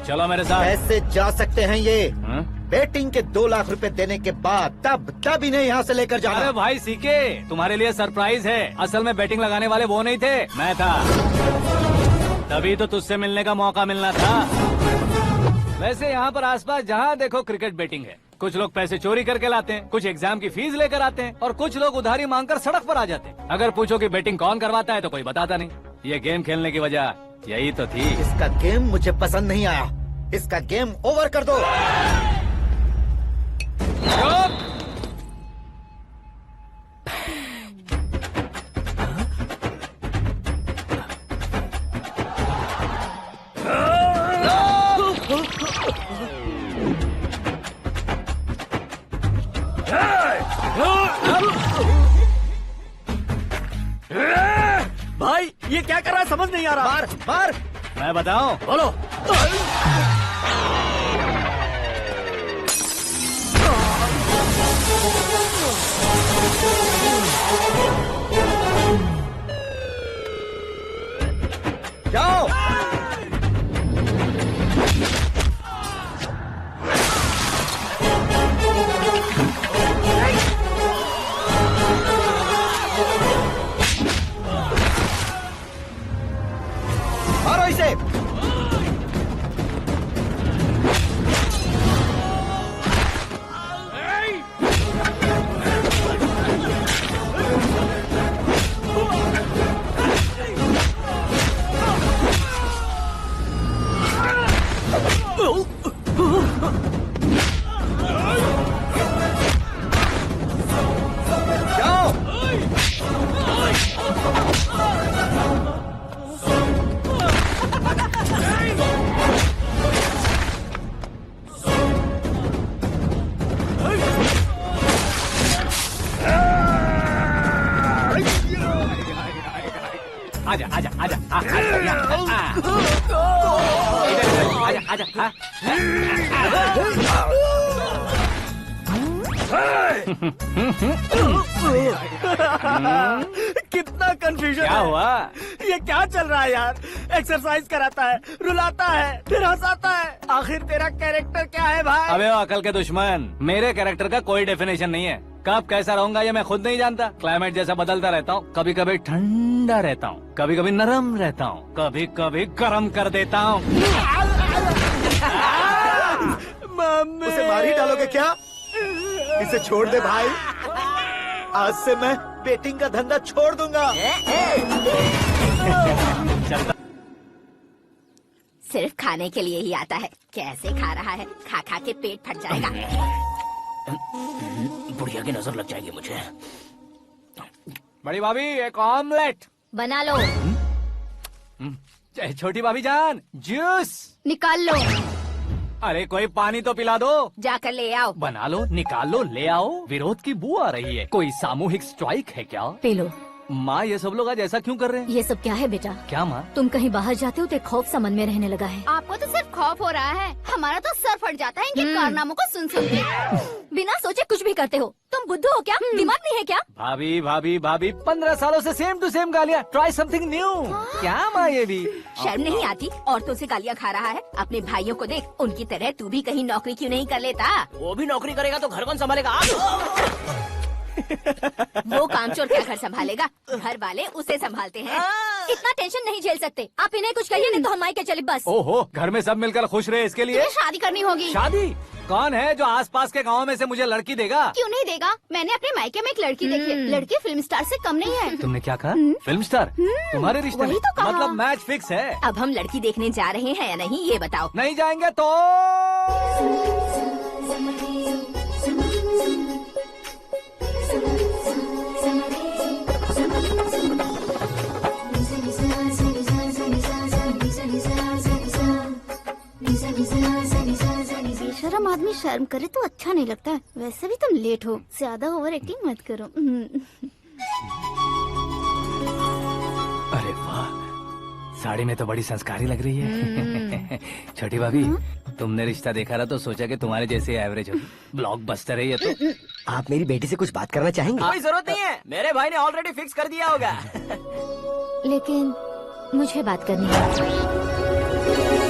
चलो मेरे साथ। ऐसे जा सकते हैं ये? बेटिंग के 2 लाख रुपए देने के बाद तब इन्हें यहाँ से लेकर जाना। अरे भाई सीके, तुम्हारे लिए सरप्राइज है। असल में बैटिंग लगाने वाले वो नहीं थे, मैं था। तभी तो तुझसे मिलने का मौका मिलना था। वैसे यहाँ पर आसपास जहाँ देखो क्रिकेट बैटिंग है। कुछ लोग पैसे चोरी करके लाते हैं, कुछ एग्जाम की फीस लेकर आते हैं, और कुछ लोग उधारी मांगकर सड़क पर आ जाते हैं। अगर पूछो कि बैटिंग कौन करवाता है तो कोई बताता नहीं। ये गेम खेलने की वजह यही तो थी। इसका गेम मुझे पसंद नहीं आया। इसका गेम ओवर कर दो। भाई ये क्या कर रहा है, समझ नहीं आ रहा। मार मार। मैं बताऊं? बोलो। जाओ। मारो इसे। आजा आजा आजा आजा आजा। कितना कंफ्यूजन क्या है। हुआ? ये क्या चल रहा है यार? एक्सरसाइज कराता है, रुलाता है, फिर हंसाता है। आखिर तेरा कैरेक्टर क्या है भाई? अबे वो अकल के दुश्मन, मेरे कैरेक्टर का कोई डेफिनेशन नहीं है। कब कैसा रहूंगा ये मैं खुद नहीं जानता। क्लाइमेट जैसा बदलता रहता हूँ। कभी कभी ठंडा रहता हूँ, कभी कभी नरम रहता हूँ, कभी कभी गर्म कर देता हूँ। उसे मार ही डालोगे क्या? इसे छोड़ दे भाई। आज से मैं बेटिंग का धंधा छोड़ दूंगा। सिर्फ खाने के लिए ही आता है। कैसे खा रहा है, खा खा के पेट फट जाएगा। बुढ़िया की नजर लग जाएगी मुझे। बड़ी भाभी एक ऑमलेट बना लो। छोटी भाभी जान जूस निकाल लो। अरे कोई पानी तो पिला दो। जाकर ले आओ। बना लो, निकाल लो, ले आओ। विरोध की बू आ रही है। कोई सामूहिक स्ट्राइक है क्या? P low. माँ ये सब लोग आज ऐसा क्यों कर रहे हैं? ये सब क्या है बेटा? क्या माँ? तुम कहीं बाहर जाते हो तो एक खौफ सा मन में रहने लगा है। आपको तो सिर्फ खौफ हो रहा है, हमारा तो सर फट जाता है इनके कारनामों को सुन सुन के। बिना सोचे कुछ भी करते हो। तुम बुद्धू हो क्या? दिमाग नहीं है क्या? भाभी भाभी भाभी 15 सालों से सेम टू सेम गालियाँ। Try something new. क्या माँ ये भी? शर्म नहीं आती? औरतों से गालियाँ खा रहा है। अपने भाइयों को देख, उनकी तरह तू भी कहीं नौकरी क्यों नहीं कर लेता? वो भी नौकरी करेगा तो घर कौन संभालेगा? वो कामचोर क्या घर संभालेगा? घर वाले उसे संभालते हैं। इतना टेंशन नहीं झेल सकते। आप इन्हें कुछ कहिए नहीं तो हम मायके चले बस। ओहो, घर में सब मिलकर खुश रहे इसके लिए। तुम्हें शादी करनी होगी। शादी? कौन है जो आसपास के गाँव में से मुझे लड़की देगा? क्यों नहीं देगा? मैंने अपने मायके में एक लड़की देखी है। लड़की फिल्म स्टार से कम नहीं है। तुमने क्या कहा? Film star? तुम्हारे रिश्ते में? वही तो कहा। मतलब मैच फिक्स है। अब हम लड़की देखने जा रहे हैं या नहीं, ये बताओ। नहीं जाएंगे तो? बेशरम आदमी शर्म करे तो अच्छा नहीं लगता है। वैसे भी तुम लेट हो, ज्यादा ओवर एक्टिंग मत करो। अरे वाह, साड़ी में तो बड़ी संस्कारी लग रही है। छोटी भाभी, तुमने रिश्ता देखा ना तो सोचा कि तुम्हारे जैसे एवरेज हो। ब्लॉकबस्टर है ये तो। आप मेरी बेटी से कुछ बात करना चाहेंगे? कोई जरूरत नहीं है, मेरे भाई ने ऑलरेडी फिक्स कर दिया होगा। लेकिन मुझे बात करनी है।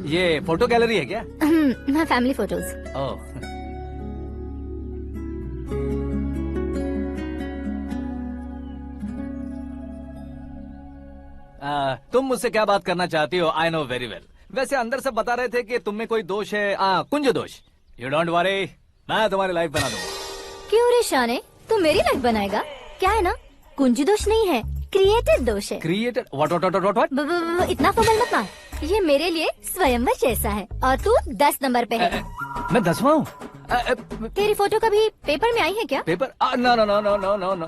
ये फोटो गैलरी है क्या? मैं फैमिली फोटोज। ओह, तुम मुझसे क्या बात करना चाहती हो? I know very well. वैसे अंदर से बता रहे थे कि तुम में कोई दोष है, कुंज दोष। यू डोंट वरी, मैं तुम्हारी लाइफ बना दूंगा। क्यों रे शाने, तू मेरी लाइफ बनाएगा? क्या है ना, कुंज दोष नहीं है, क्रिएटेड दोष है। क्रिएटेड? व्हाट? इतना फबल मत मार। ये मेरे लिए स्वयंवर जैसा है और तू 10 नंबर पे है। मैं 10वां हूँ? तेरी फोटो कभी पेपर में आई है क्या? Paper? No no no no no no no.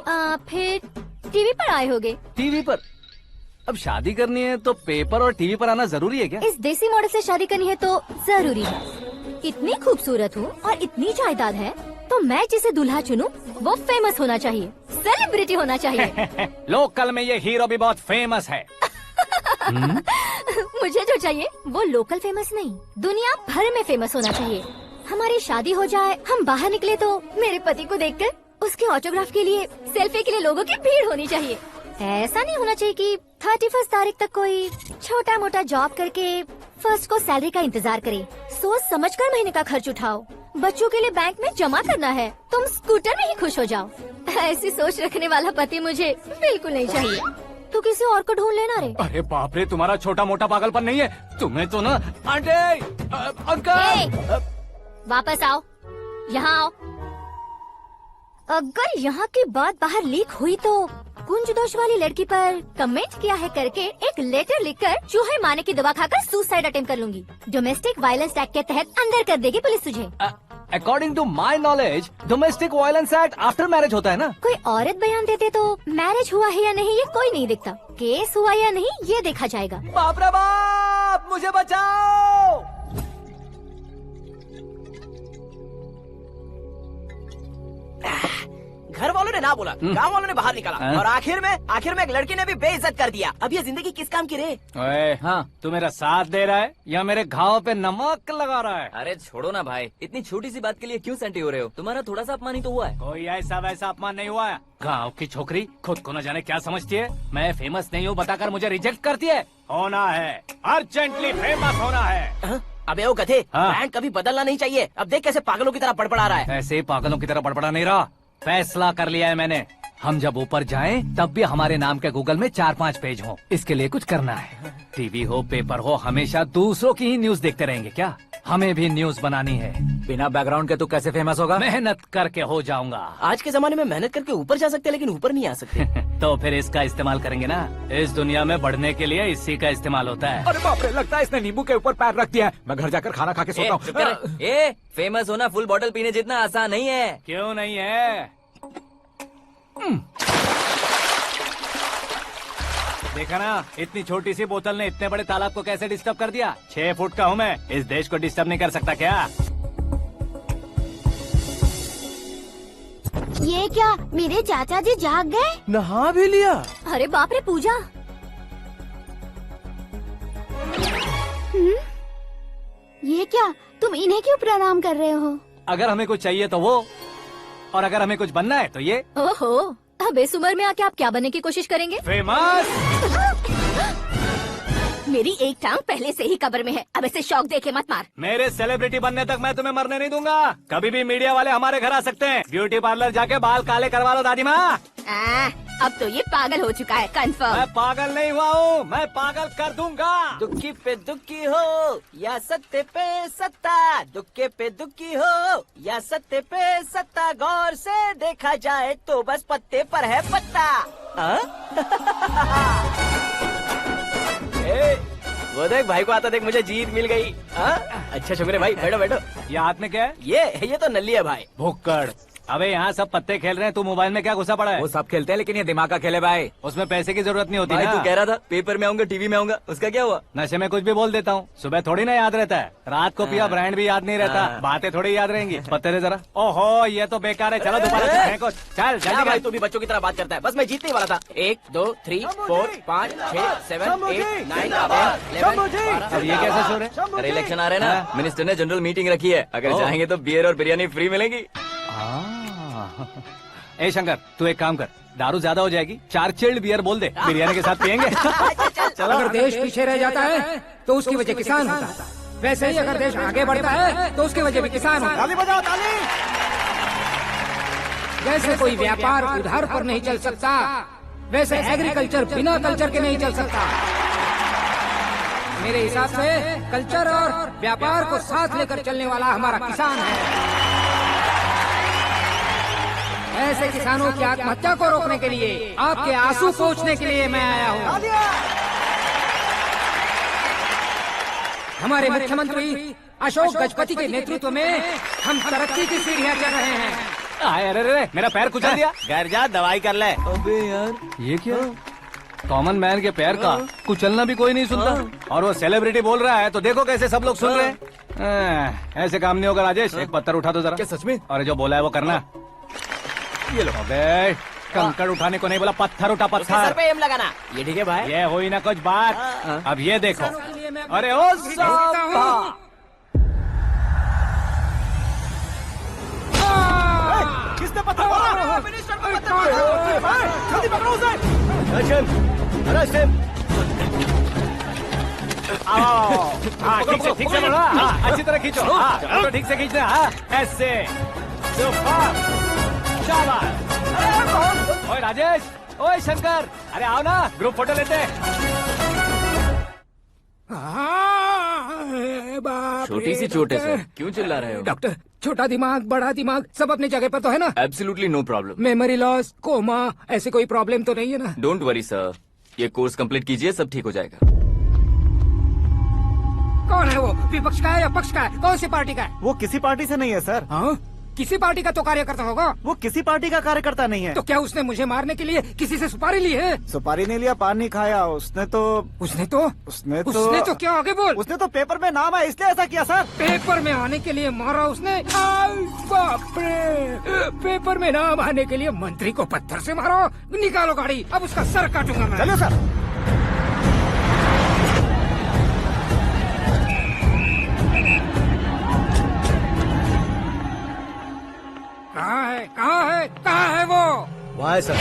फिर टीवी पर आए होगे। टीवी पर? अब शादी करनी है तो पेपर और टीवी पर आना जरूरी है क्या? इस देसी मॉडल से शादी करनी है तो जरूरी है। इतनी खूबसूरत हूँ और इतनी जायदाद है तो मैं जिसे दूल्हा चुनूं वो फेमस होना चाहिए, सेलिब्रिटी होना चाहिए। लोकल में ये हीरो भी बहुत फेमस है। मुझे जो चाहिए वो लोकल फेमस नहीं, दुनिया भर में फेमस होना चाहिए। हमारी शादी हो जाए, हम बाहर निकले तो मेरे पति को देखकर उसके ऑटोग्राफ के लिए, सेल्फी के लिए लोगों की भीड़ होनी चाहिए। ऐसा नहीं होना चाहिए कि 31 तारीख तक कोई छोटा मोटा जॉब करके फर्स्ट को सैलरी का इंतजार करे। सोच समझकर महीने का खर्च उठाओ। बच्चों के लिए बैंक में जमा करना है, तुम स्कूटर में ही खुश हो जाओ। ऐसी सोच रखने वाला पति मुझे बिल्कुल नहीं चाहिए। तू किसी और को ढूंढ लेना रे। अरे बाप रे, तुम्हारा छोटा मोटा पागलपन नहीं है? तुम्हें तो ना आंटी, अंकल। वापस आओ, यहाँ आओ। अगर यहाँ की बात बाहर लीक हुई तो कुंज दोष वाली लड़की पर कमेंट किया है करके एक लेटर लिखकर चूहे मारने की दवा खाकर सुसाइड अटेम्प्ट कर लूंगी। डोमेस्टिक वायलेंस एक्ट के तहत अंदर कर देगी पुलिस तुझे। According to my knowledge domestic violence act after marriage होता है ना? कोई औरत बयान देते तो मैरिज हुआ है या नहीं ये कोई नहीं दिखता, केस हुआ या नहीं ये देखा जाएगा। बाप रे बाप, मुझे बचाओ। घर वालों ने ना बोला, गांव वालों ने बाहर निकाला और आखिर में एक लड़की ने भी बेइज्जत कर दिया। अब ये जिंदगी किस काम की रे? ओए, हाँ, तू मेरा साथ दे रहा है या मेरे घाव पे नमक लगा रहा है? अरे छोड़ो ना भाई, इतनी छोटी सी बात के लिए क्यों सेंटी हो रहे हो? तुम्हारा थोड़ा सा अपमान ही तो हुआ है। कोई ऐसा वैसा अपमान नहीं हुआ है। गाँव की छोकरी खुद को न जाने क्या समझती है। मैं फेमस नहीं हूँ बताकर मुझे रिजेक्ट करती है। होना है, अर्जेंटली फेमस होना है। अबे ओ गधे, ब्रांड कभी बदलना नहीं चाहिए। अब देख कैसे पागलों की तरह बड़बड़ा रहा है। ऐसे पागलों की तरह बड़बड़ा नहीं रहा, फैसला कर लिया है मैंने। हम जब ऊपर जाएं तब भी हमारे नाम के गूगल में 4-5 पेज हो। इसके लिए कुछ करना है। टीवी हो, पेपर हो, हमेशा दूसरों की ही न्यूज देखते रहेंगे क्या? हमें भी न्यूज बनानी है। बिना बैकग्राउंड के तू कैसे फेमस होगा? मेहनत करके हो जाऊंगा। आज के जमाने में मेहनत करके ऊपर जा सकते लेकिन ऊपर नहीं आ सकते। तो फिर इसका इस्तेमाल करेंगे ना। इस दुनिया में बढ़ने के लिए इसी का इस्तेमाल होता है। अरे बाप रे, लगता है इसने नींबू के ऊपर पैर रख दिया है। मैं घर जाकर खाना खा के सोता हूँ। फेमस होना फुल बॉटल पीने जितना आसान नहीं है। क्यों नहीं है? देखा ना, इतनी छोटी सी बोतल ने इतने बड़े तालाब को कैसे डिस्टर्ब कर दिया। 6 फुट का हूँ मैं, इस देश को डिस्टर्ब नहीं कर सकता क्या? ये क्या मेरे चाचा जी जाग गए? नहा भी लिया? अरे बाप रे पूजा, ये क्या तुम इन्हें क्यों प्रणाम कर रहे हो? अगर हमें कुछ चाहिए तो वो, और अगर हमें कुछ बनना है तो ये। ओहो, अब इस उम्र में आके आप क्या बनने की कोशिश करेंगे? फेमस। मेरी एक टांग पहले से ही कब्र में है, अब ऐसे शौक देके मत मार। मेरे सेलिब्रिटी बनने तक मैं तुम्हें मरने नहीं दूंगा। कभी भी मीडिया वाले हमारे घर आ सकते हैं। ब्यूटी पार्लर जाके बाल काले करवा लो दादी माँ। अब तो ये पागल हो चुका है, कंफर्म। मैं पागल नहीं हुआ हूँ, मैं पागल कर दूंगा। दुखी पे दुखी हो या सत्ते पे सत्ता, दुखे पे दुखी हो या सत्ते पे सत्ता, गौर से देखा जाए तो बस पत्ते पर है पत्ता। वो देख भाई को आता देख, मुझे जीत मिल गई। अच्छा शुक्र है भाई, बैठो बैठो। ये हाथ में क्या है? ये तो नल्ली है भाई। भुक्कड़। अबे यहाँ सब पत्ते खेल रहे हैं, तू मोबाइल में क्या घुसा पड़ा है? वो सब खेलते हैं लेकिन ये दिमाग का खेल है भाई। उसमें पैसे की जरूरत नहीं होती भाई ना। तू कह रहा था पेपर में आऊंगा, टीवी में आऊंगा, उसका क्या हुआ? नशे में कुछ भी बोल देता हूँ, सुबह थोड़ी ना याद रहता है। रात को पिया ब्रांड भी याद नहीं रहता, बातें थोड़ी याद रहेंगी। पत्ते दे जरा। ओहो ये तो बेकार है, चलो दोबारा फेंको। चल क्या जल्दी भाई तू भी बच्चों की तरह बात करता है। बस मैं जीतने ही वाला था। 1 2 3 4 5 6 7 8 9 10 अब ये कैसे शोर है? अरे इलेक्शन आ रहे हैं ना, मिनिस्टर ने जनरल मीटिंग रखी है, अगर जाएंगे तो बियर और बिरयानी फ्री मिलेगी। ए शंकर तू एक काम कर, दारू ज्यादा हो जाएगी, 4 चिल्ड बियर बोल दे, बिरयानी के साथ पियेंगे। अगर देश पीछे रह जाता है तो उसकी वजह किसान होता है, वैसे ही अगर देश आगे बढ़ता है तो उसकी वजह भी किसान होता है। ताली बजाओ ताली। जैसे कोई व्यापार उधार पर नहीं चल सकता, वैसे एग्रीकल्चर बिना कल्चर के नहीं चल सकता। मेरे हिसाब से कल्चर और व्यापार को साथ लेकर चलने वाला हमारा किसान है। ऐसे किसानों की आत्महत्या को रोकने के लिए, आपके आंसू पोंछने के लिए मैं आया हूँ। हमारे मुख्यमंत्री अशोक गजपति के नेतृत्व में हम तरक्की की सीढ़ियाँ चढ़ रहे हैं। अरे अरे मेरा पैर कुचल दिया। घर जा दवाई कर ले। अबे यार ये क्या? कॉमन मैन के पैर का कुचलना भी कोई नहीं सुनता, और वो सेलिब्रिटी बोल रहा है तो देखो कैसे सब लोग सुन रहे हैं। ऐसे काम नहीं होगा राजेश, एक पत्थर उठा दो जरा। क्या सच में? और जो बोला है वो करना। ये लो। अबे कंकड़ उठाने को नहीं बोला, पत्थर उठा सर पत्थर। पे एम लगाना, ये ठीक है भाई। ये हुई ना कुछ बात। अब ये देखो। अरे ओ साहब, किसने पत्थर मारा? जल्दी पकड़ो उसे। हाँ ठीक से बोलो। हाँ अच्छी तरह खींचो। हाँ तो ठीक से खींचना। हाँ ऐसे सुपर, शाबाश। ओए राजेश, ओए शंकर, अरे आओ ना ग्रुप फोटो लेते हैं। छोटी सी चोट है सर, क्यों चिल्ला रहे हो? डॉक्टर, छोटा दिमाग बड़ा दिमाग सब अपनी जगह पर तो है ना? Absolutely no problem. Memory loss, coma, ऐसी कोई प्रॉब्लम तो नहीं है ना? डोंट वरी सर, ये कोर्स कंप्लीट कीजिए, सब ठीक हो जाएगा। कौन है वो? विपक्ष का है या पक्ष का है? कौन सी पार्टी का है? वो किसी पार्टी से नहीं है सर। हाँ? किसी पार्टी का तो कार्यकर्ता होगा। वो किसी पार्टी का कार्यकर्ता नहीं है। तो क्या उसने मुझे मारने के लिए किसी से सुपारी ली है? सुपारी नहीं लिया, पान नहीं खाया। उसने तो क्या आगे बोल? उसने तो पेपर में नाम है इसलिए ऐसा किया सर। पेपर में आने के लिए मारा उसने? बाप रे, पेपर में नाम आने के लिए मंत्री को पत्थर से मारो? निकालो गाड़ी, अब उसका सर काटूंगा मैं। चलो सर। कहाँ है वो? वहाँ है सर,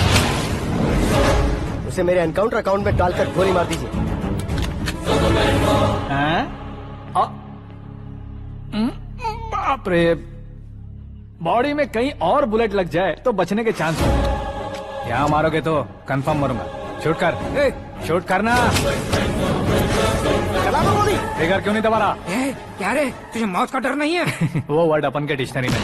उसे मेरे एनकाउंटर अकाउंट में डालकर गोली मार दीजिए। बाप रे, बॉडी में कहीं और बुलेट लग जाए तो बचने के चांस हो। यहाँ मारोगे तो कंफर्म मरूंगा। शूट कर, शूट करना। फिगर क्यों नहीं दबा रहा? क्या रे, तुझे मौत का डर नहीं है? वो वर्ड अपन के डिक्शनरी में।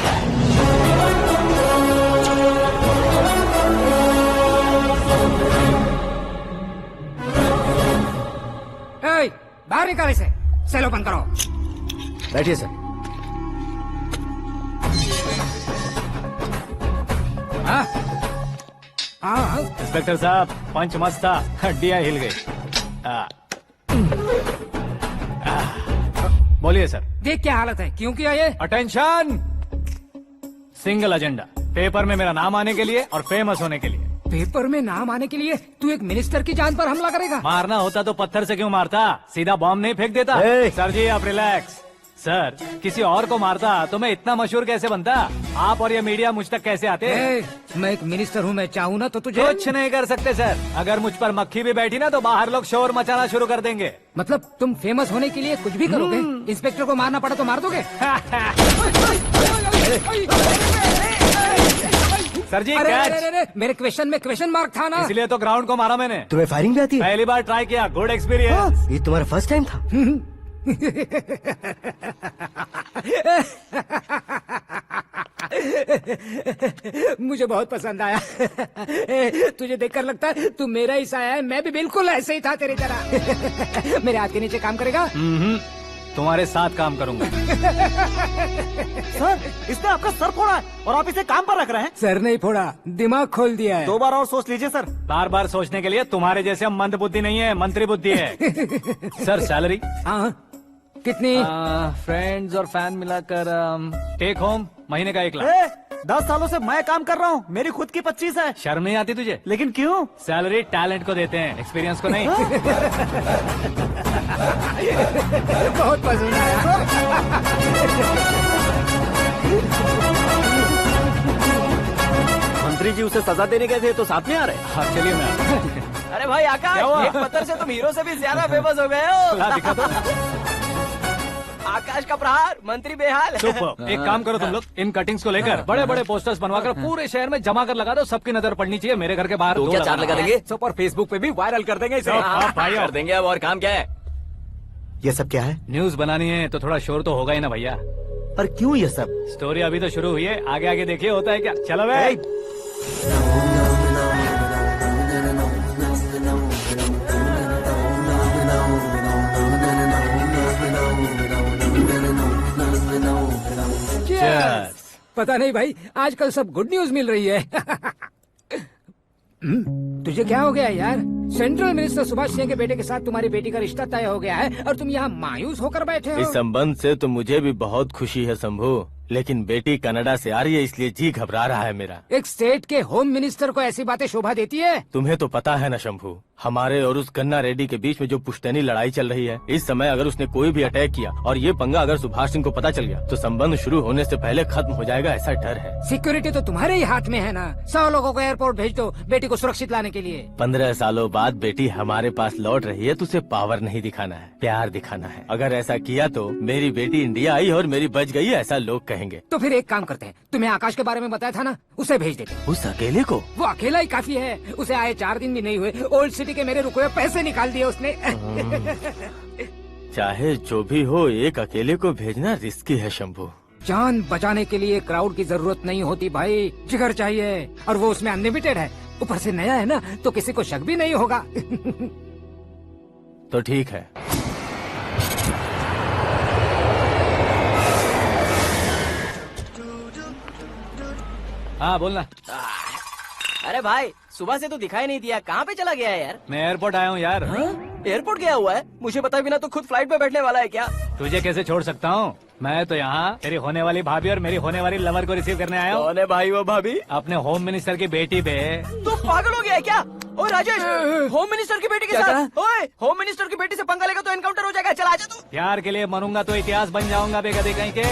बाहर निकाले से, सेलो बंद करो। बैठिए सर। इंस्पेक्टर साहब, पंच मस्त था, हड्डियां हिल गई। बोलिए सर। देख क्या हालत है, क्यों किया ये? अटेंशन, सिंगल एजेंडा, पेपर में मेरा नाम आने के लिए और फेमस होने के लिए। पेपर में नाम आने के लिए तू एक मिनिस्टर की जान पर हमला करेगा? मारना होता तो पत्थर से क्यों मारता, सीधा बॉम्ब नहीं फेंक देता। सर जी आप रिलैक्स। सर किसी और को मारता तो मैं इतना मशहूर कैसे बनता? आप और ये मीडिया मुझ तक कैसे आते? मैं एक मिनिस्टर हूँ, मैं चाहूँ ना तो तुझे कुछ नहीं कर सकते सर। अगर मुझ पर मक्खी भी बैठी ना तो बाहर लोग शोर मचाना शुरू कर देंगे। मतलब तुम फेमस होने के लिए कुछ भी करोगे? इंस्पेक्टर को मारना पड़ा तो मार दोगे? सर जी अरे, कैच। अरे, अरे, मेरे क्वेश्चन में क्वेश्चन मार्क था ना, इसलिए तो ग्राउंड को मारा मैंने। तुम्हें फायरिंग भी आती है? पहली बार ट्राई किया, गुड एक्सपीरियंस। ये तुम्हारा फर्स्ट टाइम था? मुझे बहुत पसंद आया। तुझे देखकर लगता है तू मेरा ही साया है। मैं भी बिल्कुल ऐसे ही था तेरी तरह। मेरे हाथ के नीचे काम करेगा? तुम्हारे साथ काम करूंगा। सर इसने आपका सर फोड़ा है और आप इसे काम पर रख रहे हैं। सर नहीं फोड़ा, दिमाग खोल दिया है। 2 बार और सोच लीजिए सर। बार बार सोचने के लिए तुम्हारे जैसे मंद बुद्धि नहीं है, मंत्री बुद्धि है। Sir salary? हाँ कितनी? फ्रेंड्स और फैन मिलाकर टेक होम महीने का 1 लाख। 10 सालों से मैं काम कर रहा हूँ, मेरी खुद की 25 है। शर्म नहीं आती तुझे? लेकिन क्यों? सैलरी टैलेंट को देते हैं, एक्सपीरियंस को नहीं। बहुत पसंद आया। मंत्री जी उसे सजा देने गए थे तो साथ में आ रहे। हाँ चलिए मैं। अरे भाई आकाश, क्या हुआ? एक पत्थर से तुम हीरो से भी ज्यादा फेमस हो गए हो। ला, दिखा दो। आकाश का प्रहार, मंत्री बेहाल। सुपर। एक काम करो तुम लोग, इन कटिंग्स को लेकर बड़े बड़े पोस्टर्स बनवाकर पूरे शहर में जमा कर लगा दो। सबकी नजर पड़नी चाहिए। मेरे घर के बाहर तो 2 क्या 4 लगा देंगे? सब और फेसबुक पे भी वायरल कर देंगे इसे। भाई कर देंगे। अब और काम क्या है? ये सब क्या है? न्यूज बनानी है तो थोड़ा शोर तो होगा ही ना भैया। पर क्यों ये सब? स्टोरी अभी तो शुरू हुई है, आगे आगे देखिए होता है क्या। चलो भाई। पता नहीं भाई, आजकल सब गुड न्यूज मिल रही है। तुझे क्या हो गया यार? सेंट्रल मिनिस्टर सुभाष सिंह के बेटे के साथ तुम्हारी बेटी का रिश्ता तय हो गया है और तुम यहाँ मायूस होकर बैठे हो। इस संबंध से तो मुझे भी बहुत खुशी है शंभू, लेकिन बेटी कनाडा से आ रही है इसलिए जी घबरा रहा है मेरा। एक स्टेट के होम मिनिस्टर को ऐसी बातें शोभा देती है? तुम्हें तो पता है ना शंभू, हमारे और उस कन्ना रेड्डी के बीच में जो पुश्तैनी लड़ाई चल रही है। इस समय अगर उसने कोई भी अटैक किया और ये पंगा अगर सुभाष सिंह को पता चल गया तो संबंध शुरू होने से पहले खत्म हो जाएगा, ऐसा डर है। सिक्योरिटी तो तुम्हारे ही हाथ में है ना। 100 लोगों को एयरपोर्ट भेज दो बेटी को सुरक्षित लाने के लिए। 15 सालों बाद बेटी हमारे पास लौट रही है तो उसे पावर नहीं दिखाना है, प्यार दिखाना है। अगर ऐसा किया तो मेरी बेटी इंडिया आई और मेरी बच गई, ऐसा लोग कहेंगे। तो फिर एक काम करते हैं, तुम्हें आकाश के बारे में बताया था ना, उसे भेज देते। उस अकेले को? वो अकेला ही काफी है। उसे आए 4 दिन भी नहीं हुए, ओल्ड सिटी के मेरे रुके हुए पैसे निकाल दिए उसने। चाहे जो भी हो, एक अकेले को भेजना रिस्की है शंभू। जान बचाने के लिए क्राउड की जरूरत नहीं होती भाई, जिगर चाहिए, और वो उसमें अनलिमिटेड है। ऊपर से नया है ना, तो किसी को शक भी नहीं होगा। तो ठीक है। हाँ बोलना। अरे भाई सुबह से तो दिखाई नहीं दिया, कहाँ पे चला गया है यार? मैं एयरपोर्ट आया हूँ यार। एयरपोर्ट गया हुआ है? मुझे बताए बिना तो खुद फ्लाइट पे बैठने वाला है क्या? तुझे कैसे छोड़ सकता हूँ? मैं तो यहाँ तेरी होने वाली भाभी और मेरी होने वाली लवर को रिसीव करने आया हूँ। कौन है भाई वो भाभी? अपने होम मिनिस्टर की बेटी पे। तू पागल हो गया है क्या? ओए राजेश, होम मिनिस्टर की बेटी के साथ? ओए होम मिनिस्टर की बेटी से पंगा लेगा तो एनकाउंटर हो जाएगा। चला आजा तू। प्यार के लिए मरूंगा तो इतिहास बन जाऊंगा बेगदी कहीं के।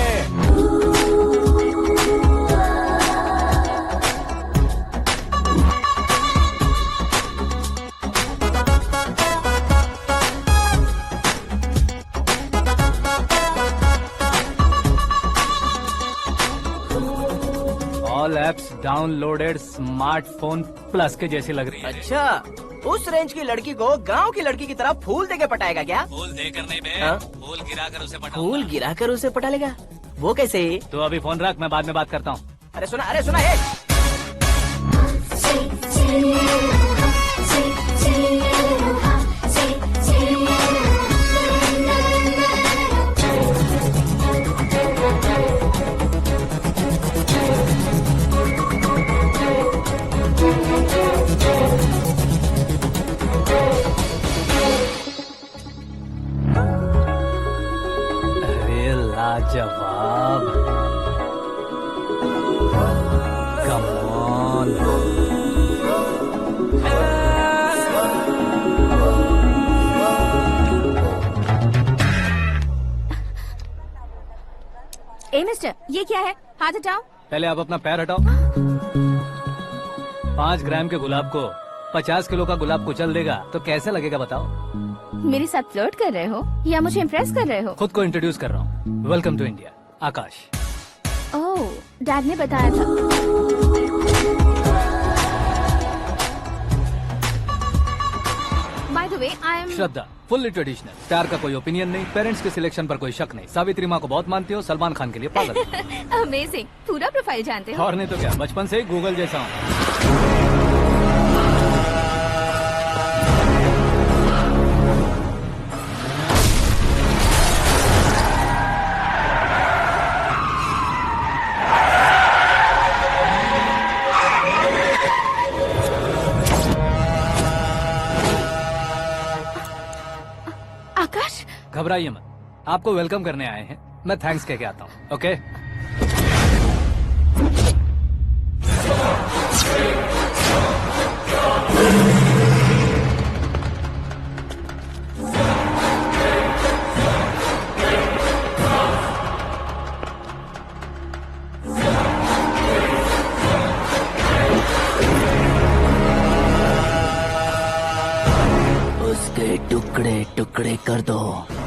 All apps downloaded smartphone plus के जैसी लग रही है। अच्छा, उस रेंज की लड़की को गांव की लड़की की तरह फूल देके पटाएगा क्या? फूल देकर नहीं बे, हाँ? फूल गिराकर उसे पटा। फूल गिराकर उसे पटा लेगा? वो कैसे? तो अभी फोन रख, मैं बाद में बात करता हूँ। अरे सुना है। अरे लाजवाब, मिस्टर, ये क्या है? हाथ हटाओ। पहले आप अपना पैर हटाओ। 5 ग्राम के गुलाब को 50 किलो का गुलाब कुचल देगा तो कैसे लगेगा बताओ? मेरे साथ फ्लर्ट कर रहे हो या मुझे इम्प्रेस कर रहे हो? खुद को इंट्रोड्यूस कर रहा हूँ। Welcome to India, Akash. Oh, dad ने बताया था। By the way, I am Shraddha, fully traditional. प्यार का कोई ओपिनियन नहीं, पेरेंट्स के सिलेक्शन पर कोई शक नहीं। सावित्री माँ को बहुत मानती हो, सलमान खान के लिए पागल हो। अमेजिंग, पूरा प्रोफाइल जानते हो। और नहीं तो क्या, बचपन से ही गूगल जैसा हूँ। आकाश, घबराइए मत, आपको वेलकम करने आए हैं। मैं थैंक्स कह के आता हूँ। ओके? उसके टुकड़े टुकड़े कर दो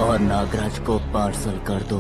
और नागराज को पार्सल कर दो।